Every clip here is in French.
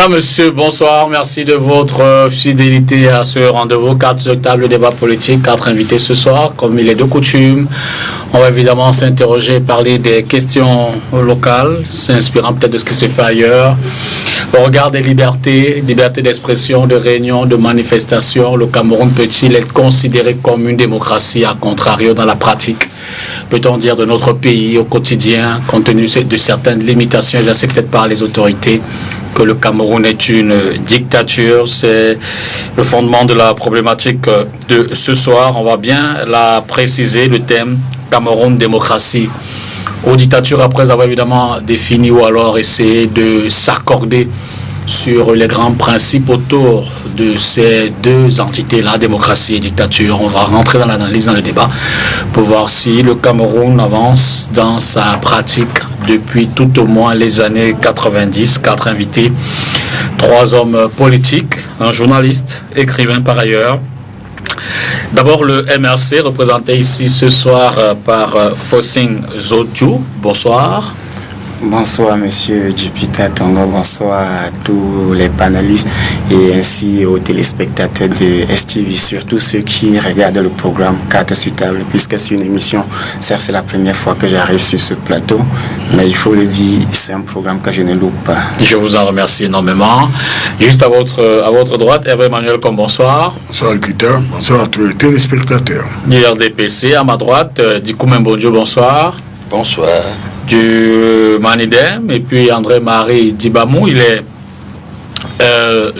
Mesdames, Messieurs, bonsoir. Merci de votre fidélité à ce rendez-vous. 4 octobre, le débat politique, 4 invités ce soir. Comme il est de coutume, on va évidemment s'interroger, parler des questions locales, s'inspirant peut-être de ce qui se fait ailleurs. Au regard des libertés, liberté d'expression, de réunion, de manifestation, le Cameroun peut-il être considéré comme une démocratie, à contrario dans la pratique? Peut-on dire de notre pays au quotidien, compte tenu de certaines limitations exercées peut-être par les autorités, que le Cameroun est une dictature? C'est le fondement de la problématique de ce soir. On va bien la préciser, le thème Cameroun démocratie ou dictature, après avoir évidemment défini ou alors essayé de s'accorder sur les grands principes autour de ces deux entités-là, démocratie et dictature. On va rentrer dans l'analyse, dans le débat, pour voir si le Cameroun avance dans sa pratique depuis tout au moins les années 90. 4 invités, 3 hommes politiques, un journaliste, écrivain par ailleurs. D'abord le MRC, représenté ici ce soir par Fossing Zodjou. Bonsoir. Bonsoir Monsieur Jupiter Tongo, bonsoir à tous les panélistes et ainsi aux téléspectateurs de STV, surtout ceux qui regardent le programme 4 sur table, puisque c'est une émission, certes c'est la première fois que j'arrive sur ce plateau, mais il faut le dire, c'est un programme que je ne loupe pas. Je vous en remercie énormément. Juste à votre droite, Hervé Emmanuel, comme bonsoir. Bonsoir Jupiter, bonsoir à tous les téléspectateurs. Du RDPC, à ma droite, Dikou Mbonjo, bonsoir. Bonsoir. Du Manidem, et puis André-Marie Dibamou, il est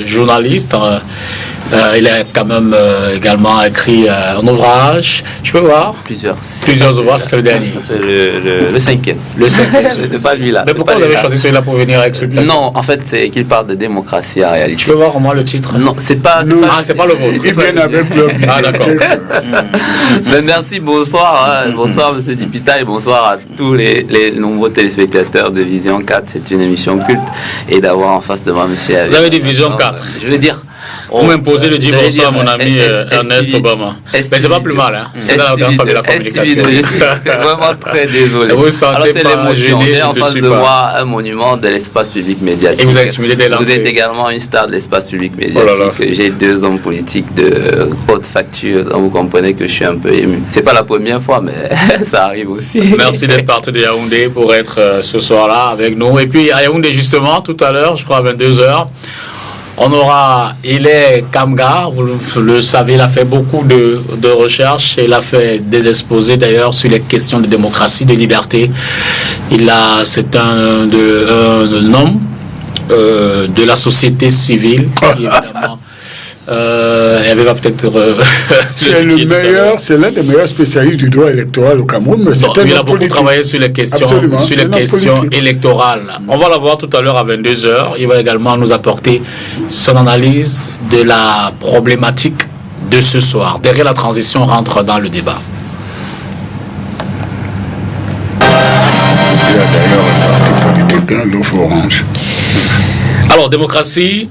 journaliste, il a quand même également écrit un ouvrage, je peux voir plusieurs ouvrages, c'est le dernier. C'est le cinquième. Le cinquième. C'est pas lui là. Mais pourquoi vous avez choisi celui-là pour venir avec celui-là? Non, en fait, c'est qu'il parle de démocratie en réalité. Je peux voir au moins le titre? Non, c'est pas le vôtre. Il vient avec le Ah d'accord. Mais merci, bonsoir, bonsoir Monsieur Dipita et bonsoir à tous les nombreux téléspectateurs de Vision 4. C'est une émission culte et d'avoir en face de moi Monsieur. Vous avez dit Vision 4. Je veux dire. Vous m'imposez de dire bonsoir à mon ami Ernest Obama. Mais c'est pas plus mal, hein. C'est dans la grande famille de la communication. Je suis vraiment très désolé. Vous sentez alors c'est l'émotion. J'ai en face de moi un monument de l'espace public médiatique. Et vous êtes intimidé dès l'entrée. Vous êtes également une star de l'espace public médiatique. J'ai 2 hommes politiques de haute facture. Donc vous comprenez que je suis un peu ému. C'est pas la première fois, mais ça arrive aussi. Merci d'être parti de Yaoundé pour être ce soir-là avec nous. Et puis à Yaoundé justement, tout à l'heure, je crois à 22h, on aura Ile Kamga, vous le savez, il a fait beaucoup de recherches, il a fait des exposés d'ailleurs sur les questions de démocratie, de liberté. C'est un homme de la société civile, qui évidemment il va peut-être c'est l'un des meilleurs spécialistes du droit électoral au Cameroun, mais il a beaucoup travaillé sur les questions, électorales. On va la voir tout à l'heure à 22h. Il va également nous apporter son analyse de la problématique de ce soir. Derrière la transition, on rentre dans le débat. Il y a d'ailleurs un parti politique, l'offre orange. Alors, démocratie,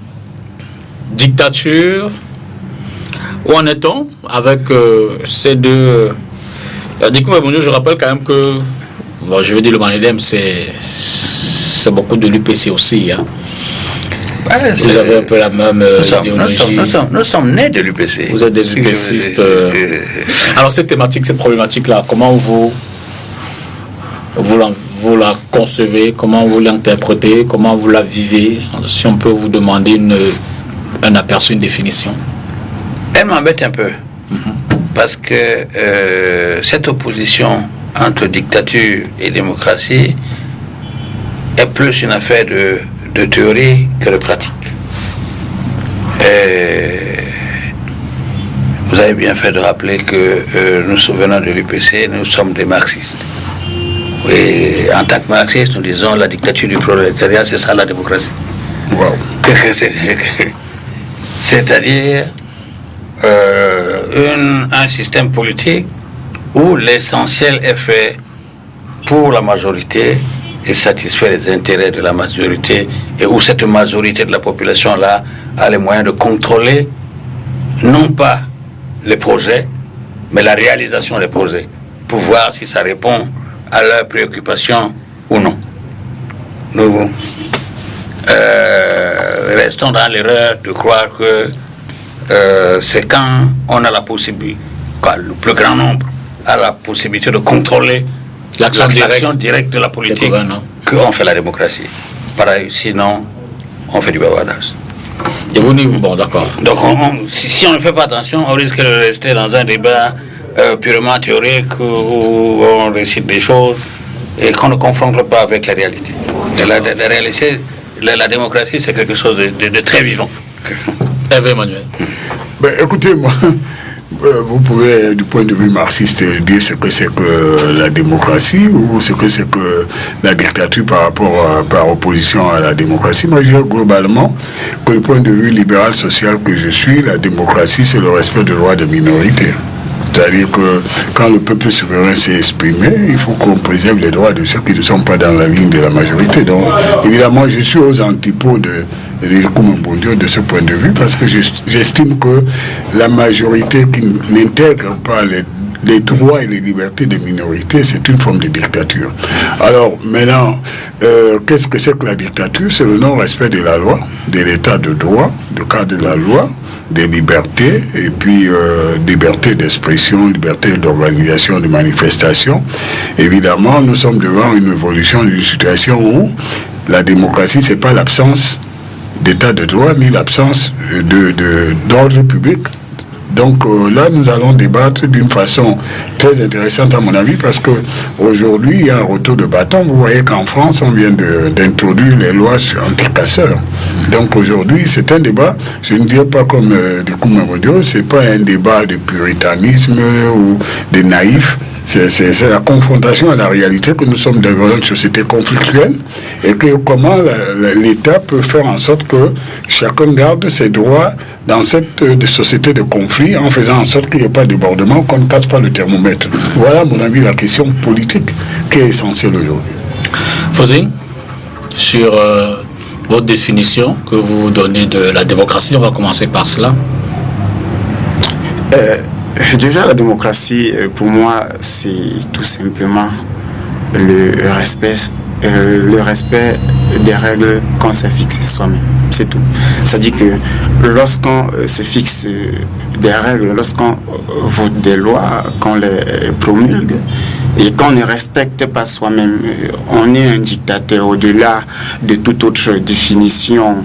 dictature, où en est-on avec ces deux? Dikou Mbonjo, je rappelle quand même que, bon, je veux dire, le Manidem, c'est beaucoup de l'UPC aussi. Hein. Ouais, vous avez un peu la même idéologie. Nous sommes nés de l'UPC. Vous êtes des UPCistes. Alors, cette thématique, cette problématique-là, comment vous la concevez, comment vous l'interprétez, comment vous la vivez? Si on peut vous demander un aperçu, une définition. Elle m'embête un peu, parce que cette opposition entre dictature et démocratie est plus une affaire de théorie que de pratique. Vous avez bien fait de rappeler que nous venant de l'UPC, nous sommes des marxistes. Et en tant que marxistes, nous disons la dictature du prolétariat, c'est ça la démocratie. Wow. C'est-à-dire un système politique où l'essentiel est fait pour la majorité et satisfait les intérêts de la majorité, et où cette majorité de la population-là a les moyens de contrôler non pas les projets, mais la réalisation des projets, pour voir si ça répond à leurs préoccupations ou non. Nous restons dans l'erreur de croire que c'est quand on a la possibilité, quand le plus grand nombre a la possibilité de contrôler l'action directe de la politique qu'on fait la démocratie. Pareil, sinon, on fait du bavardage. Et vous, bon, d'accord. Donc, si on ne fait pas attention, on risque de rester dans un débat purement théorique où on récite des choses et qu'on ne confronte pas avec la réalité. Et la réalité, la démocratie, c'est quelque chose de très vivant. Hervé Emmanuel. Ben, écoutez, moi, vous pouvez, du point de vue marxiste, dire ce que c'est que la démocratie ou ce que c'est que la dictature par opposition à la démocratie. Moi, je dirais globalement que du point de vue libéral social que je suis, la démocratie, c'est le respect des droits des minorités. C'est-à-dire que quand le peuple souverain s'est exprimé, il faut qu'on préserve les droits de ceux qui ne sont pas dans la ligne de la majorité. Donc, évidemment, je suis aux antipodes de ce point de vue, parce que j'estime que la majorité qui n'intègre pas les droits et les libertés des minorités, c'est une forme de dictature. Alors, maintenant, qu'est-ce que c'est que la dictature? C'est le non-respect de la loi, de l'état de droit, du cadre de la loi, des libertés, et puis liberté d'expression, liberté d'organisation, de manifestation. Évidemment, nous sommes devant une évolution d'une situation où la démocratie, c'est pas l'absence d'état de droit, ni l'absence d'ordre public. Donc là, nous allons débattre d'une façon très intéressante à mon avis, parce qu'aujourd'hui, il y a un retour de bâton. Vous voyez qu'en France, on vient d'introduire les lois anti-casseurs. Donc aujourd'hui, c'est un débat, je ne dirais pas comme du coup Mamodio, c'est pas un débat de puritanisme ou de naïf. C'est la confrontation à la réalité que nous sommes dans une société conflictuelle et que comment l'État peut faire en sorte que chacun garde ses droits dans cette société de conflit en faisant en sorte qu'il n'y ait pas de débordement, qu'on ne casse pas le thermomètre. Voilà, à mon avis, la question politique qui est essentielle aujourd'hui. Fosine, sur votre définition que vous donnez de la démocratie, on va commencer par cela. Déjà, la démocratie, pour moi, c'est tout simplement le respect des règles qu'on s'est fixées soi-même. C'est tout. C'est-à-dire que lorsqu'on se fixe des règles, lorsqu'on vote des lois, qu'on les promulgue, et qu'on ne respecte pas soi-même, on est un dictateur au-delà de toute autre définition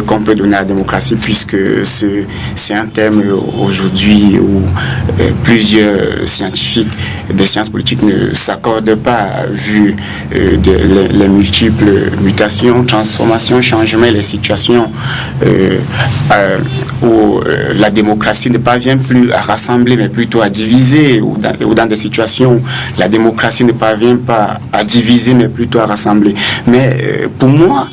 qu'on peut donner à la démocratie, puisque c'est un terme aujourd'hui où plusieurs scientifiques des sciences politiques ne s'accordent pas, vu les multiples mutations, transformations, changements, les situations où la démocratie ne parvient plus à rassembler, mais plutôt à diviser, ou dans des situations où la démocratie ne parvient pas à diviser, mais plutôt à rassembler. Mais pour moi,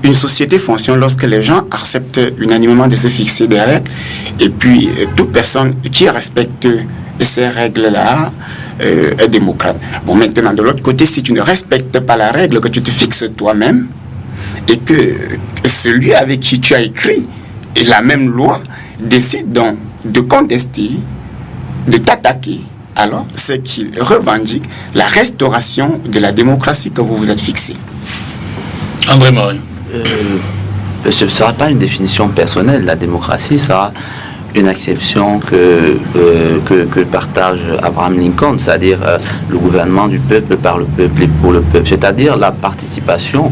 une société fonctionne lorsque les gens acceptent unanimement de se fixer des règles, et puis toute personne qui respecte ces règles-là est démocrate. Bon, maintenant, de l'autre côté, si tu ne respectes pas la règle que tu te fixes toi-même, et que celui avec qui tu as écrit la même loi décide donc de contester, de t'attaquer, alors c'est qu'il revendique la restauration de la démocratie que vous vous êtes fixée. André Marie. Ce ne sera pas une définition personnelle. La démocratie sera une acception que partage Abraham Lincoln, c'est-à-dire le gouvernement du peuple par le peuple et pour le peuple, c'est-à-dire la participation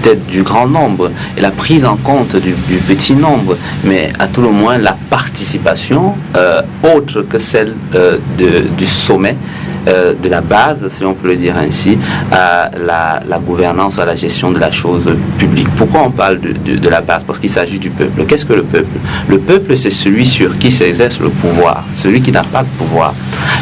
peut-être du grand nombre et la prise en compte du petit nombre, mais à tout le moins la participation autre que celle du sommet, de la base, si on peut le dire ainsi, à la gouvernance, à la gestion de la chose publique. Pourquoi on parle de la base? Parce qu'il s'agit du peuple. Qu'est-ce que le peuple? Le peuple, c'est celui sur qui s'exerce le pouvoir, celui qui n'a pas de pouvoir.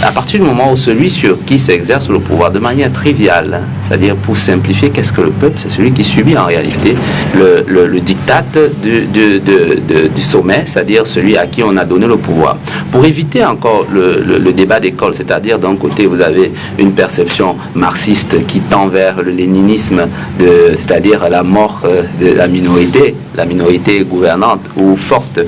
À partir du moment où celui sur qui s'exerce le pouvoir, de manière triviale, c'est-à-dire pour simplifier, qu'est-ce que le peuple? C'est celui qui subit en réalité le diktat du sommet, c'est-à-dire celui à qui on a donné le pouvoir. Pour éviter encore le débat d'école, c'est-à-dire d'un côté vous avez une perception marxiste qui tend vers le léninisme, c'est-à-dire la mort de la minorité gouvernante ou forte,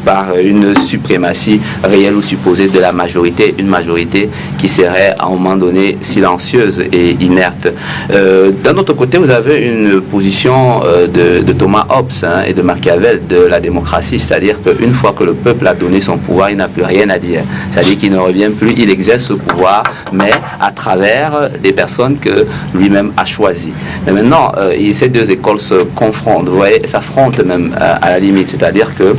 par une suprématie réelle ou supposée de la majorité, une majorité qui serait à un moment donné silencieuse et inerte. D'un autre côté, vous avez une position de Thomas Hobbes et de Machiavel de la démocratie, c'est-à-dire qu'une fois que le peuple a donné son pouvoir, il n'a plus rien à dire. C'est-à-dire qu'il ne revient plus, il exerce ce pouvoir, mais à travers des personnes que lui-même a choisies. Mais maintenant, ces deux écoles se confrontent, vous voyez, s'affrontent même à la limite, c'est-à-dire que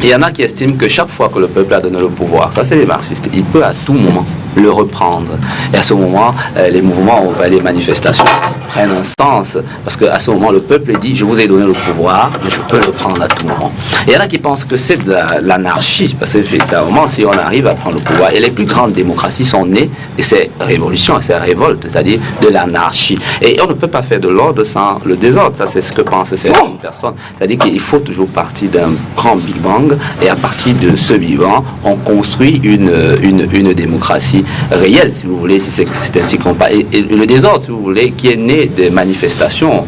il y en a qui estiment que chaque fois que le peuple a donné le pouvoir, ça c'est les marxistes, il peut à tout moment le reprendre. Et à ce moment, les mouvements, les manifestations prennent un sens, parce qu'à ce moment, le peuple dit, je vous ai donné le pouvoir, mais je peux le prendre à tout moment. Et il y en a qui pensent que c'est de l'anarchie, parce que véritablement, si on arrive à prendre le pouvoir, et les plus grandes démocraties sont nées de ces révolutions, ces révoltes, c'est-à-dire de l'anarchie. Et on ne peut pas faire de l'ordre sans le désordre, ça c'est ce que pensent certaines personnes. C'est-à-dire qu'il faut toujours partir d'un grand Big Bang, et à partir de ce Big Bang, on construit une démocratie réelle, si vous voulez, si c'est ainsi qu'on parle. Et le désordre, si vous voulez, qui est né des manifestations,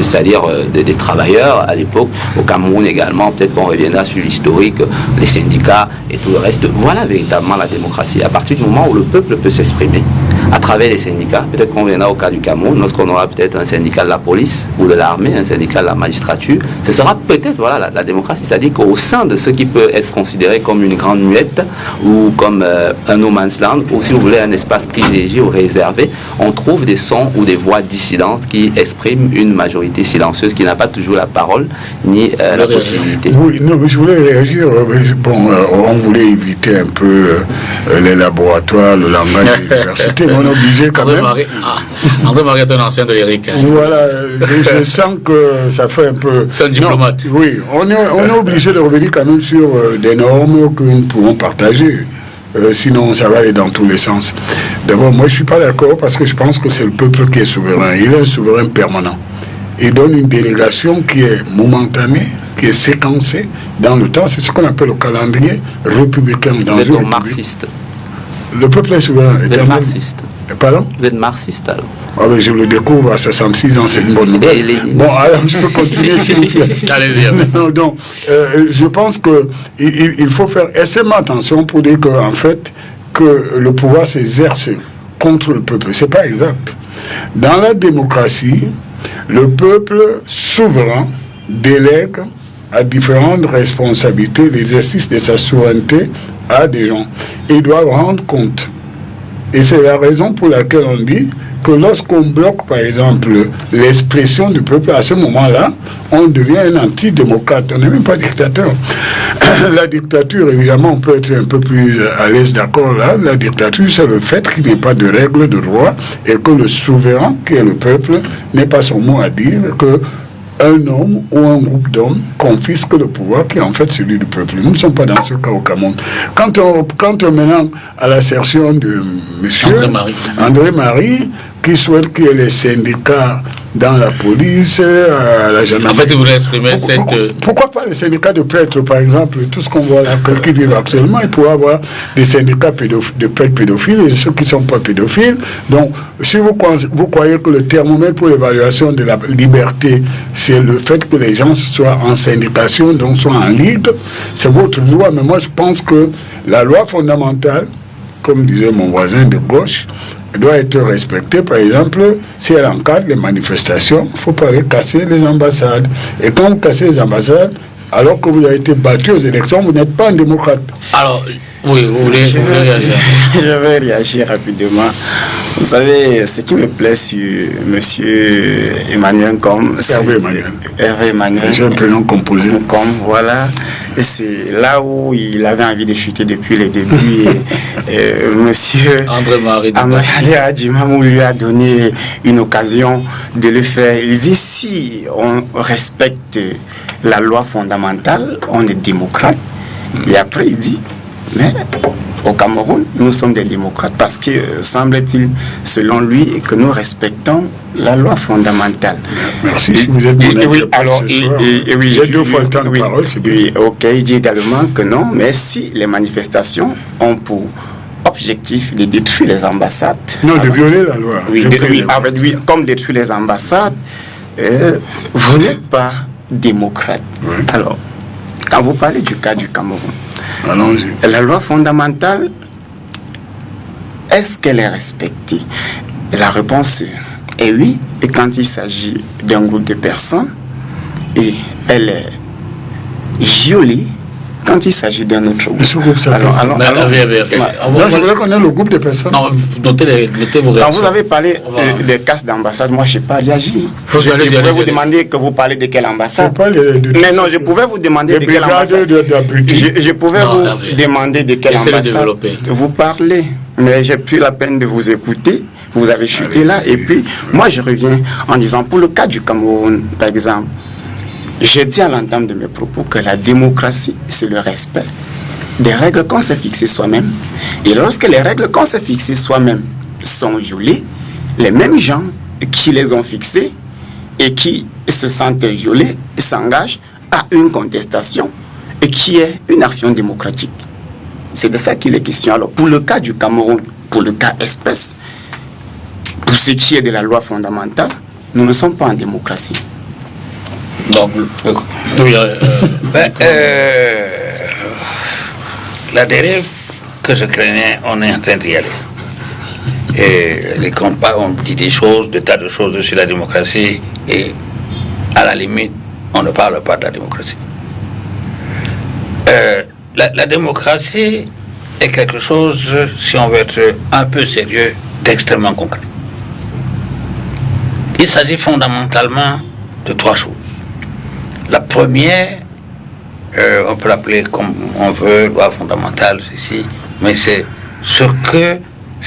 c'est-à-dire des travailleurs à l'époque, au Cameroun également, peut-être qu'on reviendra sur l'historique, les syndicats et tout le reste. Voilà véritablement la démocratie. À partir du moment où le peuple peut s'exprimer à travers les syndicats, peut-être qu'on viendra au cas du Cameroun, lorsqu'on aura peut-être un syndicat de la police ou de l'armée, un syndicat de la magistrature, ce sera peut-être voilà, la démocratie. C'est-à-dire qu'au sein de ce qui peut être considéré comme une grande muette ou comme un no man's land, ou si vous voulez un espace privilégié ou réservé, on trouve des sons ou des voix dissidentes qui expriment une majorité silencieuse qui n'a pas toujours la parole ni la possibilité. Oui, non, je voulais réagir. On voulait éviter un peu les laboratoires, le langage de l'université, mais on est obligé quand même. André Marie est un ancien de l'ERIC. Hein. Voilà, je sens que ça fait un peu... C'est un diplomate. Non, oui, on est obligé de revenir quand même sur des normes que nous pouvons partager. Sinon, ça va aller dans tous les sens. D'abord, moi, je ne suis pas d'accord parce que je pense que c'est le peuple qui est souverain. Il est un souverain permanent. Il donne une délégation qui est momentanée, qui est séquencée dans le temps. C'est ce qu'on appelle le calendrier républicain. Vous êtes marxiste. Le peuple est souverain. Vous êtes marxiste. Pardon? Vous êtes marxiste alors? Ah ben, je le découvre à 66 ans, c'est une bonne nouvelle. Bon, alors je peux continuer s'il vous plaît. Allez-y. Donc, je pense qu'il faut faire extrêmement attention pour dire qu'en fait, que le pouvoir s'exerce contre le peuple. C'est pas exact. Dans la démocratie, le peuple souverain délègue à différentes responsabilités l'exercice de sa souveraineté à des gens. Ils doivent rendre compte. Et c'est la raison pour laquelle on dit que lorsqu'on bloque, par exemple, l'expression du peuple, à ce moment-là, on devient un antidémocrate. On n'est même pas dictateur. La dictature, évidemment, on peut être un peu plus à l'aise d'accord là. La dictature, c'est le fait qu'il n'y ait pas de règles de droit et que le souverain, qui est le peuple, n'ait pas son mot à dire, que un homme ou un groupe d'hommes confisque le pouvoir qui est en fait celui du peuple. Nous ne sommes pas dans ce cas au Cameroun. Quant maintenant à l'assertion de monsieur André Marie, qui souhaite qu'il y ait les syndicats dans la police, à la gendarmerie. En fait, il voulait exprimer Pourquoi pas les syndicats de prêtres, par exemple, tout ce qu'on voit là, qui vivent actuellement, il pourrait avoir des syndicats de prêtres pédophiles et ceux qui ne sont pas pédophiles. Donc, si vous croyez que le thermomètre pour l'évaluation de la liberté, c'est le fait que les gens soient en syndication, donc soient en ligue, c'est votre droit. Mais moi, je pense que la loi fondamentale, comme disait mon voisin de gauche, doit être respectée. Par exemple, si elle encadre les manifestations, il ne faut pas casser les ambassades. Et quand vous cassez les ambassades, alors que vous avez été battu aux élections, vous n'êtes pas un démocrate. Alors, oui, vous voulez réagir? Je vais réagir rapidement. Vous savez, ce qui me plaît sur M. Emmanuel Ngom, Hervé Emmanuel. J'ai un prénom composé. Voilà. C'est là où il avait envie de chuter depuis le début. M. André Marie Adjimamou lui a donné une occasion de le faire. Il dit, si on respecte la loi fondamentale, on est démocrate. Et après, il dit, mais au Cameroun, nous sommes des démocrates parce que, semble-t-il, selon lui, que nous respectons la loi fondamentale. Merci, si vous êtes mon alors, j'ai 2 fois le temps de parole, c'est bien. Ok, il dit également que non, mais si les manifestations ont pour objectif de détruire les ambassades... Non, de violer la loi. Oui, comme détruire les ambassades, vous n'êtes pas démocrate. Oui. Alors, Quand vous parlez du cas du Cameroun, allons-y. La loi fondamentale, est-ce qu'elle est respectée? La réponse est oui, et quand il s'agit d'un groupe de personnes, et elle est violée quand il s'agit d'un autre groupe. Ce groupe s'appelle... Là, je voudrais connaître le groupe de personnes. Non, notez vos réactions. Quand vous avez parlé des casses d'ambassade, moi je n'ai pas réagi. Je allez-y, pouvais vous allez-y. demander que vous parlez de quelle ambassade. Mais non, je pouvais vous demander de quelle ambassade. Je pouvais vous demander de quelle ambassade vous parlez. Mais j'ai pris la peine de vous écouter. Vous avez chuté là. Et puis, moi je reviens en disant, pour le cas du Cameroun, par exemple, j'ai dit à l'entame de mes propos que la démocratie, c'est le respect des règles qu'on s'est fixées soi-même. Et lorsque les règles qu'on s'est fixées soi-même sont violées, les mêmes gens qui les ont fixées et qui se sentent violés s'engagent à une contestation et qui est une action démocratique. C'est de ça qu'il est question. Alors, pour le cas du Cameroun, pour le cas espèce, pour ce qui est de la loi fondamentale, nous ne sommes pas en démocratie. Donc, oui, la dérive que je craignais, on est en train d'y aller. Et les compas ont dit des choses, des tas de choses sur la démocratie, et à la limite, on ne parle pas de la démocratie. La démocratie est quelque chose, si on veut être un peu sérieux, d'extrêmement concret. Il s'agit fondamentalement de trois choses. La première, on peut l'appeler comme on veut, loi fondamentale, ceci, mais c'est ce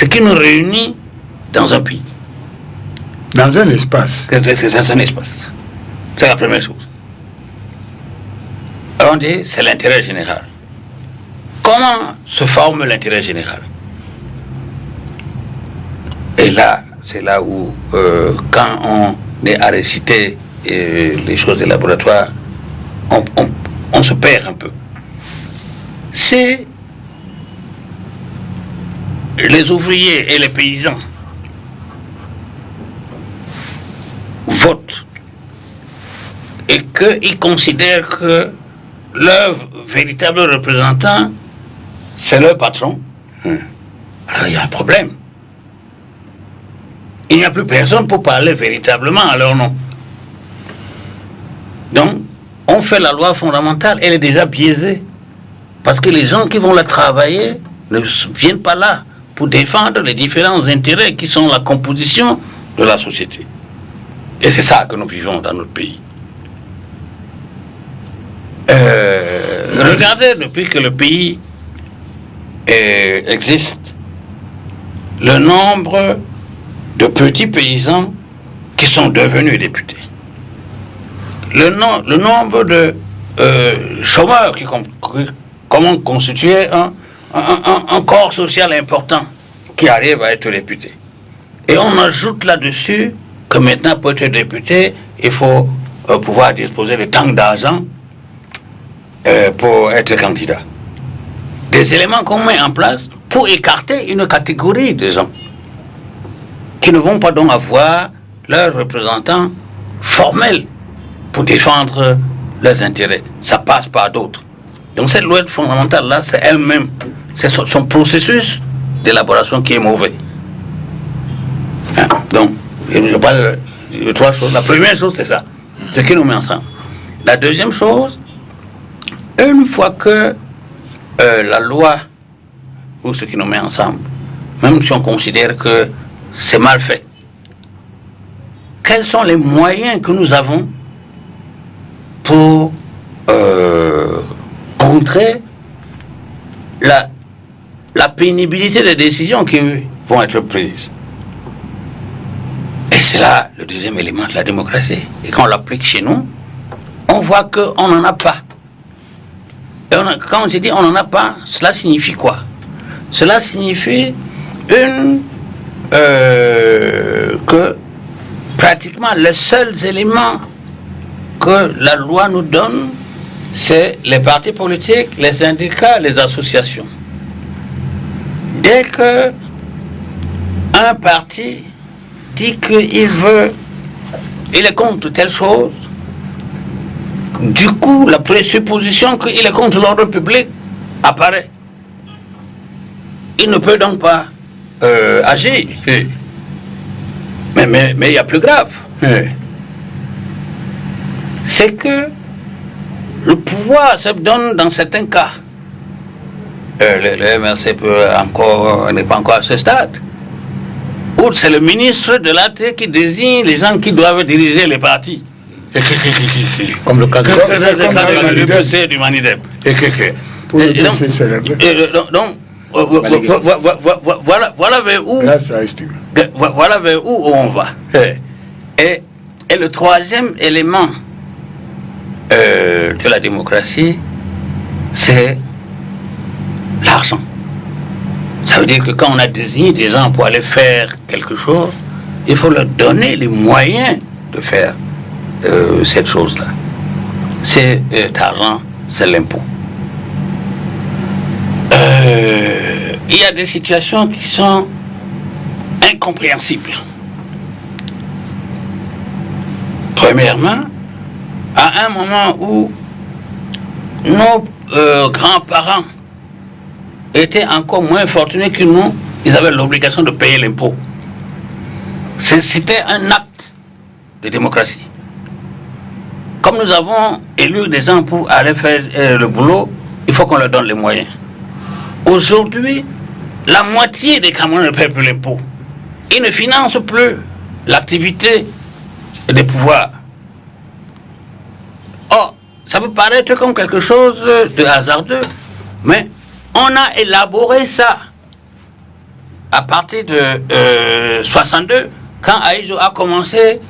qui nous réunit dans un pays. Dans un espace. C'est un espace. C'est la première chose. Alors on dit, c'est l'intérêt général. Comment se forme l'intérêt général? Et là, c'est là où, quand on est à réciter les choses des laboratoires, on se perd un peu. C'est les ouvriers et les paysans votent et qu'ils considèrent que leur véritable représentant, c'est leur patron, alors il y a un problème. Il n'y a plus personne pour parler véritablement à leur nom. Donc, on fait la loi fondamentale, elle est déjà biaisée. Parce que les gens qui vont la travailler ne viennent pas là pour défendre les différents intérêts qui sont la composition de la société. Et c'est ça que nous vivons dans notre pays. Regardez, depuis que le pays existe, le nombre de petits paysans qui sont devenus députés. Le nombre de chômeurs qui comment constituer un corps social important qui arrive à être député. Et on ajoute là-dessus que maintenant, pour être député, il faut pouvoir disposer de tant d'argent pour être candidat. Des éléments qu'on met en place pour écarter une catégorie de gens qui ne vont pas donc avoir leurs représentants formels pour défendre leurs intérêts. Ça passe par d'autres. Donc cette loi fondamentale-là, c'est elle-même, c'est son processus d'élaboration qui est mauvais. Hein? Donc, je parle de trois choses. La première chose, c'est ça, ce qui nous met ensemble. La deuxième chose, une fois que la loi, ou ce qui nous met ensemble, même si on considère que c'est mal fait, quels sont les moyens que nous avons pour contrer la pénibilité des décisions qui vont être prises? Et c'est là le deuxième élément de la démocratie. Et quand on l'applique chez nous, on voit qu'on n'en a pas. Et quand on se dit on n'en a pas, cela signifie quoi? Cela signifie que pratiquement les seuls éléments que la loi nous donne, c'est les partis politiques, les syndicats, les associations. Dès que un parti dit qu'il est contre telle chose, du coup, la présupposition qu'il est contre l'ordre public apparaît. Il ne peut donc pas agir. Mais il y a plus grave. C'est que le pouvoir se donne dans certains cas. Le MRC n'est pas encore à ce stade. Ou c'est le ministre de l'AT qui désigne les gens qui doivent diriger les partis. Comme le cas de l'UPC du Manidep. Donc, voilà vers où on va. Et le troisième élément de la démocratie, c'est l'argent. Ça veut dire que quand on a désigné des gens pour aller faire quelque chose, il faut leur donner les moyens de faire cette chose-là. C'est l'argent, c'est l'impôt. Il y a des situations qui sont incompréhensibles. Premièrement, à un moment où nos grands-parents étaient encore moins fortunés que nous, ils avaient l'obligation de payer l'impôt. C'était un acte de démocratie. Comme nous avons élu des gens pour aller faire le boulot, il faut qu'on leur donne les moyens. Aujourd'hui, la moitié des Camerounais ne paient plus l'impôt. Ils ne financent plus l'activité des pouvoirs. Or, ça peut paraître comme quelque chose de hasardeux, mais on a élaboré ça à partir de 62, quand Aïzo a commencé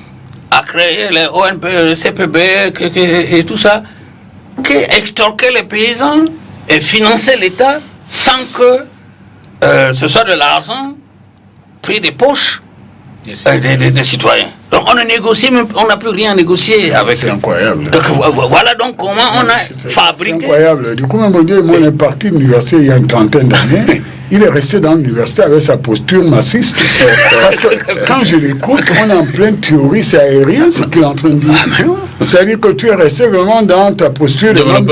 à créer les ONP, le CPB et tout ça, qui extorquait les paysans et finançait l'État sans que ce soit de l'argent pris des poches des citoyens. Donc on ne négocie même, on n'a plus rien à négocier avec. C'est incroyable. Donc voilà donc comment on a fabriqué. C'est incroyable. Du coup, mon Dieu, moi, on est parti de l'université il y a une trentaine d'années. Il est resté dans l'université avec sa posture marxiste. Parce que quand je l'écoute, on est en pleine théorie, c'est aérien ce qu'il est en train de dire. C'est-à-dire que tu es resté vraiment dans ta posture de bande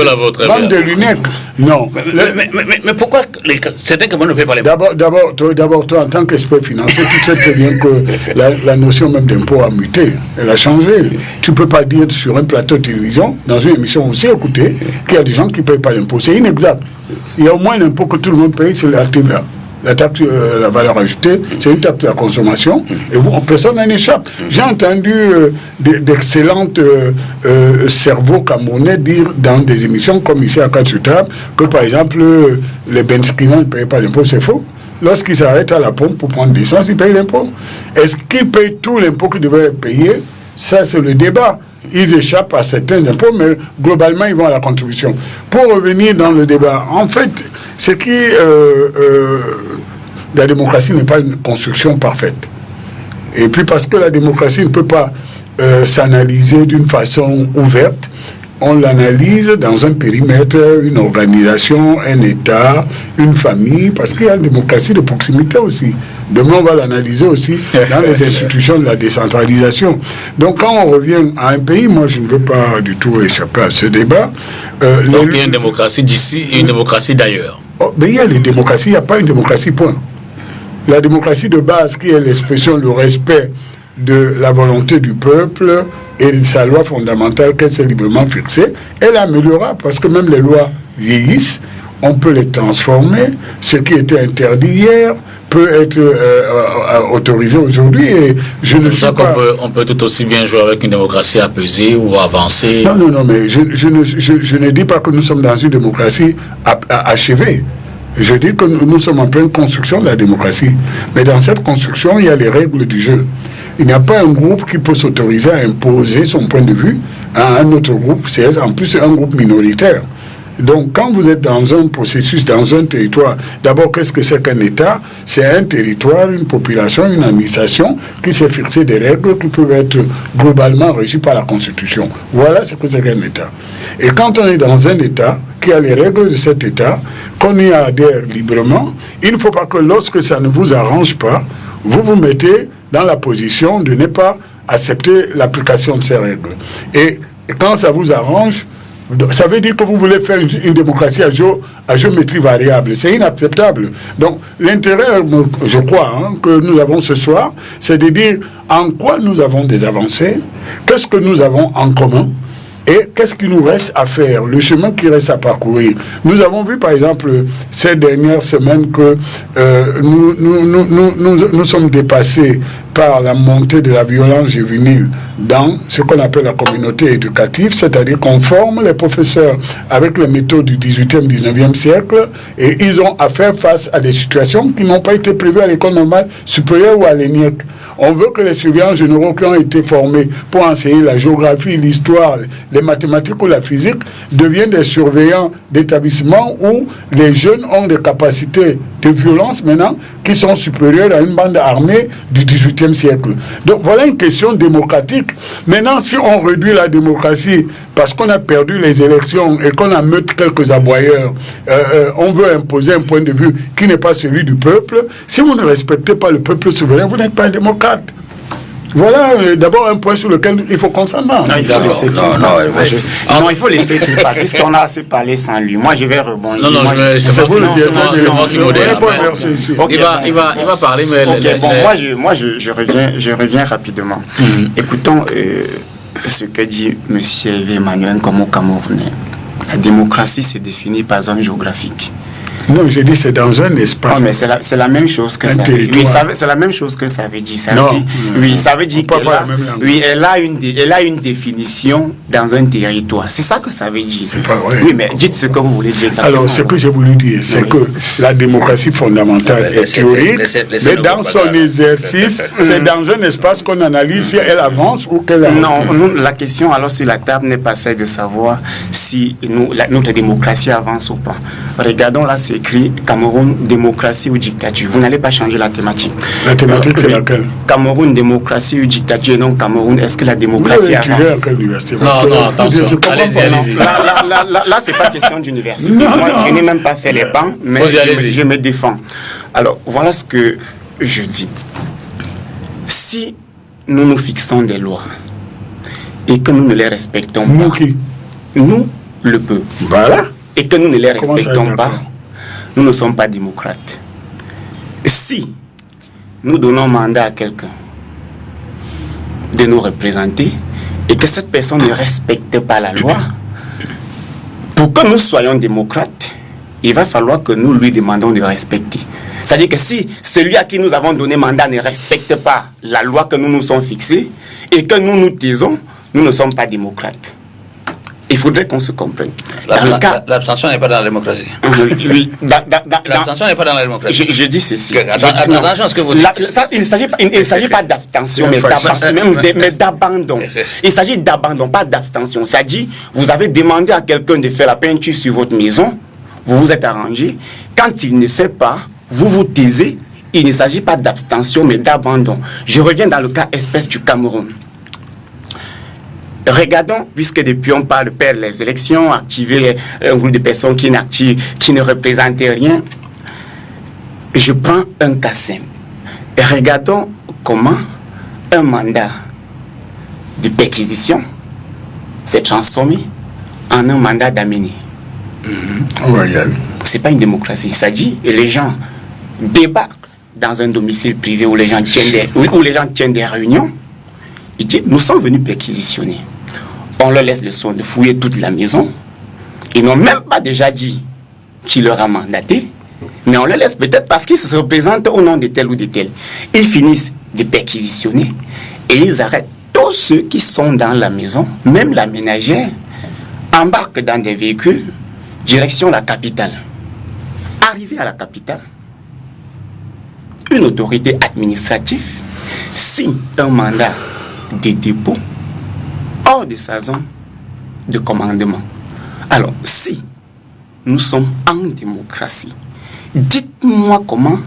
de lunettes. Non. Mais pourquoi certains Camerounais ne paient pas les D'abord, toi, en tant qu'expert financier, tu sais très bien que la notion même d'impôt a muté. Elle a changé. Tu ne peux pas dire sur un plateau de télévision, dans une émission aussi écoutée, qu'il y a des gens qui ne payent pas l'impôt. C'est inexact. Il y a au moins l'impôt que tout le monde paye, c'est la TVA. La taxe, la valeur ajoutée, c'est une taxe de la consommation, et personne n'en échappe. J'ai entendu d'excellents cerveaux camerounais dire dans des émissions comme ici à Katsutab que par exemple les Benskina ne payent pas l'impôt, c'est faux. Lorsqu'ils s'arrêtent à la pompe pour prendre l'essence, ils payent l'impôt. Est-ce qu'ils payent tout l'impôt qu'ils devaient payer? Ça, c'est le débat. Ils échappent à certains impôts, mais globalement, ils vont à la contribution. Pour revenir dans le débat, en fait, c'est que la démocratie n'est pas une construction parfaite. Et puis parce que la démocratie ne peut pas s'analyser d'une façon ouverte, on l'analyse dans un périmètre, une organisation, un État, une famille, parce qu'il y a une démocratie de proximité aussi. Demain, on va l'analyser aussi dans les institutions de la décentralisation. Donc, quand on revient à un pays, moi, je ne veux pas du tout échapper à ce débat. Donc, il y a une démocratie d'ici et une démocratie d'ailleurs. Oh, mais il y a les démocraties, il n'y a pas une démocratie, point. La démocratie de base, qui est l'expression, le respect de la volonté du peuple et de sa loi fondamentale qu'elle s'est librement fixée, elle améliorera, parce que même les lois vieillissent, on peut les transformer. Ce qui était interdit hier peut être autorisé aujourd'hui, et je ne sais pas... On peut tout aussi bien jouer avec une démocratie apaisée ou avancée. Non, mais je ne dis pas que nous sommes dans une démocratie achevée. Je dis que nous sommes en pleine construction de la démocratie. Mais dans cette construction, il y a les règles du jeu. Il n'y a pas un groupe qui peut s'autoriser à imposer son point de vue à un autre groupe. C'est en plus un groupe minoritaire. Donc, quand vous êtes dans un processus, dans un territoire, d'abord, qu'est-ce que c'est qu'un État? C'est un territoire, une population, une administration qui s'est fixé des règles qui peuvent être globalement régies par la Constitution. Voilà ce que c'est qu'un État. Et quand on est dans un État qui a les règles de cet État, qu'on y adhère librement, il ne faut pas que lorsque ça ne vous arrange pas, vous vous mettez dans la position de ne pas accepter l'application de ces règles. Et Et quand ça vous arrange, ça veut dire que vous voulez faire une démocratie à géométrie variable. C'est inacceptable. Donc, l'intérêt, je crois, que nous avons ce soir, c'est de dire en quoi nous avons des avancées, qu'est-ce que nous avons en commun, et qu'est-ce qu'il nous reste à faire, le chemin qui reste à parcourir. Nous avons vu, par exemple, ces dernières semaines que nous sommes dépassés par la montée de la violence juvénile dans ce qu'on appelle la communauté éducative, c'est-à-dire qu'on forme les professeurs avec les méthodes du 18e, 19e siècle, et ils ont à faire face à des situations qui n'ont pas été prévues à l'école normale supérieure ou à l'ENIEC. On veut que les surveillants généraux qui ont été formés pour enseigner la géographie, l'histoire, les mathématiques ou la physique deviennent des surveillants d'établissements où les jeunes ont des capacités de violence maintenant qui sont supérieures à une bande armée du 18e siècle. Donc voilà une question démocratique. Maintenant, si on réduit la démocratie parce qu'on a perdu les élections et qu'on a meute quelques aboyeurs, on veut imposer un point de vue qui n'est pas celui du peuple. Si vous ne respectez pas le peuple souverain, vous n'êtes pas un démocrate. Voilà d'abord un point sur lequel il faut qu'on s'entende. Il faut laisser qu'il parle, puisqu'on a assez parlé sans lui. Moi, je vais rebondir. C'est vous le directeur. Il va parler, mais... Moi, je reviens rapidement. Écoutons ce que dit M. Emmanuel comme au Camerounais. La démocratie se définit par zone géographique. Non, je dis c'est dans un espace. Oh, mais c'est la même chose que ça veut dire. Oui, c'est la même chose que ça veut dire. Ça veut dire qu'elle a une définition dans un territoire. C'est ça que ça veut dire. C'est pas vrai. Oui, mais dites ce que vous voulez dire exactement. Alors, ce que j'ai voulu dire, c'est que la démocratie fondamentale est théorique, mais dans son exercice, c'est dans un espace qu'on analyse si elle avance ou qu'elle avance. Non, la question alors sur la table n'est pas celle de savoir si notre démocratie avance ou pas. Regardons là, c'est écrit Cameroun, démocratie ou dictature. Vous n'allez pas changer la thématique. La thématique, c'est laquelle? Cameroun, démocratie ou dictature, et non Cameroun. Est-ce que la démocratie avance? Non, attention. Allez-y. Là, c'est pas question d'université. Moi, je n'ai même pas fait les bancs, mais je me défends. Alors, voilà ce que je dis. Si nous nous fixons des lois et que nous ne les respectons pas, nous, le peuple, voilà, et que nous ne les respectons pas, nous ne sommes pas démocrates. Si nous donnons mandat à quelqu'un de nous représenter et que cette personne ne respecte pas la loi, pour que nous soyons démocrates, il va falloir que nous lui demandons de respecter. C'est-à-dire que si celui à qui nous avons donné mandat ne respecte pas la loi que nous nous sommes fixés et que nous nous taisons, nous ne sommes pas démocrates. Il faudrait qu'on se comprenne. L'abstention n'est pas dans la démocratie. Oui. L'abstention n'est pas dans la démocratie. Je dis ceci. Attention à ce que vous dites. Il ne s'agit pas d'abstention, mais d'abandon. Il s'agit d'abandon, pas d'abstention. C'est-à-dire, vous avez demandé à quelqu'un de faire la peinture sur votre maison, vous vous êtes arrangé. Quand il ne fait pas, vous vous taisez. Il ne s'agit pas d'abstention, mais d'abandon. Je reviens dans le cas espèce du Cameroun. Regardons, puisque depuis on parle de perdre les élections, activer un groupe de personnes qui ne représentent rien. Je prends un cas simple. Regardons comment un mandat de perquisition s'est transformé en un mandat d'amener. C'est pas une démocratie. Il s'agit et les gens débattent dans un domicile privé où les gens tiennent des réunions. Ils disent, nous sommes venus perquisitionner. On leur laisse le soin de fouiller toute la maison. Ils n'ont même pas déjà dit qui leur a mandaté, mais on leur laisse peut-être parce qu'ils se représentent au nom de tel ou de tel. Ils finissent de perquisitionner et ils arrêtent tous ceux qui sont dans la maison, même la ménagère, embarquent dans des véhicules, direction la capitale. Arrivé à la capitale, une autorité administrative signe un mandat de dépôt hors de sa zone de commandement. Alors, si nous sommes en démocratie, dites-moi comment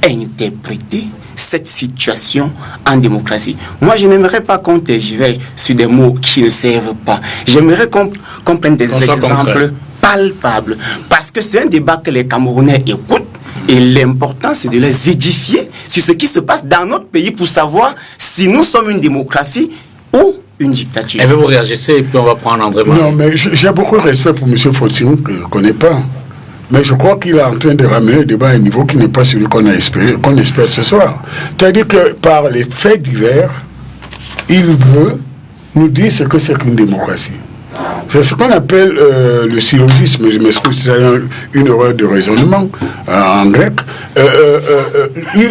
interpréter cette situation en démocratie. Moi, je n'aimerais pas qu'on tergiverse sur des mots qui ne servent pas. J'aimerais qu'on prenne des exemples palpables. Parce que c'est un débat que les Camerounais écoutent. Et l'important, c'est de les édifier sur ce qui se passe dans notre pays pour savoir si nous sommes une démocratie ou une dictature. Et vous réagissez et puis on va prendre André Mané. Non, mais j'ai beaucoup de respect pour M. Fortin, que je ne connais pas. Mais je crois qu'il est en train de ramener le débat à un niveau qui n'est pas celui qu'on espère ce soir. C'est-à-dire que par les faits divers, il veut nous dire ce que c'est qu'une démocratie. C'est ce qu'on appelle le syllogisme, je m'excuse, c'est une erreur de raisonnement en grec.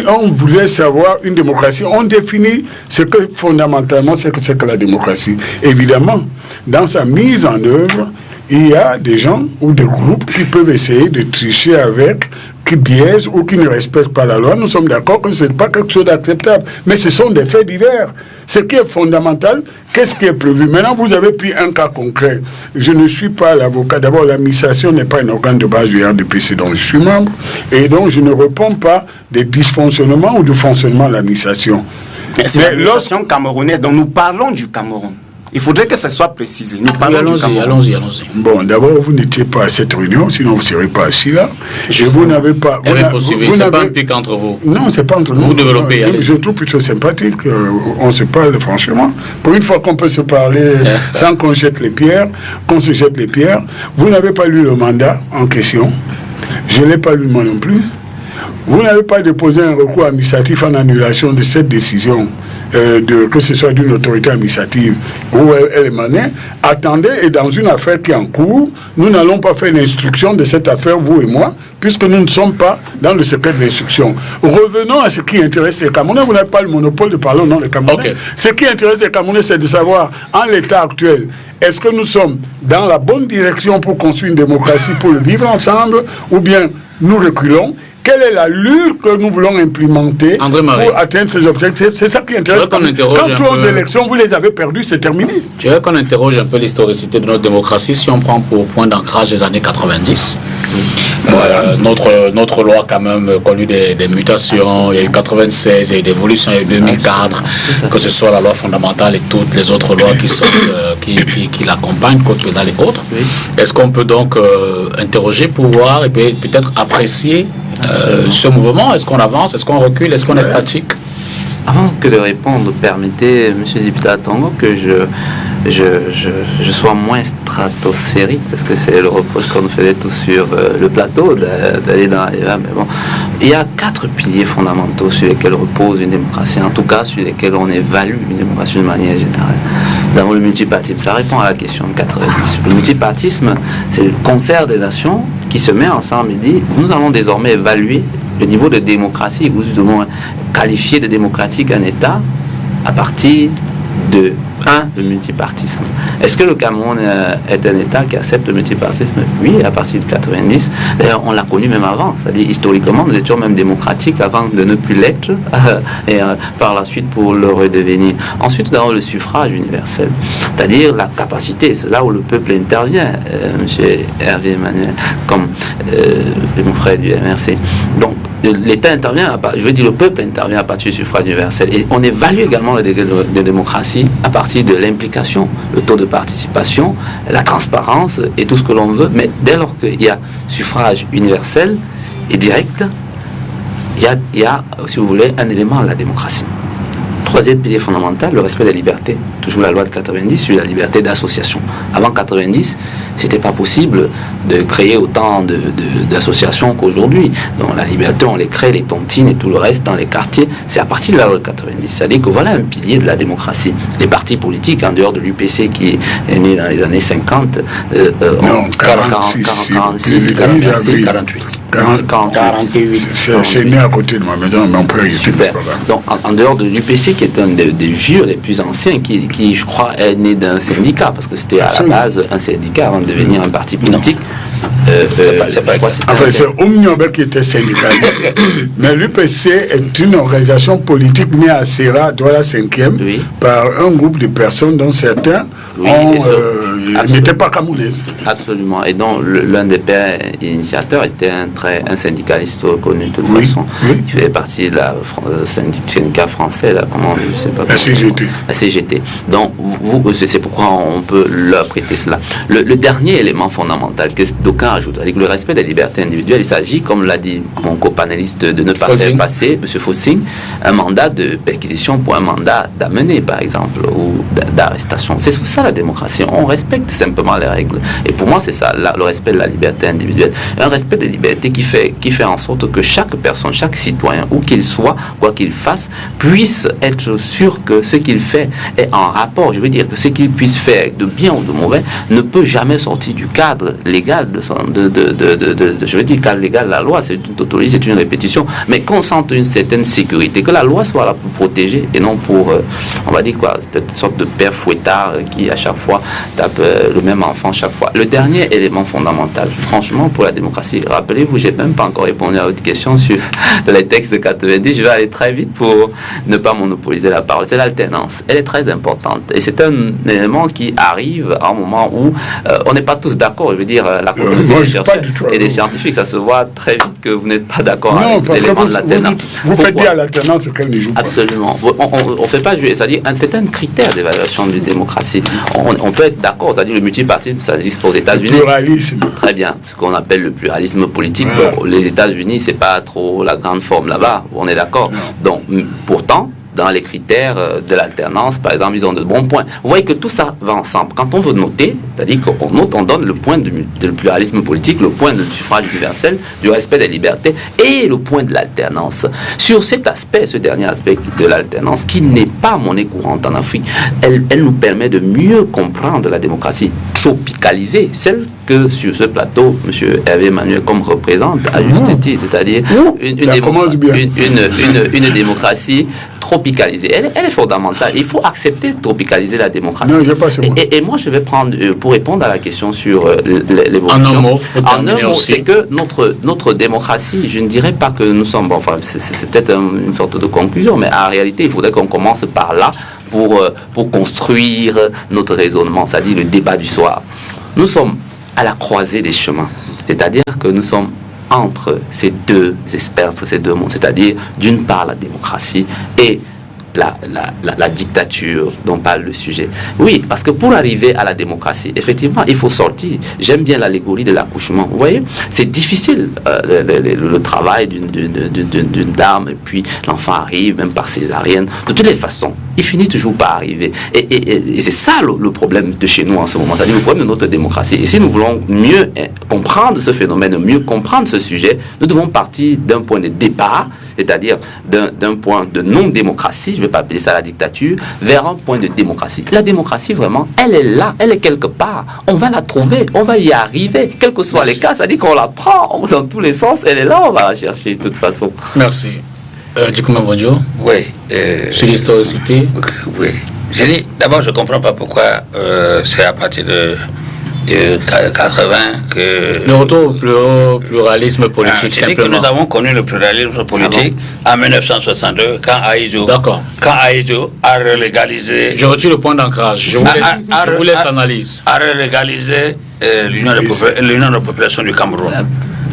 On voulait savoir une démocratie, on définit ce que fondamentalement c'est que la démocratie. Évidemment, dans sa mise en œuvre, il y a des gens ou des groupes qui peuvent essayer de tricher avec, qui biaisent ou qui ne respectent pas la loi. Nous sommes d'accord que ce n'est pas quelque chose d'acceptable. Mais ce sont des faits divers. Ce qui est fondamental, qu'est-ce qui est prévu? Maintenant, vous avez pris un cas concret. Je ne suis pas l'avocat. D'abord, l'administration n'est pas un organe de base du RDPC dont je suis membre. Et donc, je ne réponds pas des dysfonctionnements ou du fonctionnement de l'administration. C'est l'administration camerounaise dont nous parlons du Cameroun. Il faudrait que ça soit précisé. Nous parlons du Cameroun. Allons-y. Bon, d'abord, vous n'étiez pas à cette réunion, sinon vous ne serez pas assis là. Et vous n'avez pas... C'est pas un pic entre vous. Non, c'est pas entre nous. Vous développez. Je trouve plutôt sympathique. On se parle franchement. Pour une fois qu'on peut se parler sans qu'on jette les pierres, qu'on se jette les pierres. Vous n'avez pas lu le mandat en question. Je ne l'ai pas lu moi non plus. Vous n'avez pas déposé un recours administratif en annulation de cette décision, que ce soit d'une autorité administrative ou elle émanait. Attendez, et dans une affaire qui est en cours, nous n'allons pas faire l'instruction de cette affaire, vous et moi, puisque nous ne sommes pas dans le secret de l'instruction. Revenons à ce qui intéresse les Camerounais. Vous n'avez pas le monopole de parler au nom des Camerounais. Okay. Ce qui intéresse les Camerounais, c'est de savoir, en l'état actuel, est-ce que nous sommes dans la bonne direction pour construire une démocratie, pour le vivre ensemble, ou bien nous reculons? Quelle est l'allure que nous voulons implémenter pour atteindre ces objectifs? C'est ça qui intéresse. Quand aux élections, vous les avez perdues, c'est terminé. Je veux qu'on interroge un peu l'historicité de notre démocratie. Si on prend pour point d'ancrage les années 90, notre loi a quand même connu des mutations. Il y a eu 96, il y a eu des évolutions, il y a eu 2004, que ce soit la loi fondamentale et toutes les autres lois qui l'accompagnent, code pénal et autres. Est-ce qu'on peut donc interroger pour voir et peut-être apprécier ce mouvement? Est-ce qu'on avance? Est-ce qu'on recule? Est-ce qu'on est statique? Avant que de répondre, permettez, M. Djipita Tongo, que je sois moins stratosphérique, parce que c'est le reproche qu'on nous faisait tous sur le plateau, d'aller dans les... Mais bon, il y a 4 piliers fondamentaux sur lesquels repose une démocratie, en tout cas sur lesquels on évalue une démocratie de manière générale. D'abord, le multipartisme, ça répond à la question de 90. Le multipartisme, c'est le concert des nations qui se met ensemble et dit, nous allons désormais évaluer le niveau de démocratie, ou justement qualifier de démocratique un État à partir de le multipartisme. Est-ce que le Cameroun est un État qui accepte le multipartisme? Oui, à partir de 90. D'ailleurs, on l'a connu même avant. C'est-à-dire, historiquement, nous étions même démocratiques avant de ne plus l'être, et par la suite pour le redevenir. Ensuite, nous avons le suffrage universel. C'est-à-dire la capacité, c'est là où le peuple intervient, M. Hervé Emmanuel, comme mon frère du MRC. Donc, l'État intervient, je veux dire le peuple intervient à partir du suffrage universel. Et on évalue également le degré de démocratie à partir de l'implication, le taux de participation, la transparence et tout ce que l'on veut. Mais dès lors qu'il y a suffrage universel et direct, il y a, si vous voulez, un élément de la démocratie. Troisième pilier fondamental, le respect des libertés. Toujours la loi de 90 sur la liberté d'association. Avant 90, c'était pas possible de créer autant d'associations qu'aujourd'hui. Donc la liberté, on les crée, les tontines et tout le reste dans les quartiers. C'est à partir de la loi de 90. C'est-à-dire que voilà un pilier de la démocratie. Les partis politiques, en dehors de l'UPC qui est né dans les années 50, non, 46, 48. 48. C'est né à côté de ma maison, mon père était. Super. Donc en dehors de l'UPC, qui est un des vieux, les plus anciens, qui je crois est né d'un syndicat, parce que c'était à la base un syndicat avant de devenir un parti politique. C'est Omniobel qui était syndicaliste. Mais l'UPC est une organisation politique née à Serra, Douala 5e, par un groupe de personnes dont certains Oui, il n'était pas camerounaise. Absolument. Et donc, l'un des pères initiateurs était un syndicaliste reconnu de toute façon. Oui. Il faisait partie de la syndicat français, là, comment, je sais pas. La CGT. La CGT. Donc, c'est pourquoi on peut leur prêter cela. Le dernier élément fondamental que d'aucuns ajoutent, avec le respect des libertés individuelles, il s'agit, comme l'a dit mon copanéliste, de ne pas faire passer, M. Fossing, un mandat de perquisition pour un mandat d'amener, par exemple, ou d'arrestation. C'est sous ça la démocratie. On respecte simplement les règles. Et pour moi, c'est ça, le respect de la liberté individuelle. Un respect des libertés qui fait en sorte que chaque personne, chaque citoyen, où qu'il soit, quoi qu'il fasse, puisse être sûr que ce qu'il fait est en rapport. Je veux dire que ce qu'il puisse faire, de bien ou de mauvais, ne peut jamais sortir du cadre légal je veux dire, cadre légal, la loi, c'est une tautologie, c'est une répétition, mais qu'on sente une certaine sécurité, que la loi soit là pour protéger et non pour, on va dire quoi, une sorte de père fouettard qui à chaque fois tape le même enfant chaque fois. Le dernier élément fondamental, franchement, pour la démocratie, rappelez-vous, j'ai même pas encore répondu à votre question sur les textes de 90, je vais aller très vite pour ne pas monopoliser la parole. C'est l'alternance. Elle est très importante et c'est un élément qui arrive à un moment où on n'est pas tous d'accord. Je veux dire, la communauté des chercheurs et des scientifiques, ça se voit très vite que vous n'êtes pas d'accord avec l'élément de l'alternance. Vous faites dire à l'alternance qu'elle ne joue pas. Absolument. On ne fait pas jouer, c'est-à-dire c'est un critère d'évaluation d'une démocratie. On peut être d'accord, c'est-à-dire le multipartisme, ça existe aux États-Unis. Le pluralisme. Très bien, ce qu'on appelle le pluralisme politique. Bon, les États-Unis, c'est pas trop la grande forme là-bas, on est d'accord. Donc, pourtant, dans les critères de l'alternance, par exemple, ils ont de bons points. Vous voyez que tout ça va ensemble. Quand on veut noter, c'est-à-dire qu'on note, on donne le point du pluralisme politique, le point du suffrage universel, du respect des libertés et le point de l'alternance. Sur cet aspect, ce dernier aspect de l'alternance, qui n'est pas monnaie courante en Afrique, elle nous permet de mieux comprendre la démocratie tropicalisée, celle que sur ce plateau, M. Hervé Emmanuel comme représente à juste titre, c'est-à-dire une démocratie tropicalisée. Elle est fondamentale. Il faut accepter de tropicaliser la démocratie. Non, et moi, je vais prendre, pour répondre à la question sur l'évolution. En un mot, c'est que notre démocratie, je ne dirais pas que nous sommes... Bon, enfin, c'est peut-être une sorte de conclusion, mais en réalité, il faudrait qu'on commence par là pour construire notre raisonnement, c'est-à-dire le débat du soir. Nous sommes à la croisée des chemins, c'est-à-dire que nous sommes entre ces deux espèces, ces deux mondes, c'est-à-dire d'une part la démocratie et la dictature dont parle le sujet. Oui, parce que pour arriver à la démocratie, effectivement, il faut sortir. J'aime bien l'allégorie de l'accouchement. Vous voyez, c'est difficile le travail d'une dame, et puis l'enfant arrive, même par césarienne. De toutes les façons, il finit toujours par arriver. Et c'est ça le problème de chez nous en ce moment, c'est-à-dire le problème de notre démocratie. Et si nous voulons mieux comprendre ce phénomène, mieux comprendre ce sujet, nous devons partir d'un point de départ, c'est-à-dire d'un point de non-démocratie, je ne vais pas appeler ça la dictature, vers un point de démocratie. La démocratie, vraiment, elle est là, elle est quelque part. On va la trouver, on va y arriver, quels que soient les cas, c'est-à-dire qu'on la prend dans tous les sens, elle est là, on va la chercher de toute façon. Merci. Dikouma Bonjo. Oui. Sur l'historicité. Oui. J'ai dit, d'abord, je ne comprends pas pourquoi c'est à partir de 80 que... Le retour au pluralisme politique, simplement. Que nous avons connu le pluralisme politique en 1962, quand Aïdjo a relégalisé... Je retire le point d'ancrage. Je vous laisse analyse. A relégalisé l'Union de population du Cameroun.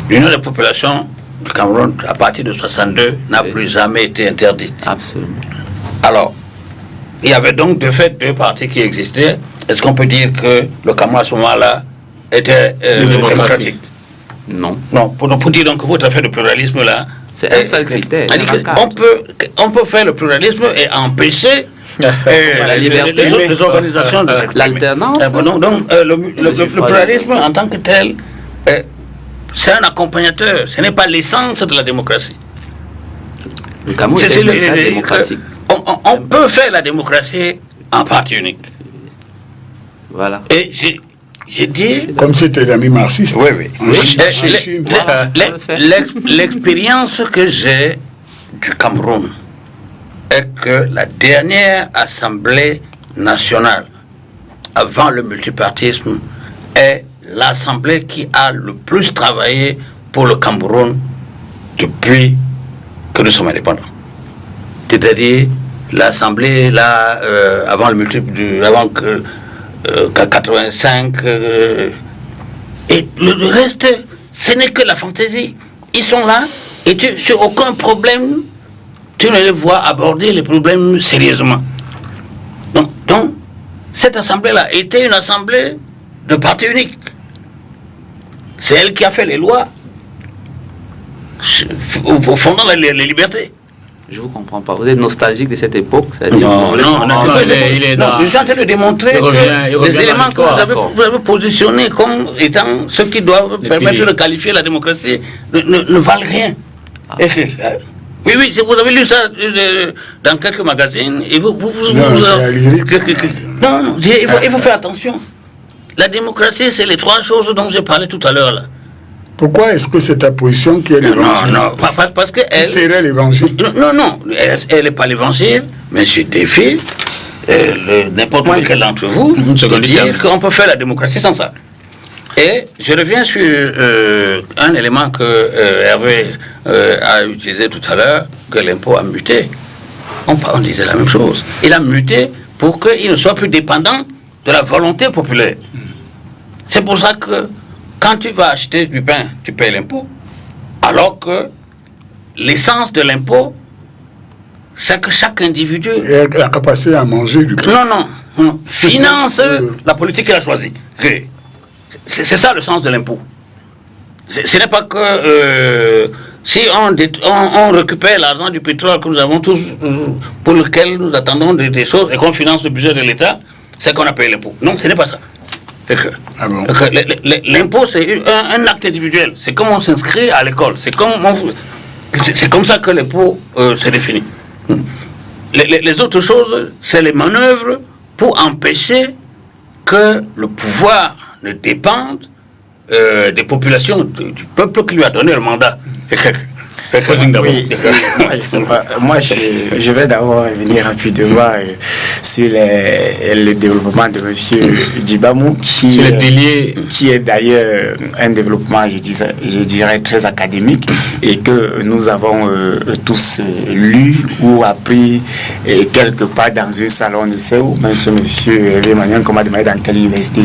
L'Union de population du Cameroun, à partir de 62, n'a plus jamais été interdite. Absolument. Alors, il y avait donc de fait deux partis qui existaient. Est-ce qu'on peut dire que le Cameroun à ce moment-là était démocratique? Non. Non, pour dire donc que votre affaire de pluralisme là, c'est un seul critère. On peut faire le pluralisme et empêcher les organisations de l'alternance. Donc le pluralisme en tant que tel, c'est un accompagnateur, ce n'est pas l'essence de la démocratie. Le Cameroun est démocratique. On peut faire la démocratie en parti unique. Voilà. Et j'ai dit... Comme c'est tes amis marxistes. Oui. L'expérience que j'ai du Cameroun est que la dernière Assemblée nationale avant le multipartisme est l'Assemblée qui a le plus travaillé pour le Cameroun depuis que nous sommes indépendants. C'est-à-dire l'Assemblée, là, avant que 85, et le reste, ce n'est que la fantaisie. Ils sont là, et sur aucun problème, tu ne les vois aborder les problèmes sérieusement. Donc cette assemblée-là était une assemblée de parti unique. C'est elle qui a fait les lois, fondant les libertés. Je vous comprends pas. Vous êtes nostalgique de cette époque? Non, il est dans... Je suis en train de démontrer que les éléments que vous avez positionnés comme étant ceux qui doivent permettre de qualifier la démocratie ne valent rien. Oui, vous avez lu ça dans quelques magazines et il faut faire attention. La démocratie, c'est les trois choses dont j'ai parlé tout à l'heure là. Pourquoi est-ce que c'est ta position qui est l'évangile? Non, parce que elle... serait l'évangile? Non, elle n'est pas l'évangile, mais je défie n'importe lequel d'entre vous de dire qu'on peut faire la démocratie sans ça. Et je reviens sur un élément que Hervé a utilisé tout à l'heure, que l'impôt a muté. On disait la même chose. Il a muté pour qu'il ne soit plus dépendant de la volonté populaire. C'est pour ça que quand tu vas acheter du pain, tu payes l'impôt, alors que l'essence de l'impôt, c'est que chaque individu... Et la capacité à manger du pain. Non. Finance la politique qu'il a choisie. C'est ça le sens de l'impôt. Ce n'est pas que si on récupère l'argent du pétrole que nous avons tous, pour lequel nous attendons des choses, et qu'on finance le budget de l'État, c'est qu'on a payé l'impôt. Non, ce n'est pas ça. L'impôt, c'est un acte individuel. C'est comme on s'inscrit à l'école. C'est comme ça que l'impôt se définit. Les autres choses, c'est les manœuvres pour empêcher que le pouvoir ne dépende des populations, du peuple qui lui a donné le mandat. Oui, moi, je vais d'abord revenir rapidement sur le développement de M. Djibamou, qui est d'ailleurs un développement, je dirais, très académique et que nous avons tous lu ou appris quelque part dans un salon, on ne sait où, même si M. Emmanuel m'a demandé dans quelle université.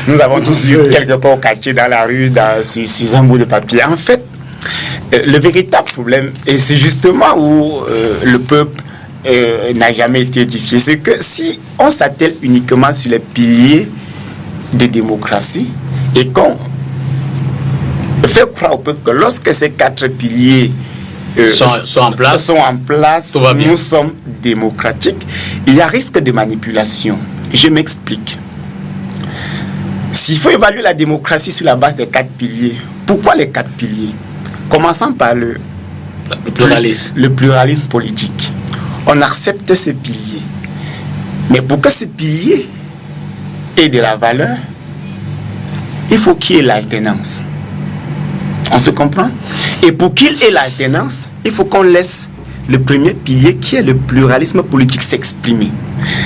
Nous avons tous lu quelque part au quartier, dans la rue, sur un bout de papier. En fait, le véritable problème, et c'est justement où le peuple n'a jamais été édifié, c'est que si on s'attelle uniquement sur les piliers de démocratie et qu'on fait croire au peuple que lorsque ces 4 piliers sont en place, nous sommes démocratiques, il y a risque de manipulation. Je m'explique. S'il faut évaluer la démocratie sur la base des 4 piliers, pourquoi les 4 piliers? Commençons par le pluralisme politique. On accepte ce pilier. Mais pour que ce pilier ait de la valeur, il faut qu'il y ait l'alternance. On se comprend? Et pour qu'il ait l'alternance, il faut qu'on laisse le premier pilier qui est le pluralisme politique s'exprimer.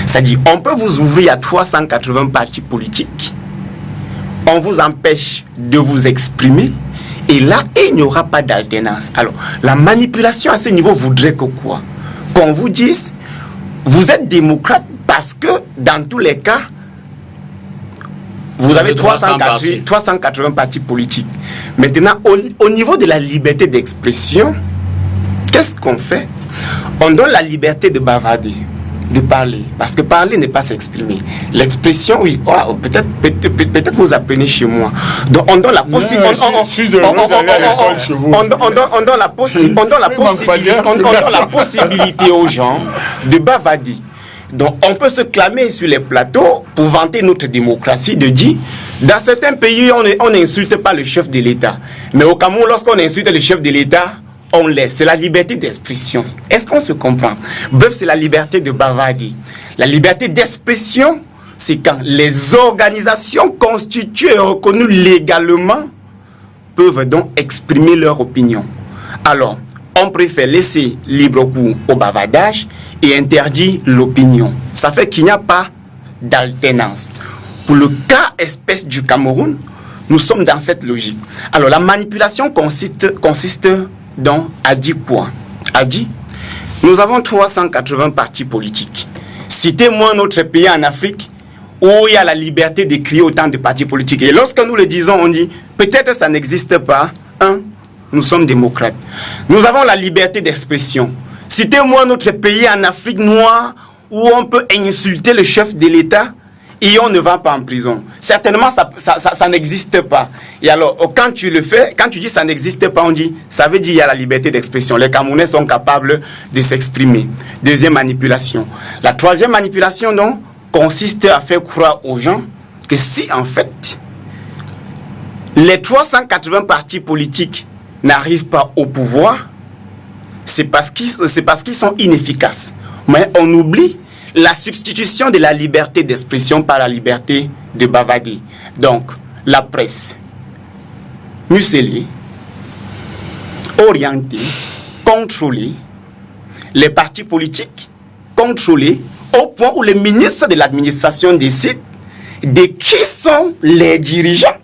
C'est-à-dire, on peut vous ouvrir à 380 partis politiques. On vous empêche de vous exprimer. Et là, il n'y aura pas d'alternance. Alors, la manipulation à ce niveau voudrait que quoi? Qu'on vous dise, vous êtes démocrate parce que, dans tous les cas, vous avez 380 partis politiques. Maintenant, au niveau de la liberté d'expression, qu'est-ce qu'on fait? On donne la liberté de bavarder, de parler, parce que parler n'est pas s'exprimer. L'expression, oui, oh, peut-être vous apprenez chez moi. Donc on donne la possibilité, on donne la possibilité aux gens de bavarder. Donc on peut se clamer sur les plateaux pour vanter notre démocratie, de dire, dans certains pays on n'insulte pas le chef de l'État, mais au Cameroun, lorsqu'on insulte le chef de l'État, on laisse. C'est la liberté d'expression. Est-ce qu'on se comprend? Bref, c'est la liberté de bavarder. La liberté d'expression, c'est quand les organisations constituées et reconnues légalement peuvent donc exprimer leur opinion. Alors, on préfère laisser libre cours au bavardage et interdire l'opinion. Ça fait qu'il n'y a pas d'alternance. Pour le cas espèce du Cameroun, nous sommes dans cette logique. Alors, la manipulation consiste donc a dit quoi? A dit, nous avons 380 partis politiques. Citez-moi notre pays en Afrique où il y a la liberté de créer autant de partis politiques. Et lorsque nous le disons, on dit, peut-être ça n'existe pas. Nous sommes démocrates. Nous avons la liberté d'expression. Citez-moi notre pays en Afrique noire où on peut insulter le chef de l'État et on ne va pas en prison. Certainement, ça n'existe pas. Et alors, quand tu le fais, quand tu dis ça n'existe pas, on dit, ça veut dire qu'il y a la liberté d'expression. Les Camerounais sont capables de s'exprimer. Deuxième manipulation. La troisième manipulation, donc, consiste à faire croire aux gens que si, en fait, les 380 partis politiques n'arrivent pas au pouvoir, c'est parce qu'ils sont inefficaces. Mais on oublie la substitution de la liberté d'expression par la liberté de bavader. Donc, la presse, muselée, orientée, contrôlée, les partis politiques, contrôlés, au point où les ministres de l'administration décident de qui sont les dirigeants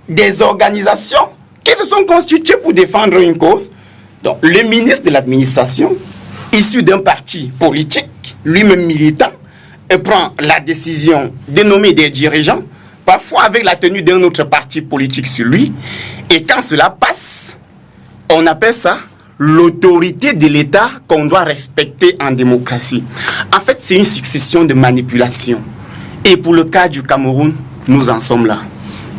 des organisations qui se sont constituées pour défendre une cause. Donc, le ministre de l'administration, issu d'un parti politique, lui-même militant, et prend la décision de nommer des dirigeants, parfois avec la tenue d'un autre parti politique sur lui. Et quand cela passe, on appelle ça l'autorité de l'État qu'on doit respecter en démocratie. En fait, c'est une succession de manipulations. Et pour le cas du Cameroun, nous en sommes là.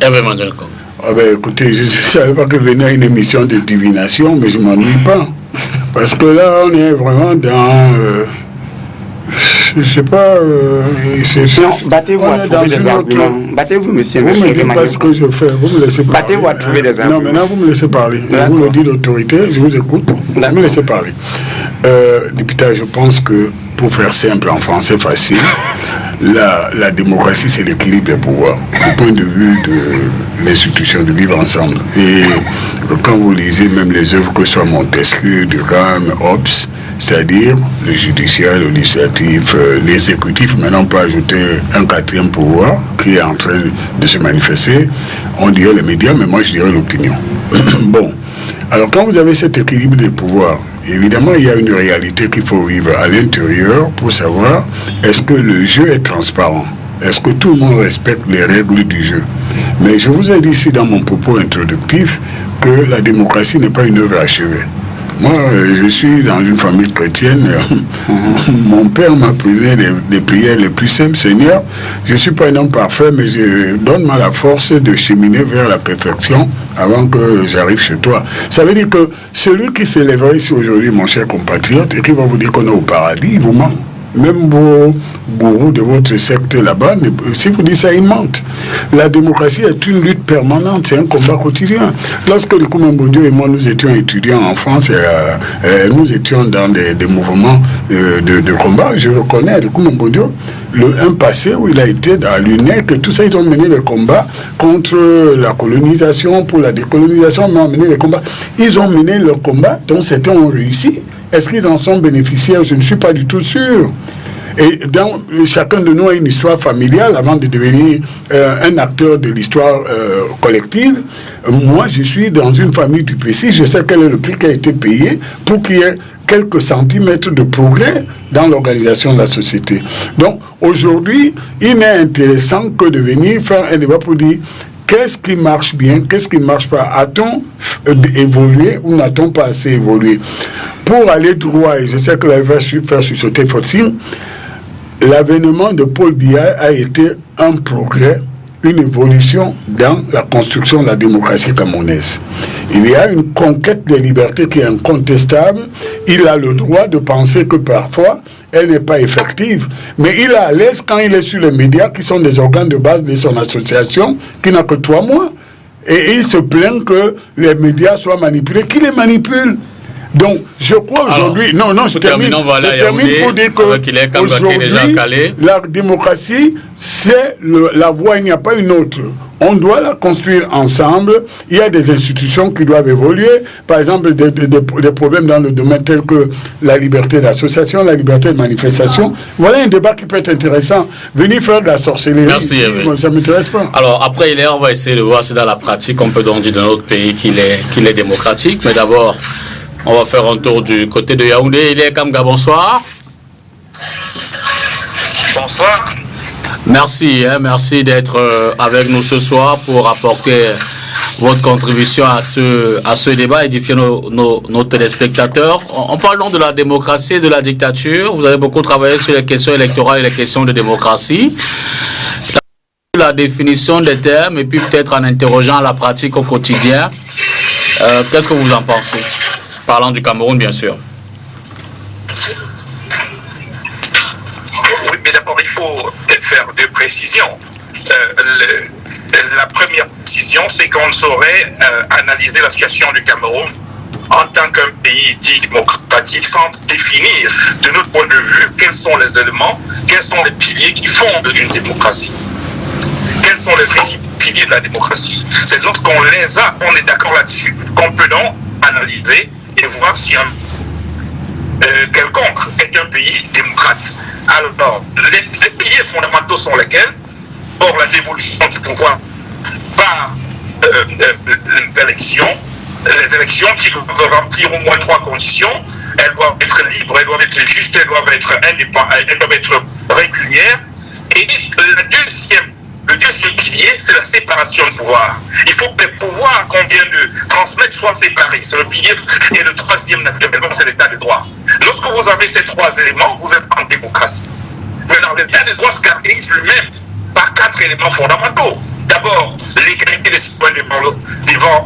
Ah ben, écoutez, je ne savais pas que venait une émission de divination, mais je ne m'ennuie pas. Parce que là, on est vraiment dans... je ne sais pas... non, battez-vous à trouver des arguments. Battez-vous, monsieur. Vous ne me dites pas ce que je fais, vous me laissez parler. Battez-vous à trouver des arguments. Non, maintenant, vous me laissez parler. Vous le dites d'autorité, je vous écoute. Vous me laissez parler. Député, je pense que, pour faire simple en français facile, la démocratie, c'est l'équilibre des pouvoirs, du point de vue de l'institution de vivre ensemble. Et quand vous lisez même les œuvres, que ce soit Montesquieu, Durkheim, Hobbes, c'est-à-dire le judiciaire, le législatif, l'exécutif, maintenant on peut ajouter un quatrième pouvoir qui est en train de se manifester, on dirait les médias, mais moi je dirais l'opinion. Bon, alors quand vous avez cet équilibre des pouvoirs, évidemment, il y a une réalité qu'il faut vivre à l'intérieur pour savoir est-ce que le jeu est transparent, est-ce que tout le monde respecte les règles du jeu. Mais je vous ai dit ici dans mon propos introductif que la démocratie n'est pas une œuvre achevée. Moi, je suis dans une famille chrétienne. Mon père m'a privé des prières les plus simples. Seigneur, je ne suis pas un homme parfait, mais donne-moi la force de cheminer vers la perfection avant que j'arrive chez toi. Ça veut dire que celui qui s'élèverait ici aujourd'hui, mon cher compatriote, et qui va vous dire qu'on est au paradis, il vous ment. Même vos gourous de votre secte là-bas, si vous dites ça, ils mentent. La démocratie est une lutte permanente, c'est un combat quotidien. Lorsque le Koumambondio et moi, nous étions étudiants en France, nous étions dans des mouvements de combat, je reconnais le Koumambondio, un passé où il a été à l'UNEC, et tout ça, ils ont mené le combat contre la colonisation, pour la décolonisation, mais ont mené le combat. Ils ont mené le combat, dont certains ont réussi. Est-ce qu'ils en sont bénéficiaires? Je ne suis pas du tout sûr. Et chacun de nous a une histoire familiale avant de devenir un acteur de l'histoire collective. Moi, je suis dans une famille du Plessis. Je sais quel est le prix qui a été payé pour qu'il y ait quelques centimètres de progrès dans l'organisation de la société. Donc, aujourd'hui, il n'est intéressant que de venir faire un débat pour dire qu'est-ce qui marche bien, qu'est-ce qui ne marche pas. A-t-on évolué ou n'a-t-on pas assez évolué? Pour aller droit, et je sais que la va faire sursauter Fotsim, l'avènement de Paul Biya a été un progrès, une évolution dans la construction de la démocratie camerounaise. Il y a une conquête des libertés qui est incontestable. Il a le droit de penser que parfois, elle n'est pas effective. Mais il est à l'aise quand il est sur les médias, qui sont des organes de base de son association, qui n'a que 3 mois. Et il se plaint que les médias soient manipulés. Qui les manipule? Donc, je crois aujourd'hui... Non, je termine pour dire qu'aujourd'hui, la démocratie, c'est la voie, il n'y a pas une autre. On doit la construire ensemble. Il y a des institutions qui doivent évoluer. Par exemple, des problèmes dans le domaine tel que la liberté d'association, la liberté de manifestation. Voilà un débat qui peut être intéressant. Venir faire de la sorcellerie, merci, ça ne m'intéresse pas. Alors, après, on va essayer de voir si dans la pratique, on peut donc dire dans notre pays qu'il est démocratique. Mais d'abord, on va faire un tour du côté de Yaoundé. Il est Kamga, bonsoir. Bonsoir. Merci, merci d'être avec nous ce soir pour apporter votre contribution à ce débat, édifier nos téléspectateurs. En parlant de la démocratie et de la dictature, vous avez beaucoup travaillé sur les questions électorales et les questions de démocratie. La définition des termes et puis peut-être en interrogeant la pratique au quotidien, qu'est-ce que vous en pensez? Parlant du Cameroun, bien sûr. Oui, mais d'abord, il faut peut-être faire deux précisions. La première précision, c'est qu'on saurait analyser la situation du Cameroun en tant qu'un pays dit démocratique sans définir, de notre point de vue, quels sont les éléments, quels sont les piliers qui fondent une démocratie. Quels sont les piliers de la démocratie? C'est lorsqu'on les a, on est d'accord là-dessus, qu'on peut donc analyser et voir si un quelconque est un pays démocrate. Alors, les piliers fondamentaux sont lesquels? Or, la dévolution du pouvoir par l'élection, les élections qui doivent remplir au moins 3 conditions. Elles doivent être libres, elles doivent être justes, elles doivent être indépendantes, elles doivent être régulières. Et le deuxième pilier, c'est la séparation de pouvoir. Il faut que les pouvoirs qu'on vient de transmettre soient séparés. C'est le pilier. Et le troisième, naturellement, c'est l'état de droit. Lorsque vous avez ces 3 éléments, vous êtes en démocratie. Maintenant, l'état de droit se caractérise lui-même par 4 éléments fondamentaux. D'abord, l'égalité des citoyens devant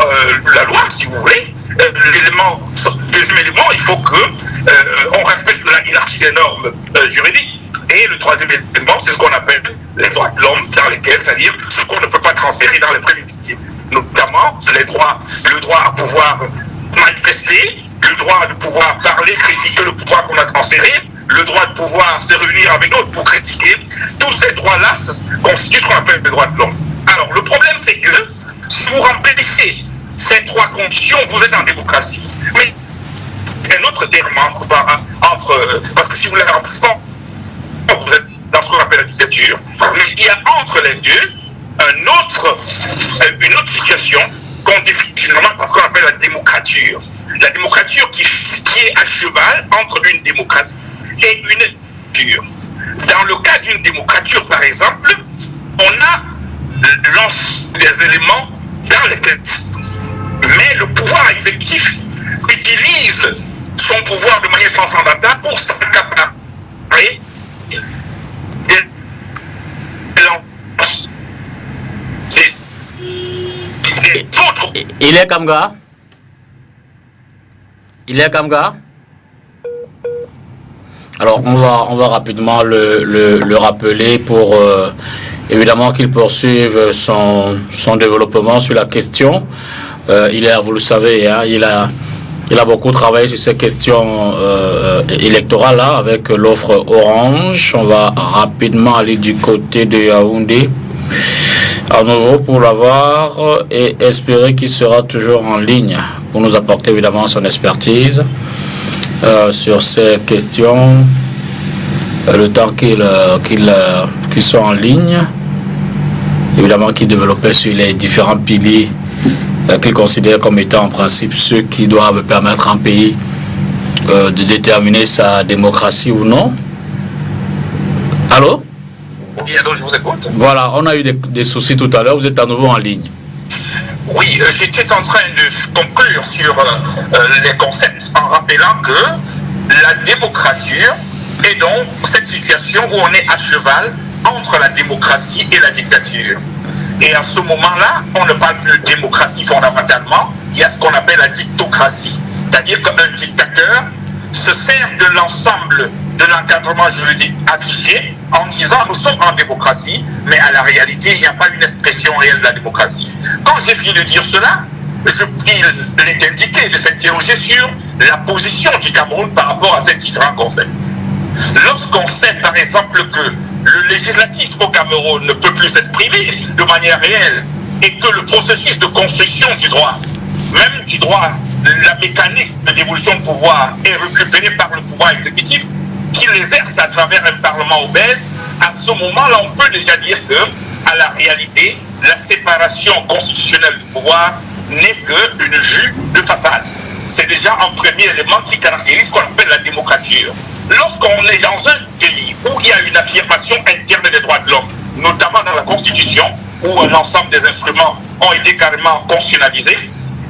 la loi, si vous voulez. Deuxième élément, il faut qu'on respecte la hiérarchie des normes juridiques. Et le troisième élément, c'est ce qu'on appelle les droits de l'homme, dans lesquels, c'est-à-dire ce qu'on ne peut pas transférer dans les premiers piliers. Notamment le droit à pouvoir manifester, le droit de pouvoir parler, critiquer le pouvoir qu'on a transféré, le droit de pouvoir se réunir avec d'autres pour critiquer. Tous ces droits-là constituent ce qu'on appelle les droits de l'homme. Alors, le problème, c'est que si vous remplissez ces 3 conditions, vous êtes en démocratie. Mais un autre terme parce que si vous ne les remplissez pas, vous êtes dans ce qu'on appelle la dictature. Mais il y a entre les deux une autre situation qu'on définit généralement par ce qu'on appelle la démocrature. La démocrature qui est à cheval entre une démocratie et une dictature. Dans le cas d'une démocrature, par exemple, on a l'ensemble des éléments dans les têtes. Mais le pouvoir exécutif utilise son pouvoir de manière transcendantale pour s'accaparer Il est Kamga? Il est Kamga? Alors on va rapidement le rappeler pour évidemment qu'il poursuive son développement sur la question. Vous le savez, hein, il a beaucoup travaillé sur ces questions électorales là, avec l'offre Orange. On va rapidement aller du côté de Yaoundé à nouveau pour l'avoir et espérer qu'il sera toujours en ligne pour nous apporter évidemment son expertise sur ces questions. Le temps qu'il soit en ligne, évidemment qu'il développait sur les différents piliers qu'il considère comme étant en principe ceux qui doivent permettre à un pays de déterminer sa démocratie ou non. Allô? Oui, alors je vous écoute. Voilà, on a eu des soucis tout à l'heure, vous êtes à nouveau en ligne. Oui, j'étais en train de conclure sur les concepts en rappelant que la démocrature est donc cette situation où on est à cheval entre la démocratie et la dictature. Et à ce moment-là, on ne parle plus de démocratie fondamentalement, il y a ce qu'on appelle la dictocratie. C'est-à-dire qu'un dictateur se sert de l'ensemble de l'encadrement juridique affiché en disant nous sommes en démocratie, mais à la réalité, il n'y a pas une expression réelle de la démocratie. Quand j'ai fini de dire cela, il est indiqué de s'interroger sur la position du Cameroun par rapport à ces différents concepts. Lorsqu'on sait par exemple que le législatif au Cameroun ne peut plus s'exprimer de manière réelle et que le processus de construction du droit, même du droit, la mécanique de dévolution de pouvoir est récupérée par le pouvoir exécutif qui l'exerce à travers un parlement obèse, à ce moment-là, on peut déjà dire que, à la réalité, la séparation constitutionnelle du pouvoir n'est qu'une vue de façade. C'est déjà un premier élément qui caractérise ce qu'on appelle la démocrature. Lorsqu'on est dans un pays où il y a une affirmation interne des droits de l'homme, notamment dans la Constitution, où l'ensemble des instruments ont été carrément constitutionnalisés,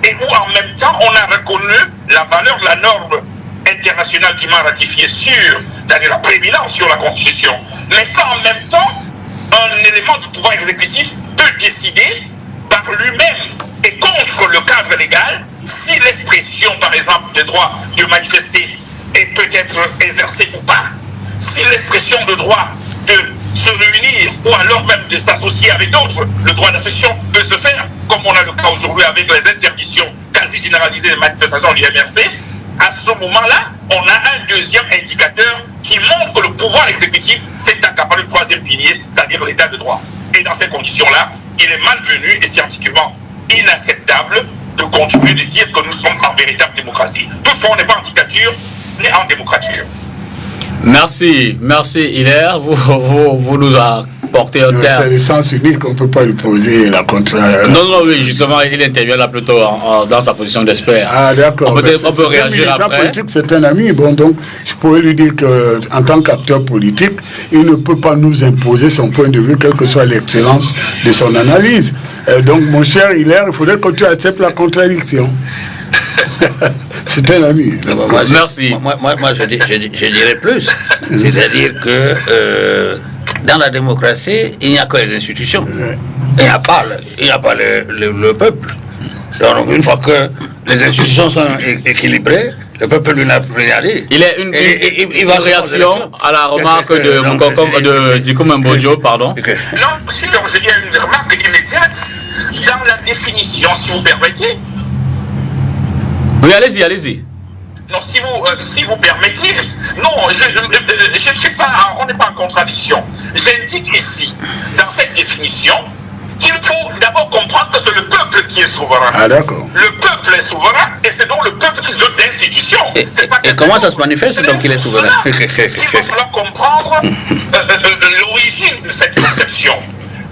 et où en même temps on a reconnu la valeur de la norme internationale qui m'a ratifié c'est-à-dire la prééminence sur la Constitution, mais qu'en même temps, un élément du pouvoir exécutif peut décider par lui-même et contre le cadre légal si l'expression, par exemple, des droits de manifester peut être exercée ou pas, si l'expression de droit de se réunir ou alors même de s'associer avec d'autres, le droit d'association peut se faire, comme on a le cas aujourd'hui avec les interdictions quasi généralisées des manifestations de l'IMRC. À ce moment-là, on a un deuxième indicateur qui montre que le pouvoir exécutif s'est accaparé le troisième pilier, c'est-à-dire l'état de droit. Et dans ces conditions-là, il est malvenu et scientifiquement inacceptable de continuer de dire que nous sommes en véritable démocratie. Toutefois, on n'est pas en dictature, mais en démocrature. Merci, Hilaire. Vous nous apportez un terme. C'est le sens unique, on ne peut pas lui poser la contraire. Non, oui, justement, il intervient là plutôt dans sa position d'expert. Ah, d'accord. On peut réagir après. C'est un ami, bon, donc je pourrais lui dire qu'en tant qu'acteur politique, il ne peut pas nous imposer son point de vue, quelle que soit l'excellence de son analyse. Donc, mon cher Hilaire, il faudrait que tu acceptes la contradiction. C'est un ami. Merci. Moi je dirais plus. C'est-à-dire que dans la démocratie, il n'y a que les institutions. Il n'y a pas le peuple. Donc, une fois que les institutions sont équilibrées, le peuple lui n'a plus rien dit. Il est une réaction à la remarque de Dikoum Mbodjo, pardon. Non, si, donc je dis une remarque immédiate dans la définition, si vous permettez. Oui, allez-y. Non, si vous permettez, non, je ne suis pas, on n'est pas en contradiction. J'indique ici, dans cette définition, qu'il faut d'abord comprendre que c'est le peuple qui est souverain. Ah, d'accord. Le peuple est souverain et c'est donc le peuple qui se dote d'institutions. Et comment ça se manifeste donc qu'il est souverain? Il va falloir comprendre l'origine de cette conception.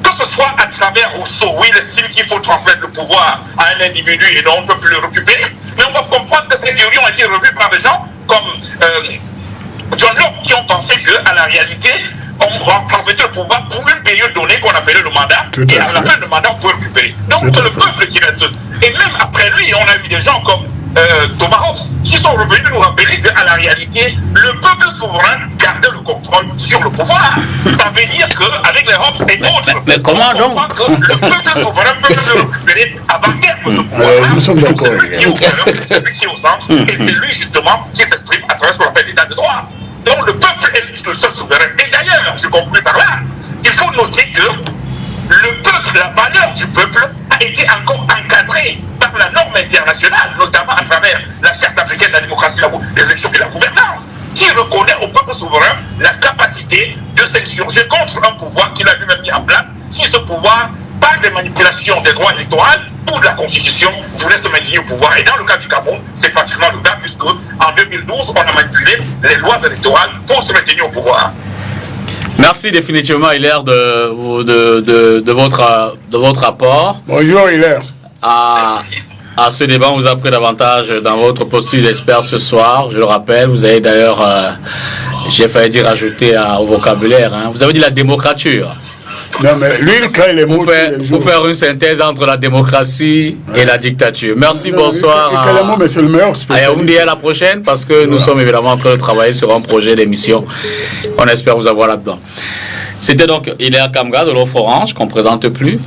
Que ce soit à travers Rousseau, où il estime qu'il faut transmettre le pouvoir à un individu et donc on ne peut plus le récupérer, mais on va comprendre que ces théories ont été revues par des gens comme John Locke qui ont pensé qu'à la réalité, on transmettait le pouvoir pour une période donnée qu'on appelait le mandat, et à la fin du mandat on peut récupérer. Donc c'est le peuple qui reste. Et même après lui, on a eu des gens comme Thomas Hobbes qui sont revenus nous rappeler qu'à la réalité, le peuple souverain gardait le contrôle sur le pouvoir. Ça veut dire qu'avec les Hobbes et autres, mais comment donc que le peuple souverain peut le récupérer avant terme de pouvoir. Nous sommes d'accord. C'est celui qui est au centre et c'est lui justement qui s'exprime à travers ce qu'on appelle l'état de droit. Donc le peuple est le seul souverain. Et d'ailleurs, je conclue par là, il faut noter que le peuple, la valeur du peuple a été encore encadrée par la norme internationale, notamment à travers la Charte africaine de la démocratie, des élections et la gouvernance, qui reconnaît au peuple souverain la capacité de s'insurger contre un pouvoir qu'il a lui-même mis en place, si ce pouvoir, par des manipulations des droits électoraux ou de la Constitution, voulait se maintenir au pouvoir. Et dans le cas du Cameroun, c'est pratiquement le cas, puisque en 2012, on a manipulé les lois électorales pour se maintenir au pouvoir. Merci définitivement, Hilaire, de votre rapport. Bonjour, Hilaire. À ce débat, on vous a pris davantage dans votre posture d'expert ce soir. Je le rappelle, vous avez d'ailleurs, j'ai failli dire, ajouté au vocabulaire, hein. Vous avez dit la démocrature. Non, mais lui, il crée les mots. Pour faire une synthèse entre la démocratie et la dictature. Merci, bonsoir. Mais c'est le meilleur à Yaoundé, à la prochaine, parce que nous sommes évidemment en train de travailler sur un projet d'émission. On espère vous avoir là-dedans. C'était donc Hilaire Kamga de l'Off-Orange, qu'on ne présente plus.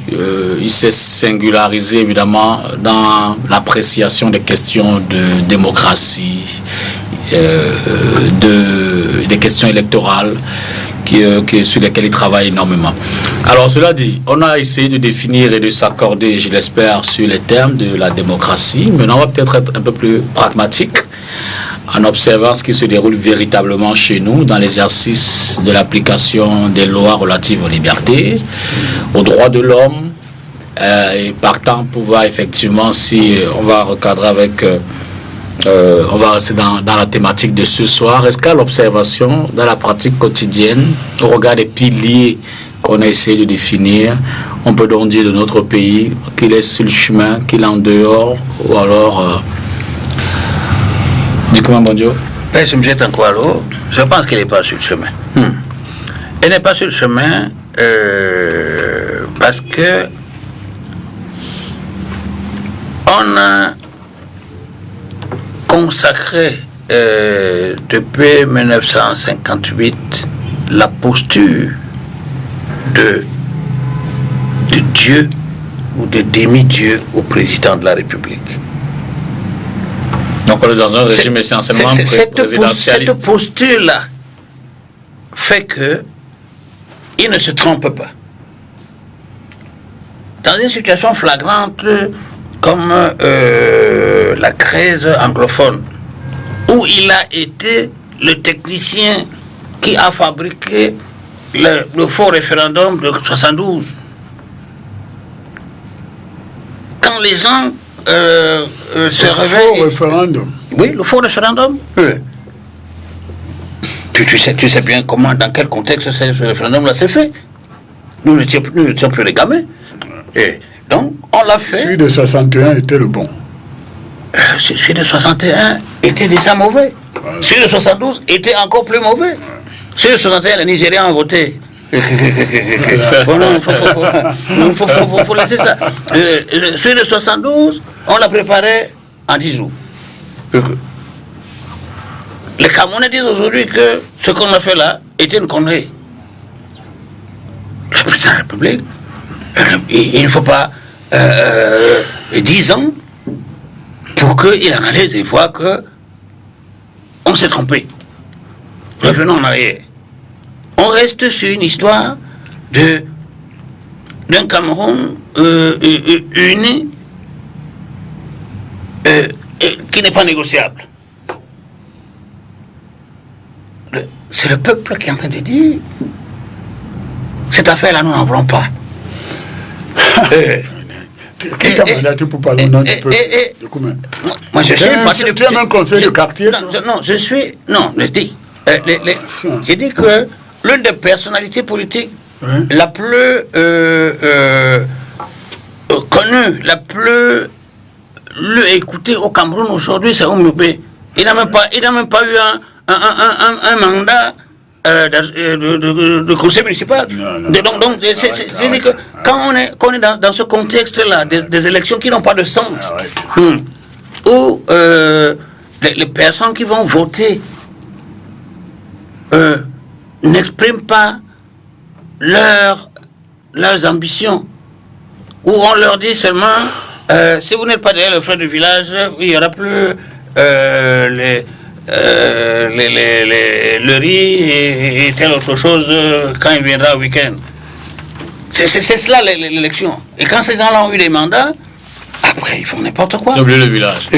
Il s'est singularisé évidemment dans l'appréciation des questions de démocratie, des questions électorales, sur lesquelles il travaille énormément. Alors cela dit, on a essayé de définir et de s'accorder, je l'espère, sur les termes de la démocratie. Maintenant, on va peut-être être un peu plus pragmatique en observant ce qui se déroule véritablement chez nous dans l'exercice de l'application des lois relatives aux libertés, aux droits de l'homme, et partant pouvoir effectivement, si on va recadrer avec... on va rester dans la thématique de ce soir. Est-ce qu'à l'observation, dans la pratique quotidienne, au regard des piliers qu'on a essayé de définir, on peut donc dire de notre pays qu'il est sur le chemin, qu'il est en dehors, ou alors... du comment, bon Dieu? Je me jette encore à l'eau. Je pense qu'il n'est pas sur le chemin. Il n'est pas sur le chemin parce que on a consacré depuis 1958 la posture de Dieu ou de demi-dieu au président de la République. Donc on est dans un régime essentiellement présidentialiste. Cette posture-là fait que il ne se trompe pas. Dans une situation flagrante comme la crise anglophone, où il a été le technicien qui a fabriqué le faux référendum de 72. Quand les gens se réveillent... Le faux référendum. Oui, le faux référendum. Oui. Tu sais bien comment, dans quel contexte ce référendum-là s'est fait. Nous n'étions plus les gamins. Et donc, on l'a fait. Celui de 61 était le bon. Celui de 61 était déjà mauvais. Voilà. Celui de 72 était encore plus mauvais. Celui de 61, les Nigériens ont voté. Bon, non, faut laisser ça. Celui de 72, on l'a préparé en 10 jours. Les Camerounais disent aujourd'hui que ce qu'on a fait là était une connerie. Le président de la République, il ne faut pas 10 ans pour qu'il analyse et voit que on s'est trompé. Revenons en arrière. On reste sur une histoire d'un Cameroun uni qui n'est pas négociable. C'est le peuple qui est en train de dire cette affaire-là, nous n'en voulons pas. Qui t'a mandaté pour parler au nom du peuple? Moi, je suis parti de... Tu es même conseiller de quartier? Non, je suis... Non, je dis... J'ai dit que l'une des personnalités politiques la plus connue, la plus écoutée au Cameroun aujourd'hui, c'est Oumoubé. Il n'a même pas eu un mandat de conseil municipal. Donc c'est-à-dire que quand on est dans ce contexte-là, des élections qui n'ont pas de sens, où les personnes qui vont voter n'expriment pas leurs ambitions, où on leur dit seulement si vous n'êtes pas derrière le frais du village, il n'y aura plus le riz et telle autre chose quand il viendra au week-end. C'est cela l'élection. Et quand ces gens-là ont eu des mandats, après ils font n'importe quoi. J'ai oublié le village.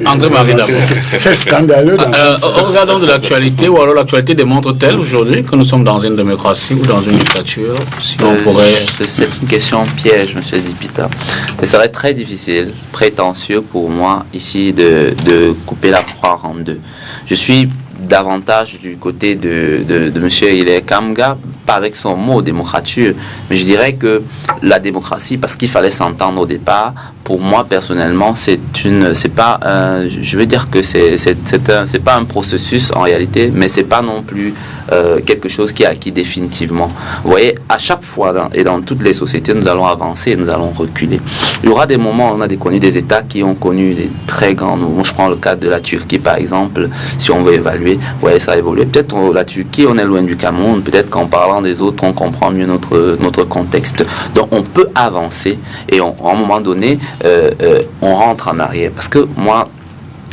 André-Marie d'abord. C'est scandaleux. Regardons de l'actualité, ou alors l'actualité démontre-t-elle aujourd'hui que nous sommes dans une démocratie ou dans une dictature? Si on pourrait... C'est une question piège, monsieur Dipita. Ce serait très difficile, prétentieux pour moi ici de couper la poire en deux. Je suis davantage du côté de monsieur Hilaire Kamga, pas avec son mot démocrature, mais je dirais que la démocratie, parce qu'il fallait s'entendre au départ, pour moi personnellement, c'est pas, je veux dire que c'est pas un processus en réalité, mais c'est pas non plus quelque chose qui est acquis définitivement. Vous voyez, à chaque fois et dans toutes les sociétés, nous allons avancer et nous allons reculer. Il y aura des moments où on a connu des États qui ont connu des très grands. Moi, je prends le cas de la Turquie par exemple. Si on veut évaluer, vous voyez, ça a évolué. Peut-être la Turquie, on est loin du Cameroun. Peut-être qu'en parlant des autres, on comprend mieux notre contexte. Donc, on peut avancer et à un moment donné, on rentre en arrière. Parce que moi,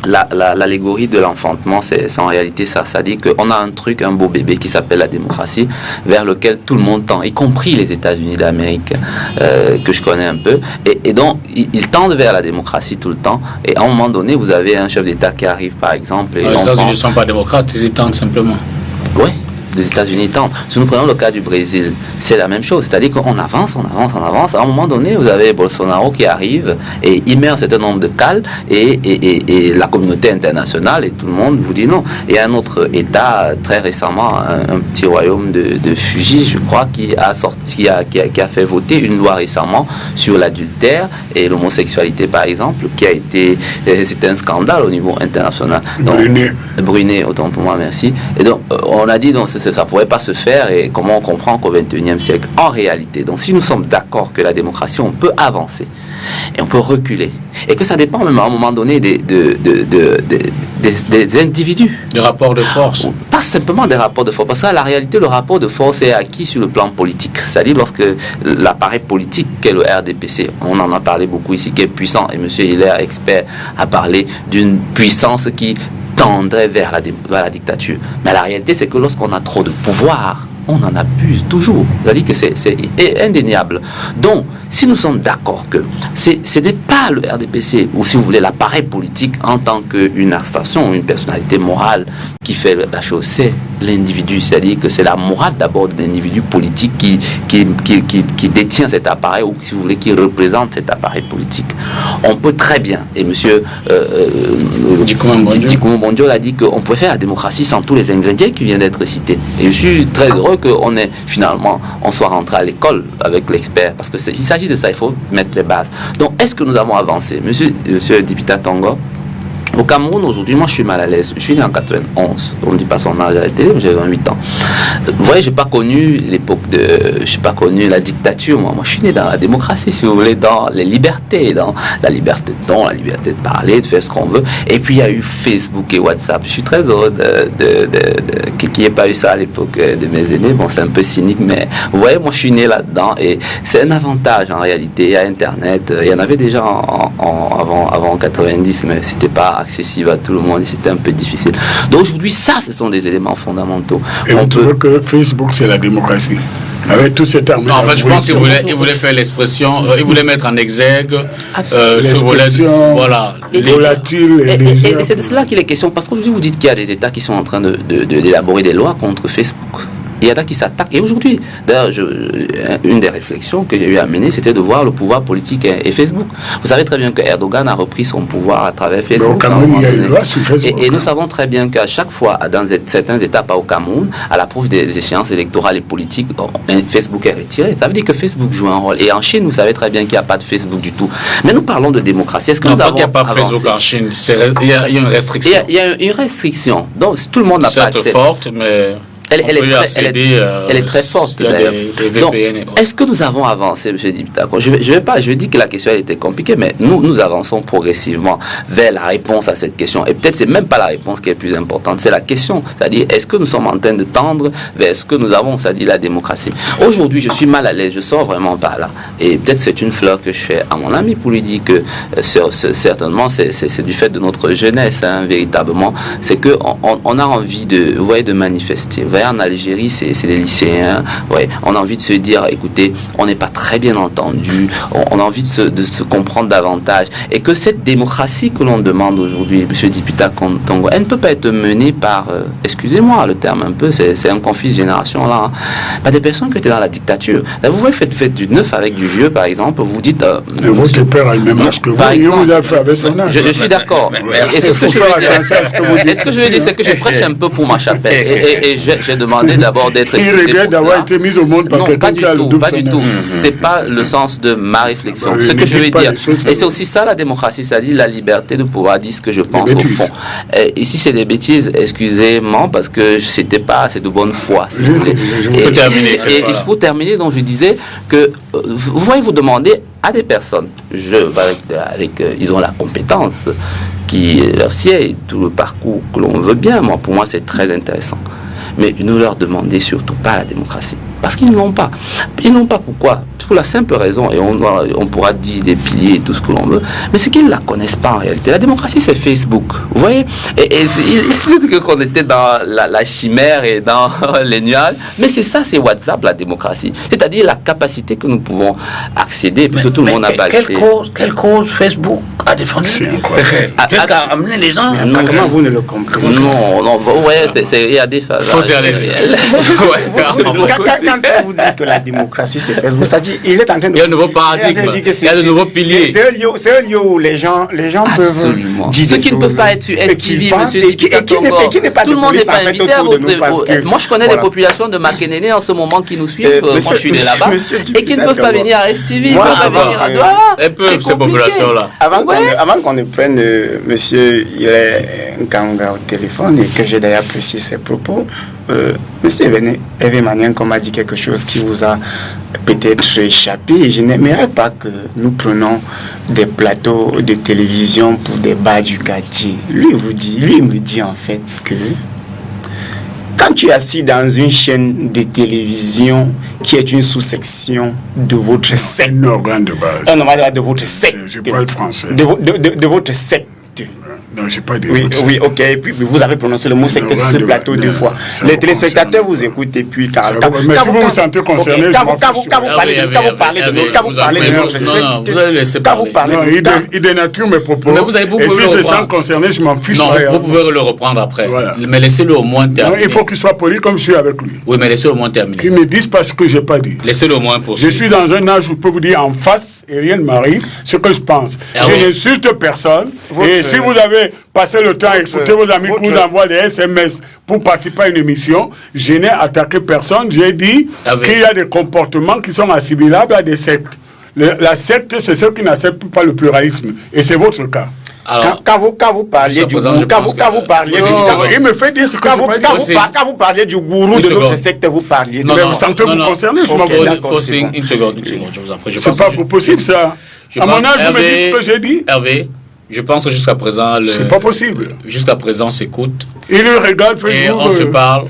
l'allégorie de l'enfantement, c'est en réalité ça. Ça dit qu'on a un beau bébé qui s'appelle la démocratie, vers lequel tout le monde tend, y compris les États-Unis d'Amérique, que je connais un peu. Et donc, ils tendent vers la démocratie tout le temps. Et à un moment donné, vous avez un chef d'État qui arrive, par exemple. Les États-Unis ne sont pas démocrates, ils y tendent simplement. Oui. Les États-Unis tentent. Si nous prenons le cas du Brésil, c'est la même chose. C'est-à-dire qu'on avance. À un moment donné, vous avez Bolsonaro qui arrive et il met un certain nombre de cales et la communauté internationale et tout le monde vous dit non. Et un autre État, très récemment, un petit royaume de Fuji, je crois, qui a fait voter une loi récemment sur l'adultère et l'homosexualité, par exemple, qui a été... C'était un scandale au niveau international. Brunet, autant pour moi, merci. Et donc, on a dit, non, ça ne pourrait pas se faire, et comment on comprend qu'au XXIe XXIe siècle. En réalité, donc si nous sommes d'accord que la démocratie, on peut avancer et on peut reculer, et que ça dépend même à un moment donné des individus. Des rapports de force. Pas simplement des rapports de force, parce que la réalité, le rapport de force est acquis sur le plan politique. C'est-à-dire lorsque l'appareil politique qu'est le RDPC, on en a parlé beaucoup ici, qui est puissant, et M. Hilaire, expert, a parlé d'une puissance qui tendrait vers la dictature. Mais la réalité, c'est que lorsqu'on a trop de pouvoir, on en abuse toujours. C'est-à-dire que c'est indéniable. Donc, si nous sommes d'accord que ce n'est pas le RDPC, ou si vous voulez l'appareil politique en tant qu'une abstraction, une personnalité morale qui fait la chose, c'est l'individu. C'est-à-dire que c'est la morale d'abord de l'individu politique qui détient cet appareil, ou si vous voulez, qui représente cet appareil politique. On peut très bien, et monsieur Dikouma Bondio a dit qu'on peut faire la démocratie sans tous les ingrédients qui viennent d'être cités. Et je suis très heureux qu'on on soit rentré à l'école avec l'expert, parce qu'il s'agit de ça, il faut mettre les bases. Donc, est-ce que nous avons avancé? Monsieur Dipita Tongo, au Cameroun, aujourd'hui, moi, je suis mal à l'aise. Je suis né en 91. On ne dit pas son âge à la télé, mais j'ai 28 ans. Vous voyez, je n'ai pas connu l'époque je n'ai pas connu la dictature. Moi, je suis né dans la démocratie, si vous voulez, dans les libertés, dans la liberté de ton, la liberté de parler, de faire ce qu'on veut. Et puis, il y a eu Facebook et WhatsApp. Je suis très heureux qu'il n'y ait pas eu ça à l'époque de mes aînés. Bon, c'est un peu cynique, mais vous voyez, moi, je suis né là-dedans. Et c'est un avantage, en réalité. Il y a Internet. Il y en avait déjà avant 90, mais c'était pas accessible à tout le monde, c'était un peu difficile. Donc aujourd'hui, ça, ce sont des éléments fondamentaux. Et on trouve que Facebook, c'est la démocratie. Avec tout cet arme. Non, en fait, je pense qu'il voulait faire l'expression, il voulait mettre en exergue ce volet, voilà, volatile. Et c'est de cela qu'il est question, parce qu'aujourd'hui, vous dites qu'il y a des États qui sont en train d'élaborer des lois contre Facebook. Il y en a qui s'attaquent. Et aujourd'hui, d'ailleurs, une des réflexions que j'ai eu à mener, c'était de voir le pouvoir politique et Facebook. Vous savez très bien que Erdogan a repris son pouvoir à travers Facebook. Au Cameroun, il y a une loi sur Facebook. Et nous savons très bien qu'à chaque fois, dans certains États, pas au Cameroun, à l'approche des échéances électorales et politiques, Facebook est retiré. Ça veut dire que Facebook joue un rôle. Et en Chine, vous savez très bien qu'il n'y a pas de Facebook du tout. Mais nous parlons de démocratie. Est-ce que nous avons qu'il n'y a pas de Facebook en Chine. Il y a une restriction. Il y a une restriction. Donc, tout le monde n'a pas accès. C'est forte, mais... Elle est très forte. Donc, est-ce que nous avons avancé, M. Dipitako? Je vais dire que la question elle était compliquée, mais nous avançons progressivement vers la réponse à cette question. Et peut-être c'est même pas la réponse qui est plus importante, c'est la question. C'est-à-dire, est-ce que nous sommes en train de tendre vers ce que nous avons, c'est-à-dire la démocratie? Aujourd'hui, je suis mal à l'aise, je sors vraiment par là. Et peut-être c'est une fleur que je fais à mon ami pour lui dire que certainement c'est du fait de notre jeunesse, hein, véritablement. C'est qu'on a envie de manifester. En Algérie, c'est des lycéens. Ouais, on a envie de se dire, écoutez, on n'est pas très bien entendu. On a envie de se comprendre davantage. Et que cette démocratie que l'on demande aujourd'hui, M. Dipita Tongo, elle ne peut pas être menée par, excusez-moi le terme un peu, c'est un conflit de génération là, hein, par des personnes qui étaient dans la dictature. Là, vous voyez, faites du neuf avec du vieux, par exemple. Vous dites. Votre père a le même âge que vous. Par exemple, vous avez fait avec son âge. Je suis d'accord. Et ce que je veux dire, c'est que je prêche un peu pour ma chapelle. Et j'ai demandé d'abord d'être expliqué. Il regrette d'avoir été mis au monde par quelqu'un qui a le double. Pas du tout. C'est pas le sens de ma réflexion. Ce que je veux dire. Et c'est aussi ça la démocratie, c'est-à-dire la liberté de pouvoir dire ce que je pense au fond. Et si c'est des bêtises, excusez-moi, parce que c'était pas assez de bonne foi. Si vous voulez. Et il faut terminer, donc je disais que vous voyez, vous demandez à des personnes, ils ont la compétence qui leur sied, tout le parcours que l'on veut bien. Pour moi, c'est très intéressant. Mais ne leur demandez surtout pas la démocratie. Parce qu'ils ne l'ont pas. Ils n'ont pas pourquoi? Pour la simple raison, et on pourra dire des piliers et tout ce que l'on veut, mais c'est qu'ils ne la connaissent pas en réalité. La démocratie, c'est Facebook. Vous voyez? Et ils disent qu'on était dans la chimère et dans les nuages. Mais c'est ça, c'est WhatsApp, la démocratie. C'est-à-dire la capacité que nous pouvons accéder, puisque tout le monde n'a pas accès. Quelle cause Facebook a défendu? Qu'est-ce qui a amené les gens? Comment vous ne le comprenez? Non, il y a des phases. Quand on vous dit que la démocratie c'est Facebook, ça dit il est en train de. Il y a un nouveau paradigme, il y a de nouveaux piliers. C'est un lieu où les gens peuvent dire ceux qui ne peuvent pas être sur STV, monsieur Dipita Tongo. Tout le monde n'est pas invité à votre. Moi, je connais des populations de Makénéné en ce moment qui nous suivent. Moi, je suis né là-bas et qui ne peuvent pas venir à STV, ils ne peuvent pas venir à Douala. Elles peuvent, ces populations-là. Avant qu'on ne prenne monsieur Nkanga au téléphone et que j'ai d'ailleurs apprécié ses propos. Monsieur Hervé Maniankom a dit quelque chose qui vous a peut-être échappé. Et je n'aimerais pas que nous prenions des plateaux de télévision pour des bas du quartier. Lui me dit en fait que quand tu es assis dans une chaîne de télévision qui est une sous-section de votre secte, un organe de base. Un organe de votre secte. Je parle français. De votre secte. Non, je sais pas dire. Oui, ok. Et puis vous avez prononcé le mot secte sur ce plateau deux fois. Les téléspectateurs vous écoutent et puis quand vous vous sentez concerné, quand vous parlez de notre secte, quand vous parlez il dénature mes propos. Et si je sens concerné, je m'en fiche. Non, vous pouvez le reprendre après. Voilà. Mais laissez-le au moins terminer. Non, il faut qu'il soit poli comme je suis avec lui. Oui, mais laissez-le au moins terminer. Qu'il me dise pas ce que j'ai pas dit. Laissez-le au moins poursuivre. Je suis dans un âge où je peux vous dire en face et rien ne m'arrive ce que je pense. Je n'insulte personne. Et si vous avez passé le temps à écouter vos amis qui vous envoient des SMS pour participer à une émission, je n'ai attaqué personne. J'ai dit qu'il y a des comportements qui sont assimilables à des sectes. La secte, c'est ceux qui n'acceptent pas le pluralisme. Et c'est votre cas. Alors, quand vous parliez du gourou, il me fait dire ce que quand vous parliez du gourou de notre secte, vous parliez. Mais vous sentez vous concerné, je m'en fous. Une seconde, je vous en prie. C'est pas possible ça. À mon âge, vous me dites ce que j'ai dit. Hervé, je pense que jusqu'à présent, c'est pas possible. Jusqu'à présent, on s'écoute. Il regarde Facebook. Et on se parle.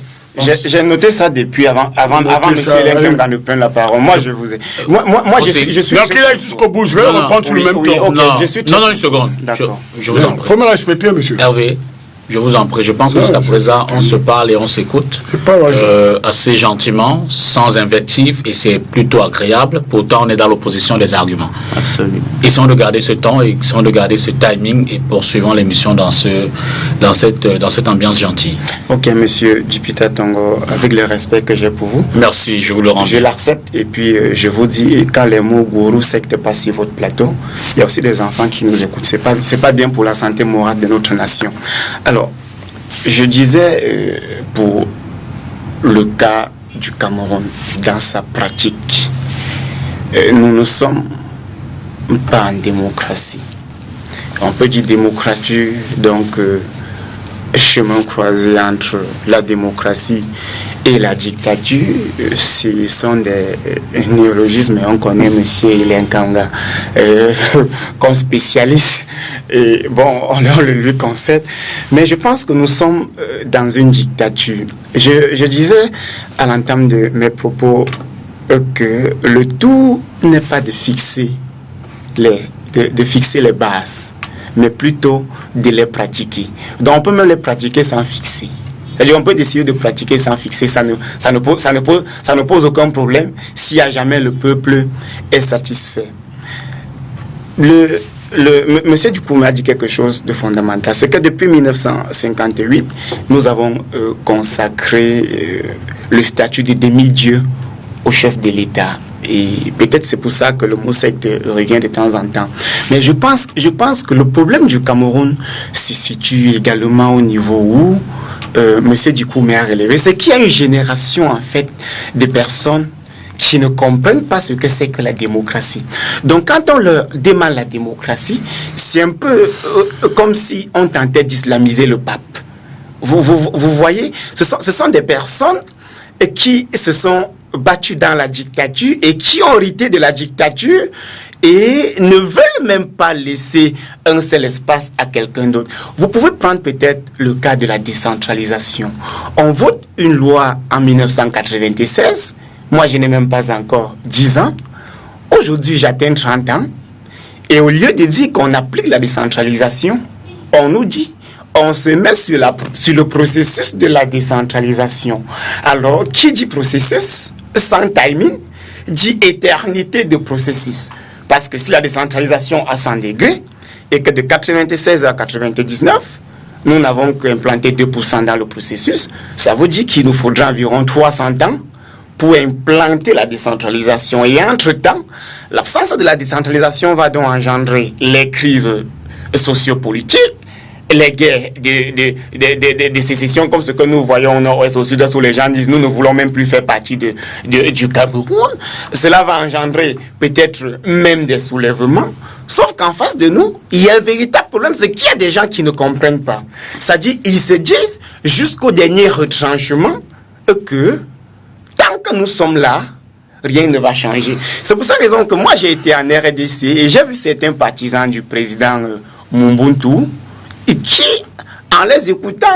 J'ai noté ça depuis avant M. Lincoln va nous prendre la parole. Moi, je vous ai. Moi, je suis. Donc, il aille jusqu'au bout. Je vais répondre sur le même ton. Non, une seconde. Je vous en prie. Il faut me respecter, monsieur. Hervé, je vous en prie. Je pense que jusqu'à présent, on se parle et on s'écoute assez gentiment, sans invective, et c'est plutôt agréable. Pourtant, on est dans l'opposition des arguments. Absolument. Essayons de garder ce temps et essayons de garder ce timing et poursuivons l'émission dans cette ambiance gentille. Ok, monsieur Jupiter Tongo, avec le respect que j'ai pour vous. Merci, je vous le rends. Je l'accepte et puis je vous dis, quand les mots gourou secte passent sur votre plateau, il y a aussi des enfants qui nous écoutent. C'est pas bien pour la santé morale de notre nation. Alors, je disais pour le cas du Cameroun dans sa pratique, nous ne sommes pas en démocratie. On peut dire démocratie, donc chemin croisé entre la démocratie et la dictature. Ce sont des néologismes et on connaît M. Hélène Kanga comme spécialiste. Et bon, on le lui concède. Mais je pense que nous sommes dans une dictature. Je disais à l'entame de mes propos que le tout n'est pas de fixer les bases, mais plutôt de les pratiquer. Donc on peut même les pratiquer sans fixer. C'est-à-dire on peut décider de pratiquer sans fixer, ça ne pose aucun problème si à jamais le peuple est satisfait. Monsieur Ducou a dit quelque chose de fondamental, c'est que depuis 1958, nous avons consacré le statut de demi-dieu au chef de l'État. Et peut-être c'est pour ça que le mot secte revient de temps en temps. Mais je pense que le problème du Cameroun se situe également au niveau où M. Dikoumé a relevé. C'est qu'il y a une génération en fait de personnes qui ne comprennent pas ce que c'est que la démocratie. Donc quand on leur demande la démocratie, c'est un peu comme si on tentait d'islamiser le pape. Vous voyez, ce sont des personnes qui se sont battus dans la dictature et qui ont hérité de la dictature et ne veulent même pas laisser un seul espace à quelqu'un d'autre. Vous pouvez prendre peut-être le cas de la décentralisation. On vote une loi en 1996. Moi, je n'ai même pas encore 10 ans. Aujourd'hui, j'atteins 30 ans. Et au lieu de dire qu'on applique la décentralisation, on nous dit on se met sur le processus de la décentralisation. Alors, qui dit processus sans timing dit éternité de processus. Parce que si la décentralisation a 100 degrés et que de 96 à 99, nous n'avons qu'implanté 2% dans le processus, ça veut dire qu'il nous faudra environ 300 ans pour implanter la décentralisation. Et entre-temps, l'absence de la décentralisation va donc engendrer les crises sociopolitiques, les guerres de sécession comme ce que nous voyons au nord-ouest, au sud-est, où les gens disent nous ne voulons même plus faire partie du Cameroun. Cela va engendrer peut-être même des soulèvements. Sauf qu'en face de nous, il y a un véritable problème, c'est qu'il y a des gens qui ne comprennent pas. C'est-à-dire ils se disent jusqu'au dernier retranchement, que tant que nous sommes là, rien ne va changer. C'est pour cette raison que moi j'ai été en RDC et j'ai vu certains partisans du président Mobutu et qui, en les écoutant,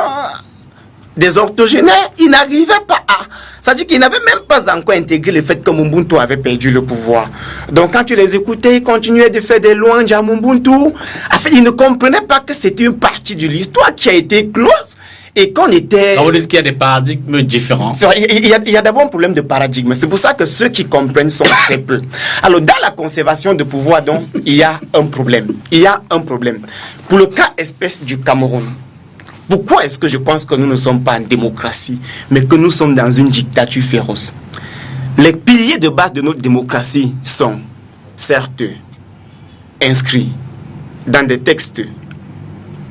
des octogénaires, ils n'arrivaient pas à... C'est-à-dire qu'ils n'avaient même pas encore intégré le fait que Mobutu avait perdu le pouvoir. Donc quand tu les écoutais, ils continuaient de faire des louanges à Mobutu. En fait, ils ne comprenaient pas que c'était une partie de l'histoire qui a été close et qu'on était... On dit qu'il y a des paradigmes différents. Il y a d'abord un problème de paradigme. C'est pour ça que ceux qui comprennent sont très peu. Alors, dans la conservation de pouvoir, donc, il y a un problème. Il y a un problème. Pour le cas espèce du Cameroun, pourquoi est-ce que je pense que nous ne sommes pas en démocratie, mais que nous sommes dans une dictature féroce? Les piliers de base de notre démocratie sont, certes, inscrits dans des textes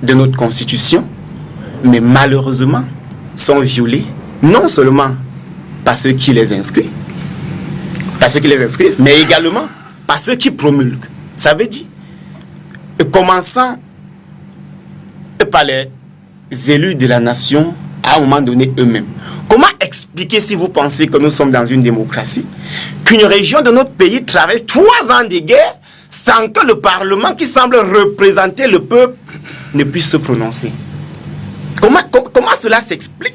de notre constitution, mais malheureusement sont violés, non seulement par ceux qui les inscrivent, mais également par ceux qui promulguent. Ça veut dire, commençant par les élus de la nation, à un moment donné eux-mêmes. Comment expliquer, si vous pensez que nous sommes dans une démocratie, qu'une région de notre pays traverse 3 ans de guerre sans que le Parlement, qui semble représenter le peuple, ne puisse se prononcer? Comment cela s'explique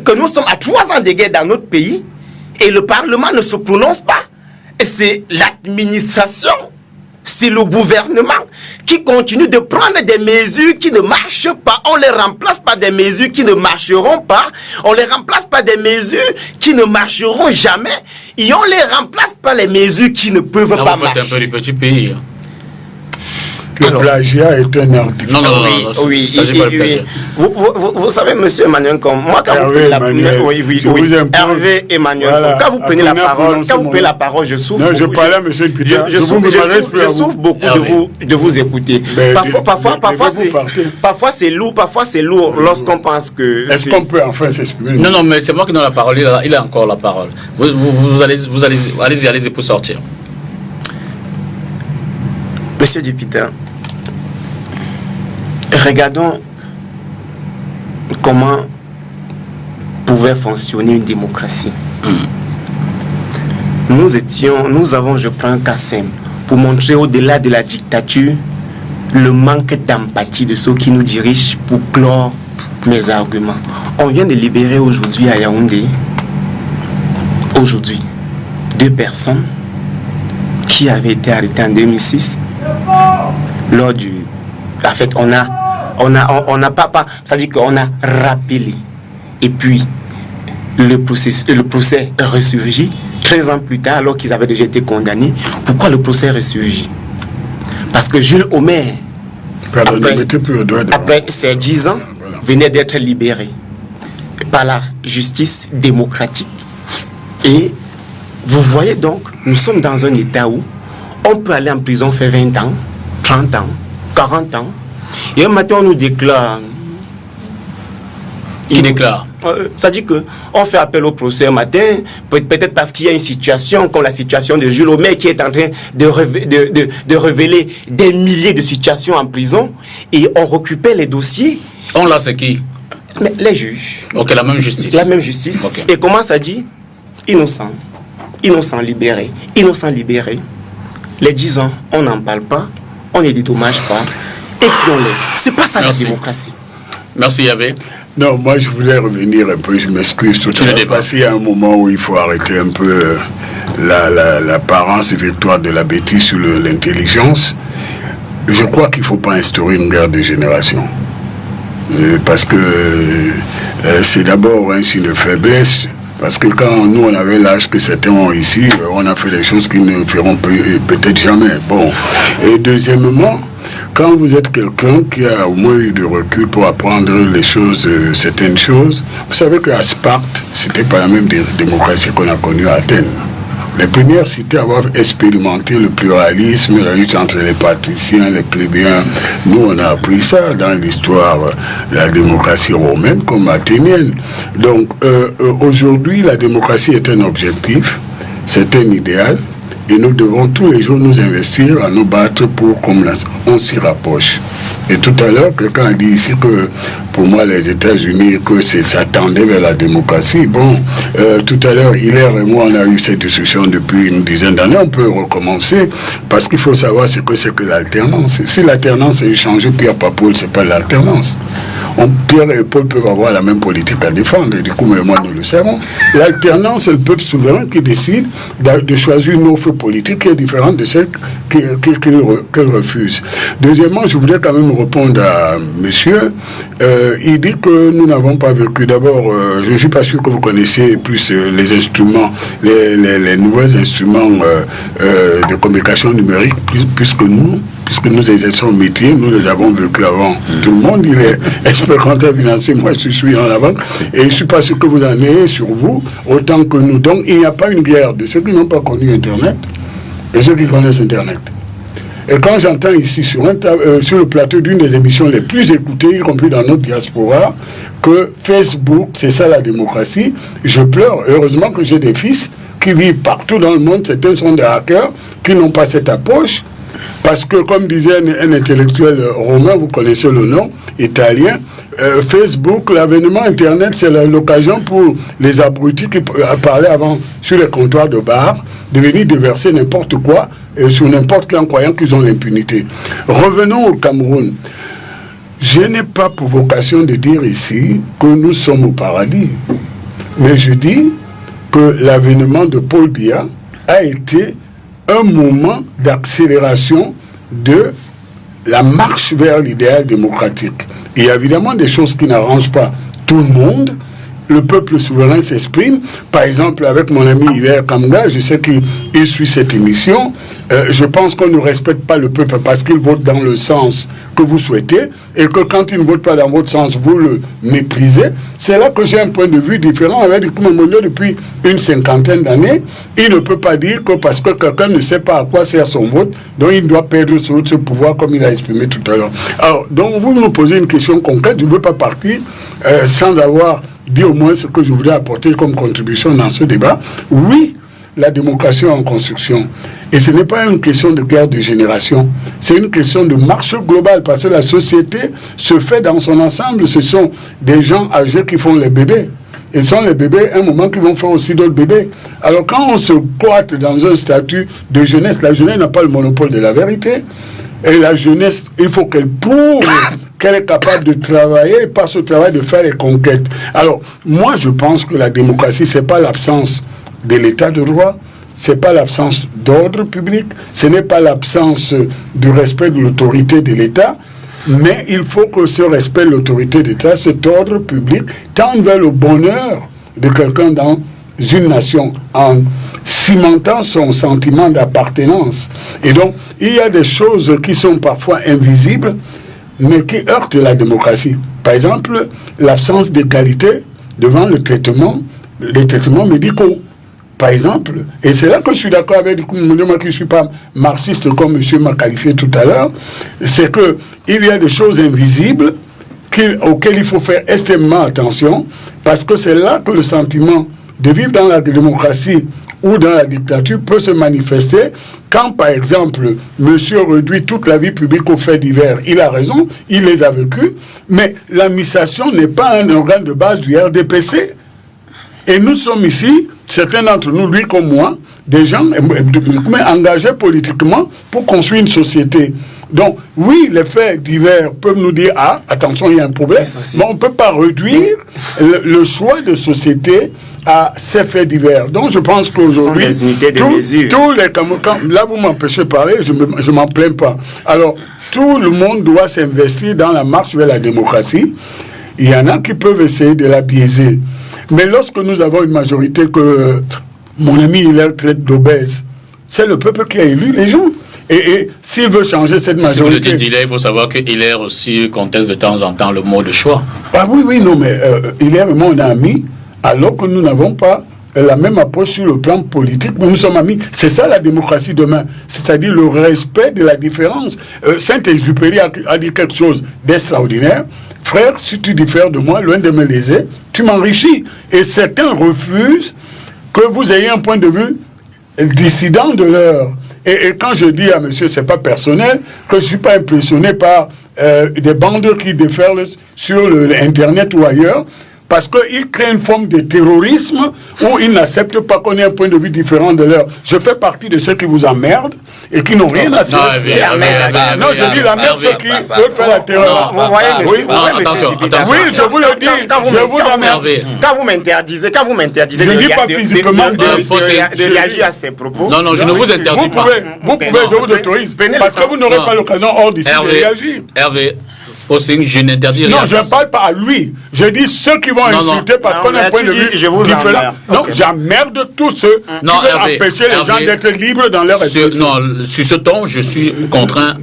que nous sommes à 3 ans de guerre dans notre pays et le Parlement ne se prononce pas? Et c'est l'administration, c'est le gouvernement qui continue de prendre des mesures qui ne marchent pas. On les remplace par des mesures qui ne marcheront pas. On les remplace par des mesures qui ne marcheront jamais. Et on les remplace par les mesures qui ne peuvent pas marcher. Vous faites un peu du petit pays. Le plagiat est un article. Non, oui. Oui. Vous savez, monsieur Emmanuel, comme moi, quand vous prenez la parole, Hervé Emmanuel, voilà. Quand vous prenez la parole, je souffre. Non, je parlais à monsieur Peter. Je souffre beaucoup de vous écouter. Parfois c'est lourd lorsqu'on pense que. Est-ce qu'on peut enfin s'exprimer? Non, mais c'est moi qui donne la parole. Il a encore la parole. Allez-y pour sortir. Monsieur Jupiter, regardons comment pouvait fonctionner une démocratie. Nous avons, je prends un cas simple, pour montrer au-delà de la dictature le manque d'empathie de ceux qui nous dirigent pour clore mes arguments. On vient de libérer aujourd'hui à Yaoundé, 2 personnes qui avaient été arrêtées en 2006. Lors du... En fait, on n'a pas... C'est-à-dire qu'on a rappelé. Et puis, le procès ressurgit 13 ans plus tard, alors qu'ils avaient déjà été condamnés. Pourquoi le procès ressurgit? Parce que Jules Omer, après ces 10 ans, venait d'être libéré par la justice démocratique. Et vous voyez donc, nous sommes dans un état où on peut aller en prison faire 20 ans, 30 ans, 40 ans. Et un matin, on nous déclare... Qui déclare? C'est-à-dire qu'on fait appel au procès un matin, peut-être parce qu'il y a une situation, comme la situation de Jules Omer, qui est en train de révéler des milliers de situations en prison, et on récupère les dossiers. On l'a, c'est qui? Mais les juges. Ok, la même justice. La même justice. Okay. Et comment ça dit? Innocent. Innocent libéré. Innocent libéré. Les 10 ans, on n'en parle pas, on ne dédommage pas, et puis on laisse. C'est pas ça. Merci. La démocratie. Merci Yahvé. Non, moi je voulais revenir un peu, je m'excuse tout à l'heure, parce qu'il y a un moment où il faut arrêter un peu l'apparence victoire de la bêtise sur l'intelligence. Je crois qu'il ne faut pas instaurer une guerre de génération. Parce que c'est d'abord un signe de faiblesse. Parce que quand nous on avait l'âge que certains ont ici, on a fait des choses qu'ils ne feront peut-être jamais. Bon. Et deuxièmement, quand vous êtes quelqu'un qui a au moins eu du recul pour apprendre les choses, certaines choses, vous savez qu'à Sparte, c'était pas la même démocratie qu'on a connue à Athènes. Les premières cités à avoir expérimenté le pluralisme, la lutte entre les patriciens, les plébéiens, nous on a appris ça dans l'histoire de la démocratie romaine comme athénienne. Donc aujourd'hui la démocratie est un objectif, c'est un idéal, et nous devons tous les jours nous investir à nous battre pour qu'on s'y rapproche. Et tout à l'heure, quelqu'un a dit ici que pour moi, les États-Unis, que ça tendait vers la démocratie. Bon, tout à l'heure, Hilaire et moi, on a eu cette discussion depuis une dizaine d'années. On peut recommencer parce qu'il faut savoir ce que c'est que l'alternance. Si l'alternance est échangée Pierre par Paul, c'est pas l'alternance. Pierre et Paul peuvent avoir la même politique à défendre, et du coup, mais moi, nous le savons. L'alternance, c'est le peuple souverain qui décide de choisir une offre politique qui est différente de celle qu'elle refuse. Deuxièmement, je voudrais quand même répondre à monsieur. Il dit que nous n'avons pas vécu. D'abord, je ne suis pas sûr que vous connaissez plus les instruments, les nouveaux instruments de communication numérique, puisque nous exerçons le métier, nous les avons vécu avant tout le monde. Il est expert comptable financier, moi je suis en avant, et je ne suis pas sûr que vous en ayez sur vous autant que nous. Donc il n'y a pas une guerre de ceux qui n'ont pas connu Internet et ceux qui connaissent Internet. Et quand j'entends ici sur le plateau d'une des émissions les plus écoutées, y compris dans notre diaspora, que Facebook, c'est ça la démocratie, je pleure. Heureusement que j'ai des fils qui vivent partout dans le monde. Certains sont des hackers qui n'ont pas cette approche. Parce que, comme disait un intellectuel romain, vous connaissez le nom, italien, Facebook, l'avènement Internet, c'est l'occasion pour les abrutis qui parlaient avant sur les comptoirs de bar de venir déverser n'importe quoi sur n'importe qui en croyant qu'ils ont l'impunité. Revenons au Cameroun. Je n'ai pas pour vocation de dire ici que nous sommes au paradis. Mais je dis que l'avènement de Paul Biya a été un moment d'accélération de la marche vers l'idéal démocratique. Il y a évidemment des choses qui n'arrangent pas tout le monde. Le peuple souverain s'exprime. Par exemple, avec mon ami Hilaire Kamga, je sais qu'il suit cette émission. Je pense qu'on ne respecte pas le peuple parce qu'il vote dans le sens que vous souhaitez et que quand il ne vote pas dans votre sens, vous le méprisez. C'est là que j'ai un point de vue différent avec Koumamounio depuis une cinquantaine d'années. Il ne peut pas dire que parce que quelqu'un ne sait pas à quoi sert son vote, donc il doit perdre ce pouvoir comme il a exprimé tout à l'heure. Alors, donc vous nous posez une question concrète. Je ne veux pas partir sans avoir dit au moins ce que je voulais apporter comme contribution dans ce débat. Oui, la démocratie est en construction. Et ce n'est pas une question de guerre de génération, c'est une question de marche globale, parce que la société se fait dans son ensemble. Ce sont des gens âgés qui font les bébés. Et ce sont les bébés, un moment, qui vont faire aussi d'autres bébés. Alors quand on se cloître dans un statut de jeunesse, la jeunesse n'a pas le monopole de la vérité. Et la jeunesse, il faut qu'elle prouve qu'elle est capable de travailler et par ce travail de faire les conquêtes. Alors, moi, je pense que la démocratie, ce n'est pas l'absence de l'état de droit, ce n'est pas l'absence d'ordre public, ce n'est pas l'absence du respect de l'autorité de l'État, mais il faut que ce respect de l'autorité de l'État, cet ordre public, tende vers le bonheur de quelqu'un dans une nation, en cimentant son sentiment d'appartenance. Et donc, il y a des choses qui sont parfois invisibles, mais qui heurtent la démocratie. Par exemple, l'absence d'égalité devant les traitements médicaux. Par exemple, et c'est là que je suis d'accord avec moi qui ne suis pas marxiste comme monsieur m'a qualifié tout à l'heure, c'est qu'il y a des choses invisibles auxquelles il faut faire extrêmement attention, parce que c'est là que le sentiment de vivre dans la démocratie ou dans la dictature peut se manifester. Quand, par exemple, monsieur réduit toute la vie publique aux faits divers, il a raison, il les a vécus, mais l'administration n'est pas un organe de base du RDPC. Et nous sommes ici, certains d'entre nous, lui comme moi, des gens engagés politiquement pour construire une société. Donc, oui, les faits divers peuvent nous dire, ah, attention, il y a un problème, mais on ne peut pas réduire le choix de société à ces faits divers. Donc, je pense qu'aujourd'hui, tous les là, vous m'empêchez de parler, je ne m'en plains pas. Alors, tout le monde doit s'investir dans la marche vers la démocratie. Il y en a qui peuvent essayer de la biaiser. Mais lorsque nous avons une majorité que mon ami Hilaire traite d'obèse, c'est le peuple qui a élu les gens. Et s'il veut changer cette majorité... Si vous le dites Hilaire, il faut savoir que Hilaire aussi conteste de temps en temps le mot de choix. Ah oui, non, mais Hilaire et moi, on est amis, alors que nous n'avons pas la même approche sur le plan politique, mais nous sommes amis. C'est ça la démocratie demain, c'est-à-dire le respect de la différence. Saint-Exupéry a dit quelque chose d'extraordinaire. Frère, si tu diffères de moi, loin de me léser, tu m'enrichis. Et certains refusent que vous ayez un point de vue dissident de leur. Et quand je dis à monsieur, c'est pas personnel, que je ne suis pas impressionné par des bandes qui déferlent sur l'Internet ou ailleurs, parce qu'ils créent une forme de terrorisme où ils n'acceptent pas qu'on ait un point de vue différent de leur. Je fais partie de ceux qui vous emmerdent et qui n'ont rien à dire. Non, je dis la merde, ceux qui veulent faire la terreur. Vous voyez, monsieur, oui, je vous le dis, je vous emmerde. Quand vous m'interdisez je ne dis pas physiquement de réagir à ces propos. Non, je ne vous interdis pas. Vous pouvez, je vous autorise, parce que vous n'aurez pas l'occasion hors d'ici de réagir. Hervé, Fossing, je n'interdis rien. Non, je ne parle pas à lui. Je dis ceux qui vont insulter parce qu'on a un point de vue différent. Non, j'emmerde tous ceux qui veulent empêcher les gens d'être libres dans leur expression. Non, sur ce ton, je suis contraint.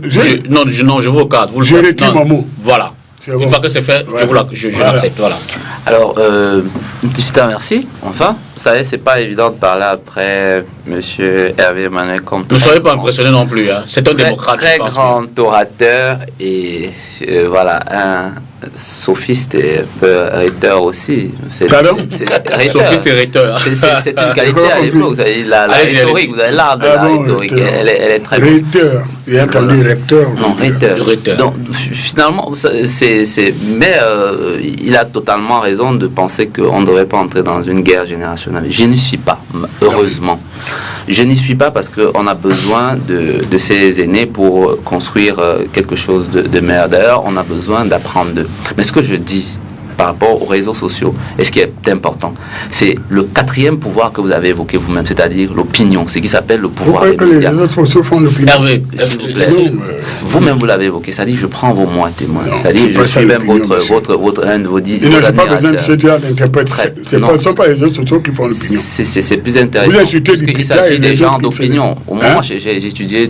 Non, je vous cadre. Je retire mon mot. Voilà. Une fois que c'est fait, je l'accepte. Voilà. Alors, un petit merci. Enfin, vous savez, c'est pas évident de parler après Monsieur Hervé Emmanuel Comte. Ne soyez pas impressionné non plus. Hein. C'est un démocrate. Très grand orateur et voilà, un sophiste et un peu rhéteur aussi. Pardon? Sophiste et rhéteur. C'est une qualité à l'époque. Vous avez la rhétorique, vous avez l'art de la rhétorique. Elle est très bonne. Rhéteur. Il y a entendu recteur. Non, rhéteur. Donc, finalement, mais il a totalement raison de penser qu'on ne devrait pas entrer dans une guerre générationnelle. Je n'y suis pas, heureusement. Je n'y suis pas parce qu'on a besoin de ces aînés pour construire quelque chose de meilleur. D'ailleurs, on a besoin d'apprendre d'eux. Mais ce que je dis par rapport aux réseaux sociaux, et ce qui est important, c'est le quatrième pouvoir que vous avez évoqué vous-même, c'est-à-dire l'opinion, ce qui s'appelle le pouvoir des médias. Les réseaux sociaux font l'opinion. Hervé, s'il vous plaît. Vous-même, vous l'avez évoqué, c'est-à-dire je prends vos mots à témoin. C'est-à-dire je suis même un de vos dix. Il n'a pas besoin de se dire d'interpréter. Ce ne sont pas les réseaux sociaux qui font l'opinion. C'est plus intéressant. Vous insultez du Il s'agit des gens d'opinion. Au moins, j'ai étudié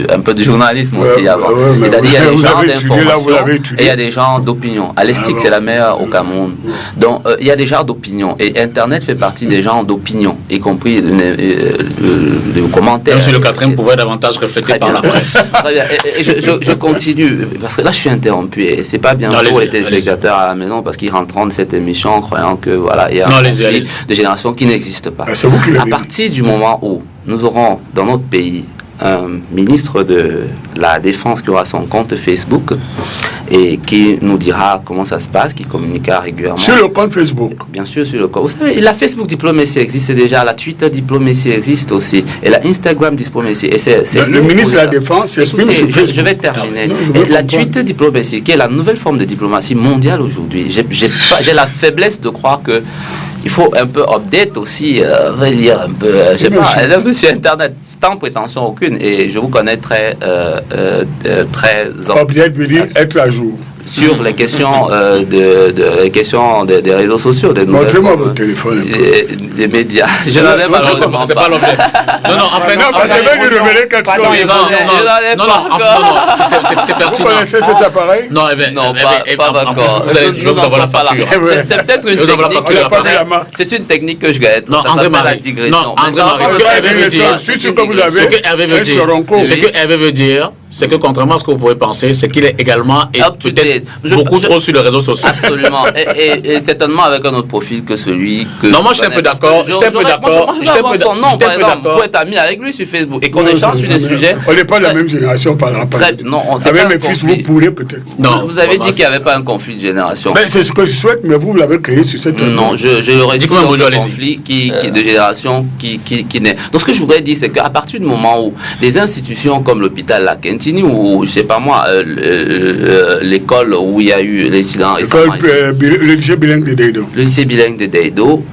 un peu de journalisme aussi avant. C'est-à-dire il y a des gens d'information et il y a des gens d'opinion. À l'Estique, c'est la meilleure au Cameroun. Donc, il y a des genres d'opinion. Et Internet fait partie des genres d'opinion, y compris les commentaires. Même si le quatrième pouvoir davantage reflété par la presse. Très bien. Et je continue, parce que là, je suis interrompu. Et c'est pas bien pour les téléspectateurs à la maison, parce qu'ils rentrent de cette émission en croyant que, voilà, il y a un conflit de génération qui n'existe pas. À partir du moment où nous aurons dans notre pays un ministre de la Défense qui aura son compte Facebook et qui nous dira comment ça se passe, qui communiquera régulièrement. Sur le compte Facebook. Bien sûr, sur le compte. Vous savez, la Facebook diplomatie existe déjà, la Twitter diplomatie existe aussi, et la Instagram diplomatie. Et c'est le ministre de la Défense s'exprime sur Facebook. Je vais terminer. La Twitter diplomatie, qui est la nouvelle forme de diplomatie mondiale aujourd'hui, j'ai la faiblesse de croire que il faut un peu update aussi, relire un peu, je sais pas, un peu sur Internet, sans prétention aucune, et je vous connais très update veut dire être à jour. Sur les questions, des réseaux sociaux, des nouvelles montrez-moi votre téléphone. Des médias. Je n'en ai malheureusement pas. C'est pas l'objet. Non, en fait, non, parce que je vais lui révéler quelque chose. Non, c'est pertinent. Vous connaissez cet appareil? Non, pas encore. Je vais vous avoir la facture. C'est peut-être une technique que je connais. C'est une technique que je gagne. Non, André-Marie. Non, André-Marie. Ce que Hervé veut dire, c'est que contrairement à ce que vous pouvez penser, c'est qu'il est également peut-être beaucoup trop sur les réseaux sociaux. Absolument. Et certainement avec un autre profil que celui que... Non, moi je suis un peu d'accord. Je vais avoir son nom, par exemple, pour être ami avec lui sur Facebook et qu'on échange sur des sujets... On n'est pas de la même génération, par rapport. Non, avec mes fils, vous pourrez peut-être. Non, vous avez dit qu'il n'y avait pas un conflit de génération. C'est ce que je souhaite, mais vous l'avez créé sur cette... Non, je l'aurais dit, un conflit de génération qui naît. Donc ce que je voudrais dire, c'est qu'à partir du moment où des institutions comme l'hôpital La Quintini ou, je sais pas moi, l'école où il y a eu l'incident... Le lycée bilingue de Deido. Le lycée bilingue de Deido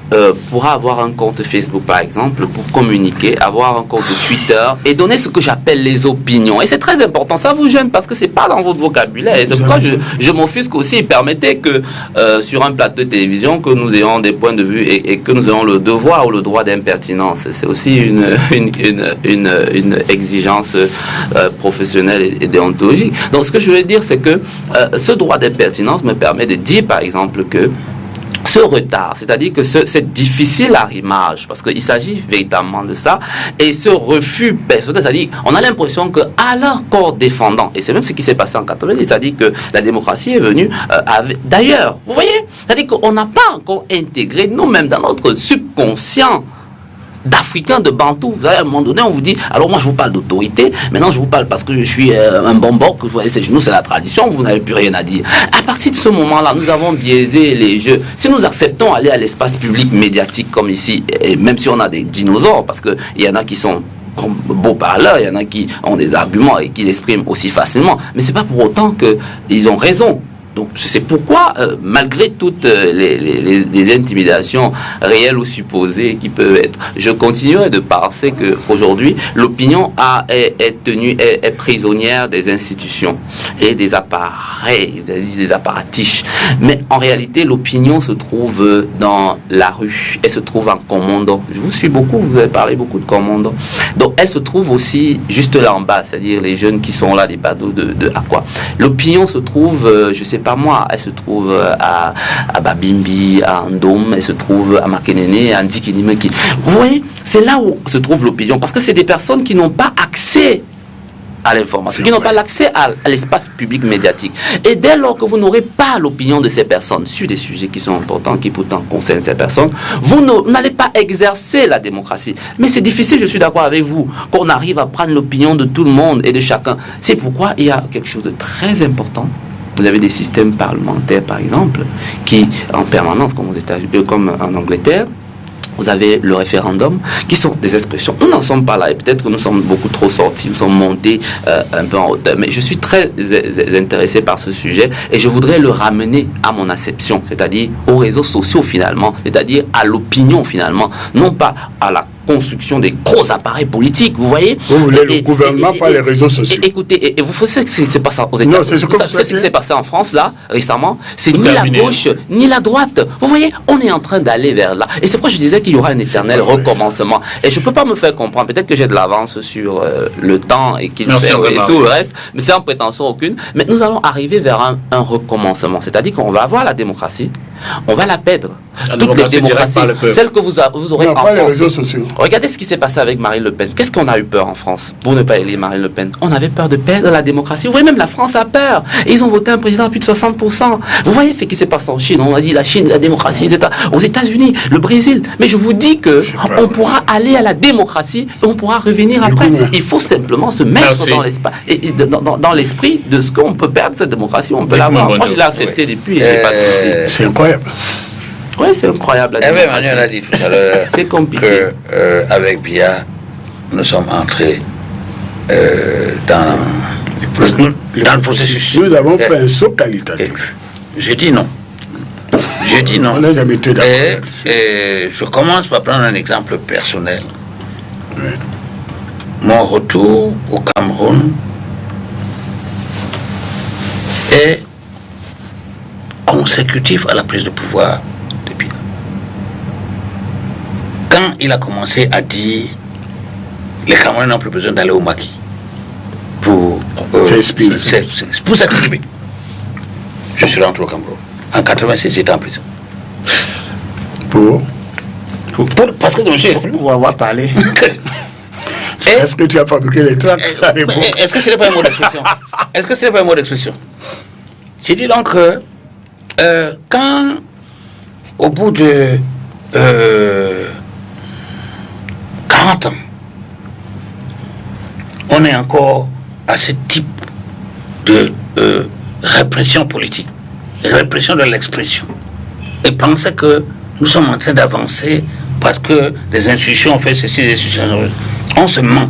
pourra avoir un compte Facebook, par exemple, pour communiquer, avoir un compte Twitter et donner ce que j'appelle les opinions. Et c'est très important, ça vous gêne parce que c'est pas dans votre vocabulaire. Et c'est pourquoi je m'offusque aussi. Permettez que sur un plateau de télévision, que nous ayons des points de vue et que nous ayons le devoir ou le droit d'impertinence. C'est aussi une exigence professionnelle et déontologique. Donc ce que je veux dire, c'est que ce droit d'impertinence me permet de dire, par exemple, que ce retard, c'est-à-dire que c'est difficile arrimage, parce qu'il s'agit véritablement de ça, et ce refus personnel, c'est-à-dire on a l'impression qu'à leur corps défendant, et c'est même ce qui s'est passé en 90, c'est-à-dire que la démocratie est venue d'ailleurs, vous voyez, c'est-à-dire qu'on n'a pas encore intégré nous-mêmes dans notre subconscient d'Africains, de Bantous. Vous savez, à un moment donné, on vous dit, alors moi je vous parle d'autorité, maintenant je vous parle parce que je suis un bonbon, vous voyez, chez nous c'est la tradition, vous n'avez plus rien à dire. À partir de ce moment-là, nous avons biaisé les jeux. Si nous acceptons aller à l'espace public médiatique comme ici, et même si on a des dinosaures, parce qu'il y en a qui sont beaux parleurs, il y en a qui ont des arguments et qui l'expriment aussi facilement, mais c'est pas pour autant qu'ils ont raison. Donc c'est pourquoi, malgré toutes les intimidations réelles ou supposées qui peuvent être, je continuerai de penser qu'aujourd'hui, l'opinion est prisonnière des institutions et des appareils, des apparatiches. Mais en réalité, l'opinion se trouve dans la rue, elle se trouve en commando. Je vous suis beaucoup, vous avez parlé beaucoup de commando. Donc elle se trouve aussi juste là en bas, c'est-à-dire les jeunes qui sont là, les badauds de Aqua. L'opinion se trouve, je sais pas moi, elle se trouve à Babimbi, à Ndom, elle se trouve à Makenene, à Ndikinimeki. Vous voyez, c'est là où se trouve l'opinion, parce que c'est des personnes qui n'ont pas accès à l'information, qui n'ont pas l'accès à l'espace public médiatique. Et dès lors que vous n'aurez pas l'opinion de ces personnes sur des sujets qui sont importants, qui pourtant concernent ces personnes, vous n'allez pas exercer la démocratie. Mais c'est difficile, je suis d'accord avec vous, qu'on arrive à prendre l'opinion de tout le monde et de chacun. C'est pourquoi il y a quelque chose de très important. Vous avez des systèmes parlementaires, par exemple, qui, en permanence, comme aux États-Unis, comme en Angleterre, vous avez le référendum, qui sont des expressions. Nous n'en sommes pas là, et peut-être que nous sommes beaucoup trop sortis, nous sommes montés un peu en hauteur. Mais je suis très intéressé par ce sujet, et je voudrais le ramener à mon acception, c'est-à-dire aux réseaux sociaux, finalement, c'est-à-dire à l'opinion, finalement, non pas à la construction des gros appareils politiques, vous voyez. Vous voulez le gouvernement, pas les réseaux sociaux. Écoutez, et vous savez ce qui s'est passé aux États-Unis. C'est ce qui s'est passé en France, là, récemment. C'est ni la gauche, ni la droite. Vous voyez, on est en train d'aller vers là. Et c'est pourquoi je disais qu'il y aura un éternel recommencement. Et je ne peux pas me faire comprendre, peut-être que j'ai de l'avance sur le temps et qu'il fait et tout le reste, mais c'est en prétention aucune. Mais nous allons arriver vers un recommencement. C'est-à-dire qu'on va avoir la démocratie, on va la perdre. Toutes les démocraties, celles que vous aurez en France. Regardez ce qui s'est passé avec Marine Le Pen. Qu'est-ce qu'on a eu peur en France pour ne pas élire Marine Le Pen? On avait peur de perdre la démocratie. Vous voyez, même la France a peur. Et ils ont voté un président à plus de 60%. Vous voyez ce qui s'est passé en Chine. On a dit la Chine, la démocratie, etc. Aux États-Unis, le Brésil. Mais je vous dis que on pourra aller à la démocratie et on pourra revenir après. Il faut simplement se mettre dans l'esprit de ce qu'on peut perdre cette démocratie. On peut l'avoir. Moi, je l'ai accepté depuis et j'ai pas de souci. C'est incroyable. Oui, c'est incroyable. Emmanuel a dit tout à l'heure qu'avec Biya, nous sommes entrés dans le processus. Nous avons fait un saut qualitatif. Je dis non. Je dis non. On n'a jamais été d'accord. Et je commence par prendre un exemple personnel. Oui. Mon retour au Cameroun est consécutif à la prise de pouvoir de Biya. Quand il a commencé à dire les Camerounais n'ont plus besoin d'aller au maquis pour s'exprimer, je suis rentré au Cameroun. En 86, j'étais en prison. Parce que monsieur, pour avoir parlé. Est-ce que tu as fabriqué les tracts? Est-ce que ce n'est pas un mot d'expression? Est-ce que ce n'est pas un mot d'expression? J'ai dit donc que quand, au bout de 40 ans, on est encore à ce type de répression politique, répression de l'expression, et penser que nous sommes en train d'avancer parce que des institutions ont fait ceci, des institutions, on se ment.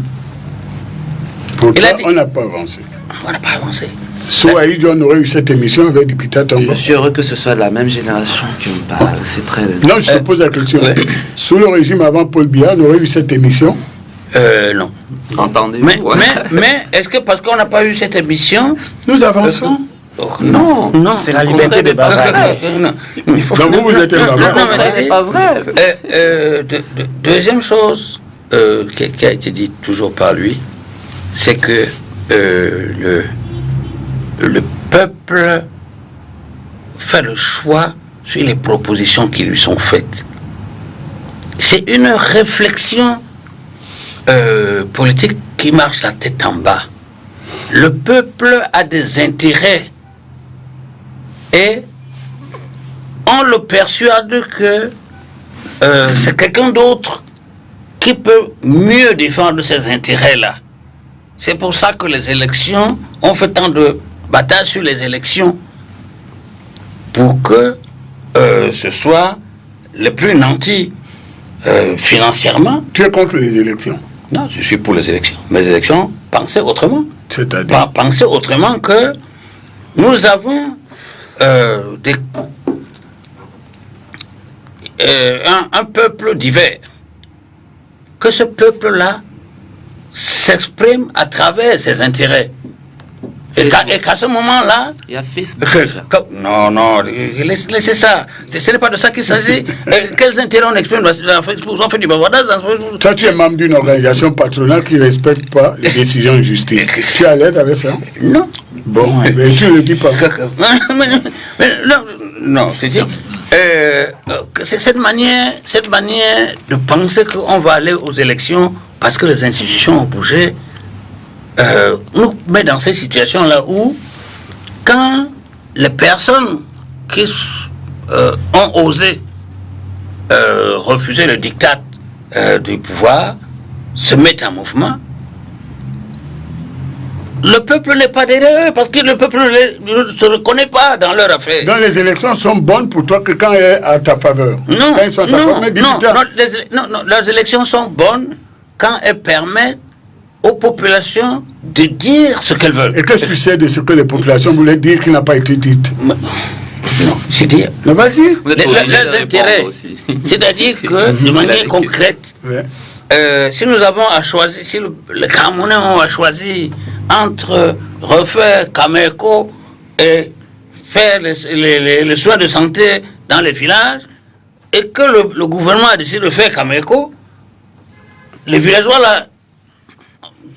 Pourquoi on n'a pas avancé? On n'a pas avancé. Souaïd, on aurait eu cette émission avec Dipita Tongo. Je suis heureux que ce soit de la même génération qui me parle. C'est très... Non, je te pose la question. Sous le régime avant Paul Biya, on aurait eu cette émission? Non. Entendez-vous? Mais est-ce que parce qu'on n'a pas eu cette émission, nous avançons? Non, c'est la liberté de bavarder. Donc vous êtes pas vrai. Deuxième chose qui a été dite toujours par lui, c'est que le peuple fait le choix sur les propositions qui lui sont faites. C'est une réflexion politique qui marche la tête en bas. Le peuple a des intérêts et on le persuade que c'est quelqu'un d'autre qui peut mieux défendre ces intérêts-là. C'est pour ça que les élections, on fait tant de batailles sur les élections pour que ce soit le plus nanti financièrement. Tu es contre les élections? Non, je suis pour les élections. Mais les élections, pensez autrement. C'est-à-dire? Pensez autrement que nous avons un peuple divers. Que ce peuple-là s'exprime à travers ses intérêts. Et qu'à ce moment-là... Il y a Facebook. Non, laissez ça. Ce n'est pas de ça qu'il s'agit. Quels intérêts on exprime dans Facebook? On fait du bavardage dans Facebook. Toi, tu es membre d'une organisation patronale qui ne respecte pas les décisions de justice. Tu es à l'aise avec ça? Non. Bon, mais tu ne le dis pas. Non, c'est-à-dire... cette manière de penser qu'on va aller aux élections parce que les institutions ont bougé nous met dans ces situations-là où, quand les personnes qui ont osé refuser le diktat du pouvoir se mettent en mouvement, le peuple n'est pas derrière eux parce que le peuple ne se reconnaît pas dans leur affaire. Donc les élections sont bonnes pour toi que quand elles sont à ta faveur. Non, quand ils sont à ta faveur, les élections sont bonnes quand elles permettent aux populations de dire ce qu'elles veulent. Et qu'est-ce que tu sais de ce que les populations voulaient dire qui n'a pas été dit? Non, c'est dire. Mais vas-y. Les intérêts. C'est-à-dire que, de manière concrète, si nous avons à choisir, si les Camerounais ont à choisir entre refaire Cameco et faire les soins de santé dans les villages, et que le gouvernement a décidé de faire Cameco, les villageois là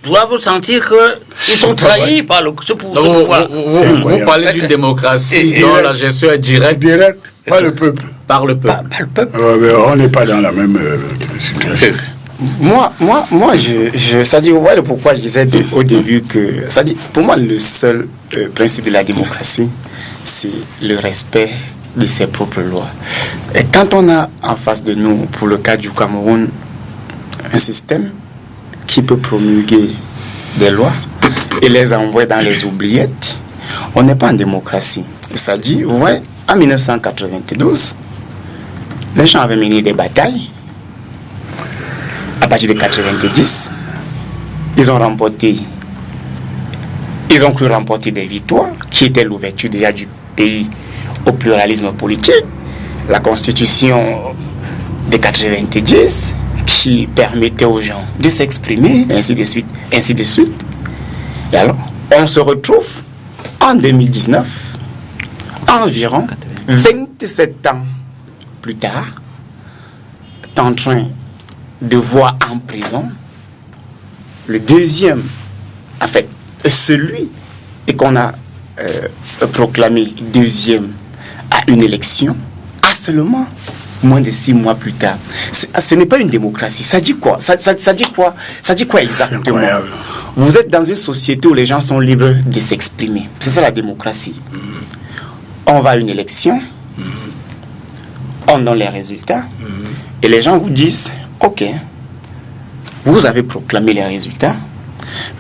doivent sentir qu'ils sont trahis par ce pouvoir. Vous parlez d'une démocratie dont la gestion est directe. Par le peuple. Par le peuple. Par le peuple. On n'est pas dans la même situation. Moi, ça dit, vous voyez pourquoi je disais au début que, ça dit, pour moi, le seul principe de la démocratie, c'est le respect de ses propres lois. Et quand on a en face de nous, pour le cas du Cameroun, un système qui peut promulguer des lois et les envoyer dans les oubliettes, on n'est pas en démocratie. Et ça dit, vous voyez, en 1992, les gens avaient mené des batailles. À partir de 90, ils ont cru remporter des victoires qui étaient l'ouverture déjà du pays au pluralisme politique, la constitution de 90 qui permettait aux gens de s'exprimer, ainsi de suite, ainsi de suite. Et alors, on se retrouve en 2019, environ 27 ans plus tard, en train de voir en prison le deuxième, en fait, celui qu'on a proclamé deuxième à une élection, à seulement moins de 6 mois plus tard. Ce n'est pas une démocratie. Ça dit quoi? Ça dit quoi? Ça dit quoi exactement? Vous êtes dans une société où les gens sont libres de s'exprimer. C'est ça la démocratie. On va à une élection, on donne les résultats, et les gens vous disent, ok, vous avez proclamé les résultats,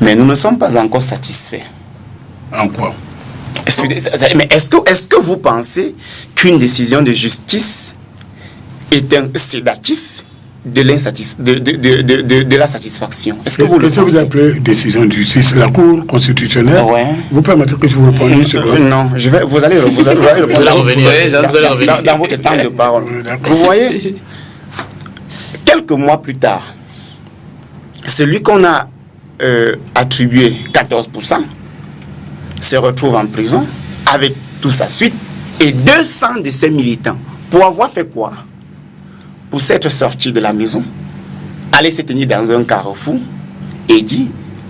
mais nous ne sommes pas encore satisfaits. En quoi? Mais est-ce que vous pensez qu'une décision de justice est un sédatif de la satisfaction? Est-ce que vous le pensez? Vous appelez décision de justice? La Cour constitutionnelle? Ouais. Vous permettez que je vous réponde une seconde? Non, vous allez répondre dans votre temps de parole. Vous voyez, quelques mois plus tard, celui qu'on a attribué 14% se retrouve en prison avec toute sa suite et 200 de ses militants. Pour avoir fait quoi? Pour s'être sorti de la maison, aller se tenir dans un carrefour et dire,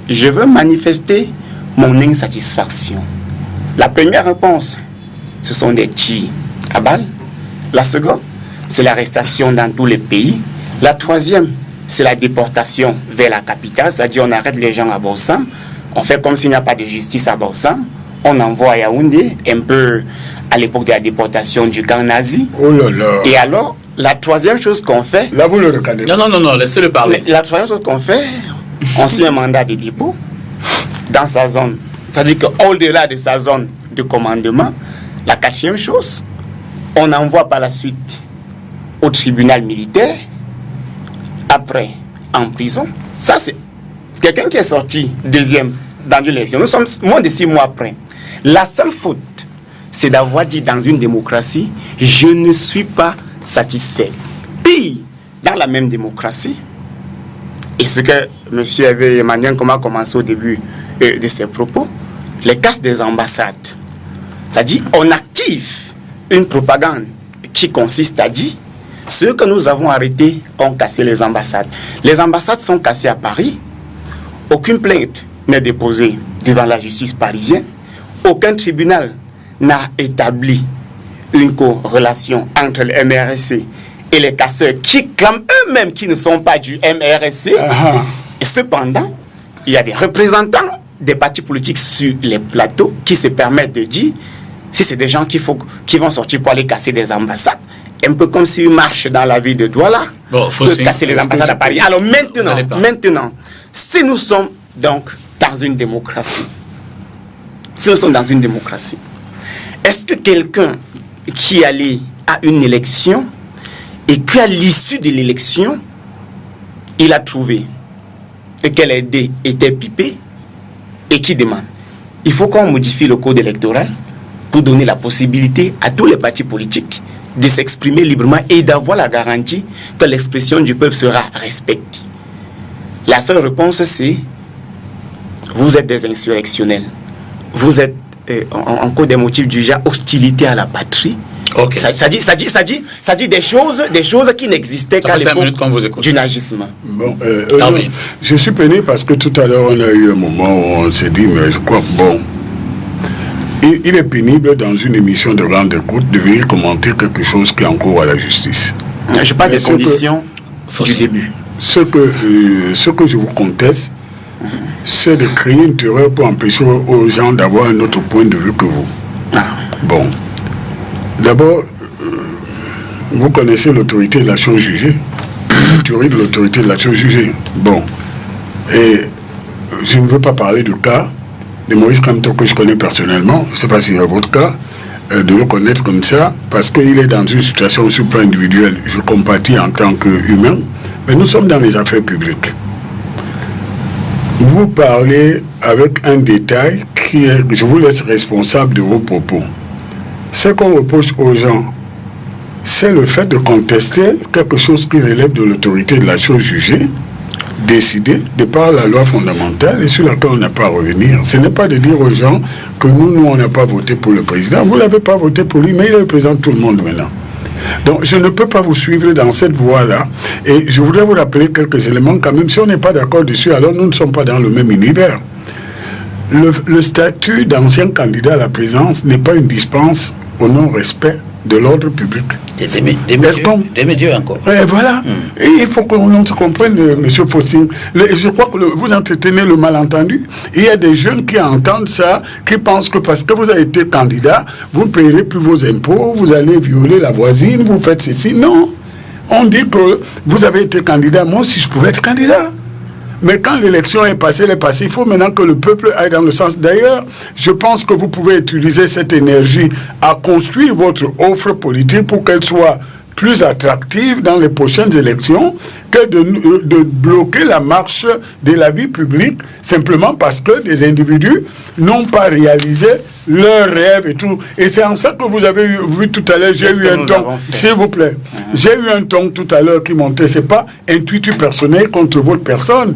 je veux manifester mon insatisfaction. La première réponse, ce sont des tirs à balles. La seconde, c'est l'arrestation dans tous les pays. La troisième, c'est la déportation vers la capitale, c'est-à-dire on arrête les gens à Boussam, on fait comme s'il n'y a pas de justice à Boussam, on envoie à Yaoundé, un peu à l'époque de la déportation du camp nazi. Oh là là. Et alors, la troisième chose qu'on fait... Là, vous le regardez. Non, laissez-le parler. La troisième chose qu'on fait, on signe un mandat de dépôt dans sa zone. C'est-à-dire qu'au-delà de sa zone de commandement, la quatrième chose, on envoie par la suite au tribunal militaire, après en prison. Ça, c'est quelqu'un qui est sorti deuxième dans une élection. Nous sommes moins de 6 mois après. La seule faute, c'est d'avoir dit dans une démocratie, je ne suis pas satisfait. Puis, dans la même démocratie, et ce que M. Emmanuel a commencé au début de ses propos, les casses des ambassades. C'est-à-dire, on active une propagande qui consiste à dire, ceux que nous avons arrêtés ont cassé les ambassades. Les ambassades sont cassées à Paris. Aucune plainte n'est déposée devant la justice parisienne. Aucun tribunal n'a établi une corrélation entre le MRSC et les casseurs qui clament eux-mêmes qu'ils ne sont pas du MRSC. Et cependant, il y a des représentants des partis politiques sur les plateaux qui se permettent de dire, si c'est des gens qui vont sortir pour aller casser des ambassades, un peu comme s'ils marchent dans la ville de Douala, pour casser les ambassades à Paris. Alors maintenant, si nous sommes donc dans une démocratie, est-ce que quelqu'un qui allait à une élection et qu'à l'issue de l'élection, il a trouvé qu'elle était pipée et qui demande, il faut qu'on modifie le code électoral pour donner la possibilité à tous les partis politiques de s'exprimer librement et d'avoir la garantie que l'expression du peuple sera respectée. La seule réponse, c'est vous êtes des insurrectionnels. Vous êtes en cause des motifs du genre hostilité à la patrie. Okay. Ça dit des choses qui n'existaient qu'à l'époque du nazisme. Bon, je suis peiné parce que tout à l'heure, on a eu un moment où on s'est dit, mais je crois, bon, il est pénible dans une émission de grande écoute de venir commenter quelque chose qui est en cours à la justice. Je parle des conditions du début. Ce que je vous conteste, c'est de créer une terreur pour empêcher aux gens d'avoir un autre point de vue que vous. Bon. D'abord, vous connaissez l'autorité de la chose jugée. La théorie de l'autorité de la chose jugée. Bon. Et je ne veux pas parler du cas de Moïse Kamto que je connais personnellement. Je ne sais pas s'il y a votre cas, de le connaître comme ça, parce qu'il est dans une situation sur le plan individuel. Je compatis en tant qu'humain, mais nous sommes dans les affaires publiques. Vous parlez avec un détail qui est, je vous laisse responsable de vos propos. Ce qu'on reproche aux gens, c'est le fait de contester quelque chose qui relève de l'autorité de la chose jugée, décidée de par la loi fondamentale et sur laquelle on n'a pas à revenir. Ce n'est pas de dire aux gens que nous on n'a pas voté pour le président. Vous n'avez pas voté pour lui, mais il représente tout le monde maintenant. Donc je ne peux pas vous suivre dans cette voie-là. Et je voudrais vous rappeler quelques éléments quand même. Si on n'est pas d'accord dessus, alors nous ne sommes pas dans le même univers. Le statut d'ancien candidat à la présidence n'est pas une dispense au non-respect de l'ordre public. Des médias encore. Et voilà. Et il faut qu'on se comprenne, M. Fossing. Je crois que vous entretenez le malentendu. Il y a des jeunes qui entendent ça, qui pensent que parce que vous avez été candidat, vous ne payerez plus vos impôts, vous allez violer la voisine, vous faites ceci. Non. On dit que vous avez été candidat. Moi aussi, je pouvais être candidat. Mais quand l'élection est passée, il faut maintenant que le peuple aille dans le sens. D'ailleurs, je pense que vous pouvez utiliser cette énergie à construire votre offre politique pour qu'elle soit plus attractive dans les prochaines élections que de bloquer la marche de la vie publique simplement parce que des individus n'ont pas réalisé leurs rêves et tout. Et c'est en ça que vous avez vu tout à l'heure, j'ai eu un ton, s'il vous plaît, j'ai eu un ton tout à l'heure qui montrait, c'est pas intuitif personnel contre votre personne.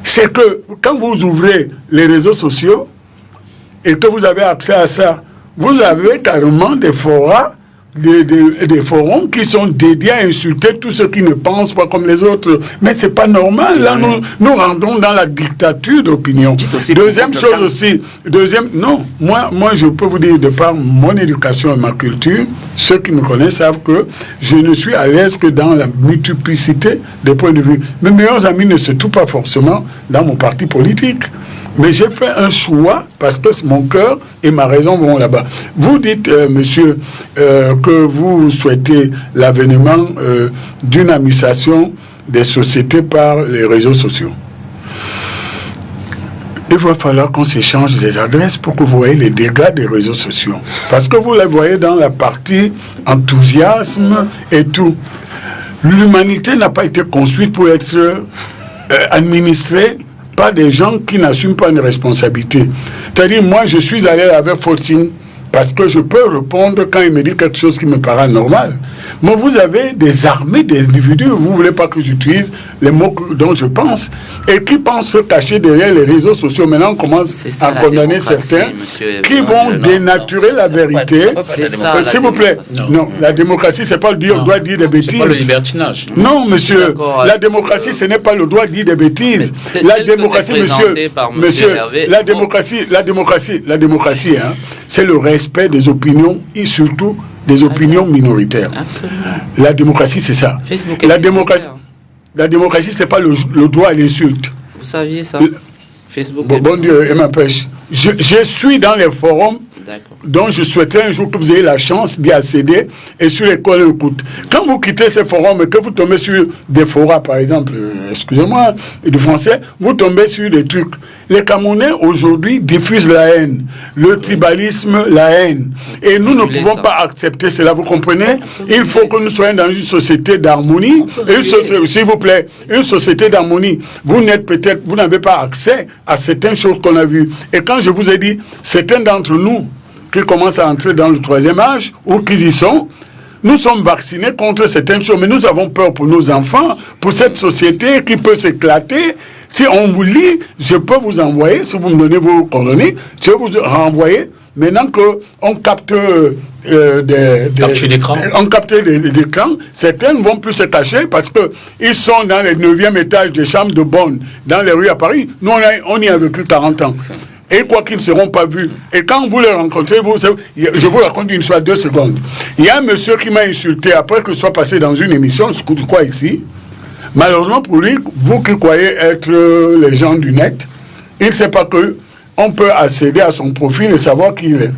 C'est que quand vous ouvrez les réseaux sociaux et que vous avez accès à ça, vous avez carrément des forums, des forums qui sont dédiés à insulter tous ceux qui ne pensent pas comme les autres. Mais c'est pas normal. Là, nous rendons dans la dictature d'opinion. Deuxième chose aussi, moi je peux vous dire, de par mon éducation et ma culture, ceux qui me connaissent savent que je ne suis à l'aise que dans la multiplicité des points de vue. Mes meilleurs amis ne se trouvent pas forcément dans mon parti politique. Mais j'ai fait un choix parce que mon cœur et ma raison vont là-bas. Vous dites, monsieur, que vous souhaitez l'avènement d'une administration des sociétés par les réseaux sociaux. Il va falloir qu'on s'échange des adresses pour que vous voyez les dégâts des réseaux sociaux. Parce que vous les voyez dans la partie enthousiasme et tout. L'humanité n'a pas été construite pour être administrée par des gens qui n'assument pas une responsabilité. C'est-à-dire, moi, je suis allé avec Fortune parce que je peux répondre quand il me dit quelque chose qui me paraît normal. Mais vous avez des armées d'individus, vous ne voulez pas que j'utilise les mots dont je pense, et qui pensent se cacher derrière les réseaux sociaux. Maintenant, on commence à condamner certains qui vont dénaturer la vérité. S'il vous plaît, non, la démocratie, c'est pas le droit de dire des bêtises. C'est pas le libertinage. Non, monsieur, la démocratie, ce n'est pas le droit de dire des bêtises. La démocratie, monsieur, la démocratie, hein, c'est le respect des opinions et surtout des opinions minoritaires. Absolument. La démocratie, c'est ça. La démocratie, c'est pas le droit à l'insulte. Vous saviez ça? Facebook. Bon Dieu, et m'empêche. Je suis dans les forums dont je souhaiterais un jour que vous ayez la chance d'y accéder et sur l'école écoute. Quand vous quittez ces forums et que vous tombez sur des forats, par exemple, excusez-moi, du français, vous tombez sur des trucs. Les Camerounais aujourd'hui diffusent la haine, le tribalisme, la haine. Et nous ne pouvons pas accepter cela, vous comprenez? Il faut que nous soyons dans une société d'harmonie. S'il vous plaît, une société d'harmonie. Vous n'avez pas accès à certaines choses qu'on a vues. Et quand je vous ai dit, certains d'entre nous qui commencent à entrer dans le 3e âge, ou qui y sont, nous sommes vaccinés contre certaines choses, mais nous avons peur pour nos enfants, pour cette société qui peut s'éclater. Si on vous lit, je peux vous envoyer, si vous me donnez vos coordonnées, je vais vous renvoyer. Maintenant qu'on capte on capte des écrans, certains ne vont plus se cacher parce qu'ils sont dans le 9e étage des chambres de bonne, dans les rues à Paris. Nous, on y a vécu 40 ans. Et quoi qu'ils ne seront pas vus. Et quand vous les rencontrez, je vous raconte une histoire, 2 secondes. Il y a un monsieur qui m'a insulté après que je sois passé dans une émission, je crois ici. Malheureusement pour lui, vous qui croyez être les gens du net, il ne sait pas qu'on peut accéder à son profil et savoir qui il est.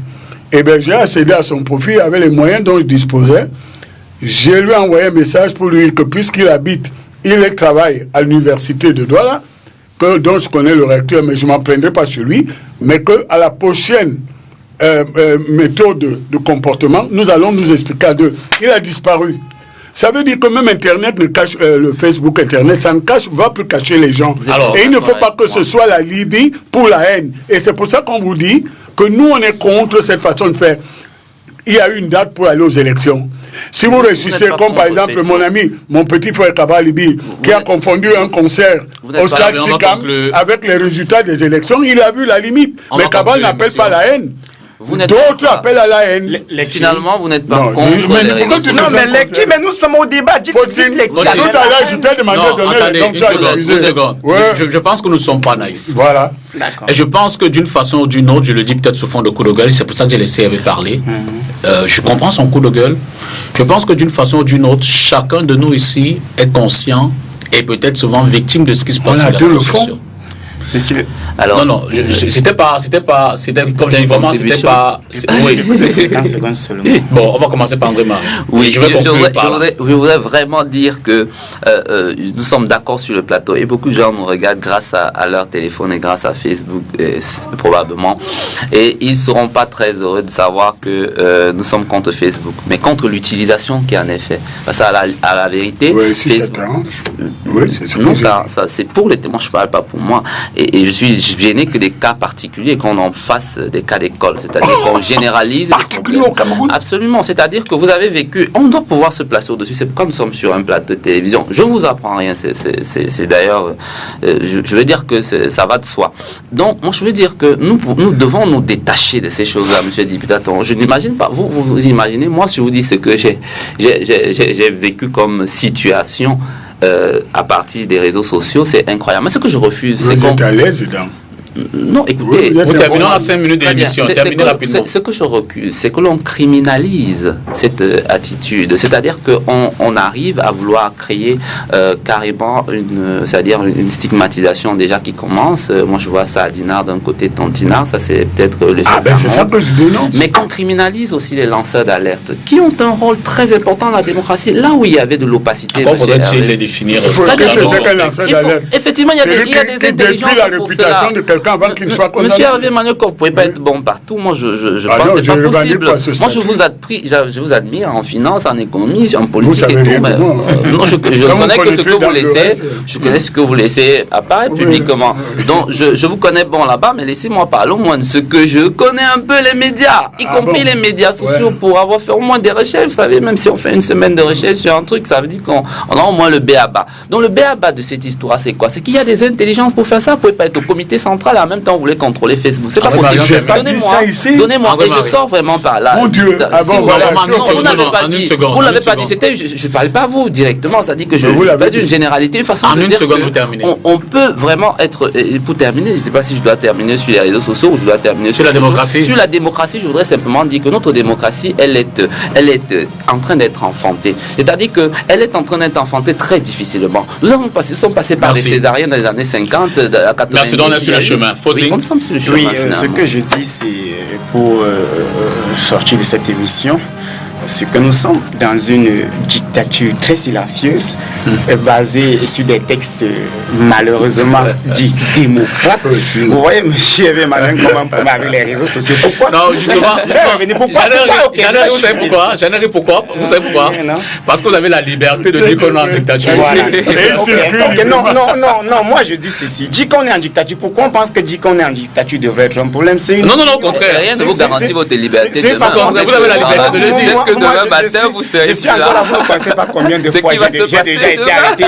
Eh bien, j'ai accédé à son profil avec les moyens dont je disposais. Je lui ai envoyé un message pour lui dire que il travaille à l'université de Douala, dont je connais le recteur, mais je ne m'en plaindrai pas sur lui, mais qu'à la prochaine méthode de comportement, nous allons nous expliquer à deux. Il a disparu. Ça veut dire que même Internet ne cache, le Facebook Internet, ça ne va plus cacher les gens. Alors, et il ne faut pas que ce soit la Libye pour la haine. Et c'est pour ça qu'on vous dit que nous, on est contre cette façon de faire. Il y a une date pour aller aux élections. Si vous réussissez, comme par exemple mon ami, mon petit frère Kaba Libi, qui a confondu un concert au Stade Sikam avec les résultats des élections, il a vu la limite. Mais Kaba n'appelle pas la haine. D'autres appellent à la haine. Finalement, vous n'êtes pas contre les réseaux sociaux. Non, mais les qui, mais nous sommes au débat. Dites les qui. Tout à l'heure, je t'ai demandé de donner une seconde. Je pense que nous ne sommes pas naïfs. Voilà. Et je pense que d'une façon ou d'une autre, je le dis peut-être sous fond de coup de gueule, c'est pour ça que j'ai laissé Hervé parler. Je comprends son coup de gueule. Je pense que d'une façon ou d'une autre, chacun de nous ici est conscient et peut-être souvent victime de ce qui se passe sur les réseaux sociaux. Monsieur. Alors, non, c'était comme j'ai vraiment, c'était pas. Oui, 50 secondes seulement. Bon, on va commencer par André Marie. Oui, je voudrais vraiment dire que nous sommes d'accord sur le plateau et beaucoup de gens nous regardent grâce à leur téléphone et grâce à Facebook, probablement. Et ils ne seront pas très heureux de savoir que nous sommes contre Facebook, mais contre l'utilisation qui en est faite. Parce qu'à la vérité. Oui, si Facebook, ça non, ça c'est pour les témoins, je ne parle pas pour moi. Et je suis gêné que des cas particuliers, qu'on en fasse des cas d'école, c'est-à-dire qu'on généralise les problèmes. Au Cameroun. Absolument, c'est-à-dire que vous avez vécu, on doit pouvoir se placer au-dessus, c'est comme nous sommes sur un plateau de télévision. Je ne vous apprends rien, c'est d'ailleurs, je veux dire que ça va de soi. Donc, moi je veux dire que nous devons nous détacher de ces choses-là, monsieur le député. Je n'imagine pas, vous imaginez, moi je vous dis ce que j'ai vécu comme situation à partir des réseaux sociaux, c'est incroyable. Mais ce que je refuse, c'est qu'on... Vous êtes à l'aise dedans? Non, écoutez, Nous terminons à 5 minutes très bien. d'émission. Terminez rapidement. Ce que je recule, c'est que l'on criminalise cette attitude. C'est-à-dire qu'on arrive à vouloir créer carrément une stigmatisation déjà qui commence. Moi, je vois ça à Dinard d'un côté, Tontinard, ça c'est peut-être le c'est ça que je dénonce. Mais qu'on criminalise aussi les lanceurs d'alerte, qui ont un rôle très important dans la démocratie. Là où il y avait de l'opacité, Encore faudrait-il les définir. Effectivement, il y a des intelligences la réputation de quelqu'un avant qu'il ne soit condamné. Monsieur Hervé Manuel, vous ne pouvez pas être bon partout. Moi, je pense que ce n'est pas possible. Moi, je vous admire en finance, en économie, en politique. Vous savez rien de moi. Non, je connais que ce que vous laissez. Je connais ce que vous laissez apparaître publiquement. Donc, je vous connais bon là-bas, mais laissez-moi parler au moins de ce que je connais un peu les médias, y compris les médias sociaux, pour avoir fait au moins des recherches. Vous savez, même si on fait une semaine de recherche sur un truc, ça veut dire qu'on a au moins le b.a.-ba. Donc, le b.a.-ba de cette histoire, c'est quoi? C'est qu'il y a des intelligences pour faire ça. Vous ne pouvez pas être au comité central et en même temps vous voulez contrôler Facebook. C'est pas possible. Donnez-moi. Et je sors vraiment par là. Mon Dieu, vous n'avez pas dit. Vous l'avez pas dit. Je ne parle pas vous directement. Ça dit que je ne pas d'une généralité, une façon de dire on peut vraiment être. Pour terminer, je ne sais pas si je dois terminer sur les réseaux sociaux ou je dois terminer sur la démocratie. Sur la démocratie, je voudrais simplement dire que notre démocratie, elle est en train d'être enfantée. C'est-à-dire qu'elle est en train d'être enfantée très difficilement. Nous sommes passés par les césariennes dans les années 50, à 80. Merci, on est sur le chemin. Oui, ce que je dis, c'est pour sortir de cette émission, c'est que nous sommes dans une dictature très silencieuse, basée sur des textes malheureusement dits démocrates. Vous voyez, monsieur Hervé Manuel, comment on peut avec les réseaux sociaux? Pourquoi? Non, justement, vous savez pourquoi? Vous savez pourquoi? Parce que vous avez la liberté de dire qu'on est en dictature. Non, moi je dis ceci. Dire qu'on est en dictature, pourquoi on pense que dire qu'on est en dictature devrait être un problème? Non, au contraire. Rien ne vous garantit votre liberté. Vous avez la liberté de le dire. Demain matin, vous serez plus là. Vous ne pensez pas combien de fois j'ai déjà été arrêté.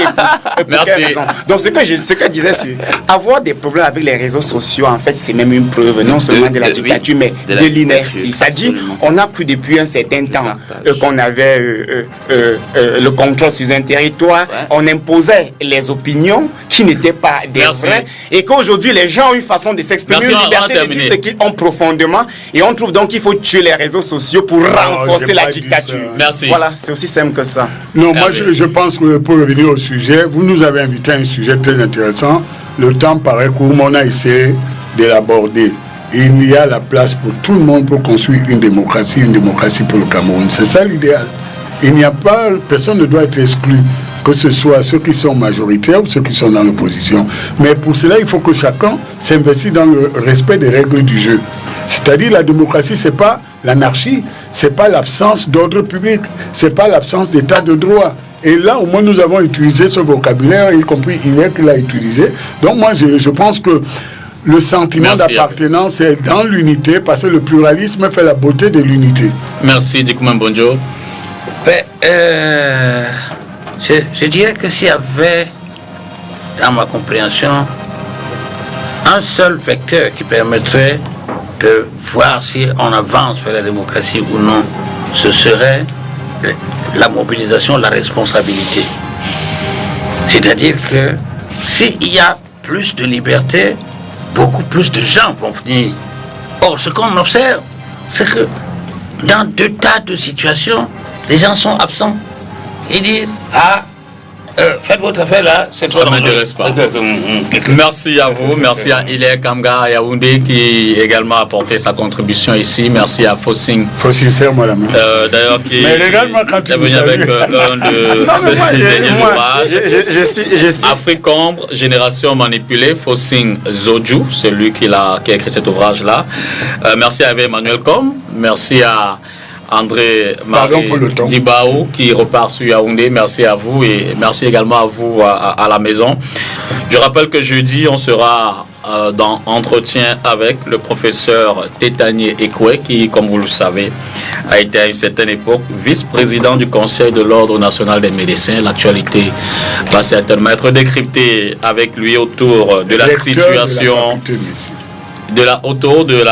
Merci. Donc, ce que je disais, c'est avoir des problèmes avec les réseaux sociaux, en fait, c'est même une preuve, non seulement de la dictature, mais de l'inertie. C'est-à-dire, on a cru depuis un certain temps qu'on avait le contrôle sur un territoire, on imposait les opinions qui n'étaient pas des vraies, et qu'aujourd'hui, les gens ont une façon de s'exprimer, une liberté de dire ce qu'ils ont profondément, et on trouve donc qu'il faut tuer les réseaux sociaux pour renforcer la dictature. Merci. Voilà, c'est aussi simple que ça. Non, moi je pense que pour revenir au sujet, vous nous avez invité à un sujet très intéressant. Le temps paraît court, mais on a essayé de l'aborder. Il y a la place pour tout le monde pour construire une démocratie pour le Cameroun. C'est ça l'idéal. Il n'y a pas, personne ne doit être exclu, que ce soit ceux qui sont majoritaires ou ceux qui sont dans l'opposition. Mais pour cela, il faut que chacun s'investisse dans le respect des règles du jeu. C'est-à-dire la démocratie, c'est pas l'anarchie, c'est pas l'absence d'ordre public, c'est pas l'absence d'état de droit. Et là, au moins, nous avons utilisé ce vocabulaire, y compris Hilaire qui l'a utilisé. Donc moi, je pense que le sentiment d'appartenance est dans l'unité, parce que le pluralisme fait la beauté de l'unité. Merci, Dikoumane Bonjo. Je dirais que s'il y avait, dans ma compréhension, un seul vecteur qui permettrait de voir si on avance vers la démocratie ou non, ce serait la mobilisation de la responsabilité. C'est-à-dire que s'il y a plus de liberté, beaucoup plus de gens vont venir. Or, ce qu'on observe, c'est que dans deux tas de situations, les gens sont absents. Ils disent, faites votre affaire là, c'est trop. Ça ne m'intéresse pas. Merci à vous, merci à Hilaire Kamga Yaoundé qui également a apporté sa contribution ici. Merci à Fossing. Fossing, serre-moi la main. D'ailleurs, qui est venu avec l'un de ses derniers ouvrages. Je suis. Africombre, Génération manipulée, Fossing Zodjou, c'est lui qui a écrit cet ouvrage-là. Merci à Emmanuel Com, merci à André Marie Dibao qui repart sur Yaoundé. Merci à vous et merci également à vous à la maison. Je rappelle que jeudi, on sera dans entretien avec le professeur Tétanier Ekwe qui, comme vous le savez, a été à une certaine époque vice-président du Conseil de l'Ordre national des médecins. L'actualité va certainement être décryptée avec lui autour de la situation. autour de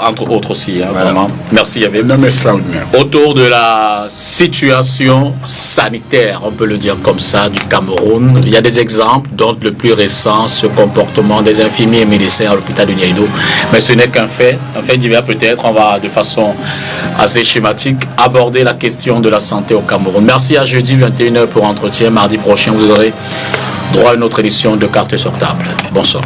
entre autres aussi, hein, Voilà. vraiment. Merci, il y avait Un homme extraordinaire. autour de la situation sanitaire, on peut le dire comme ça, du Cameroun. Il y a des exemples, dont le plus récent, ce comportement des infirmiers et médecins à l'hôpital de Niaïdo. Mais ce n'est qu'un fait divers peut-être. On va de façon assez schématique aborder la question de la santé au Cameroun. Merci, à jeudi 21h pour entretien. Mardi prochain, vous aurez droit à une autre édition de Cartes sur table. Bonsoir.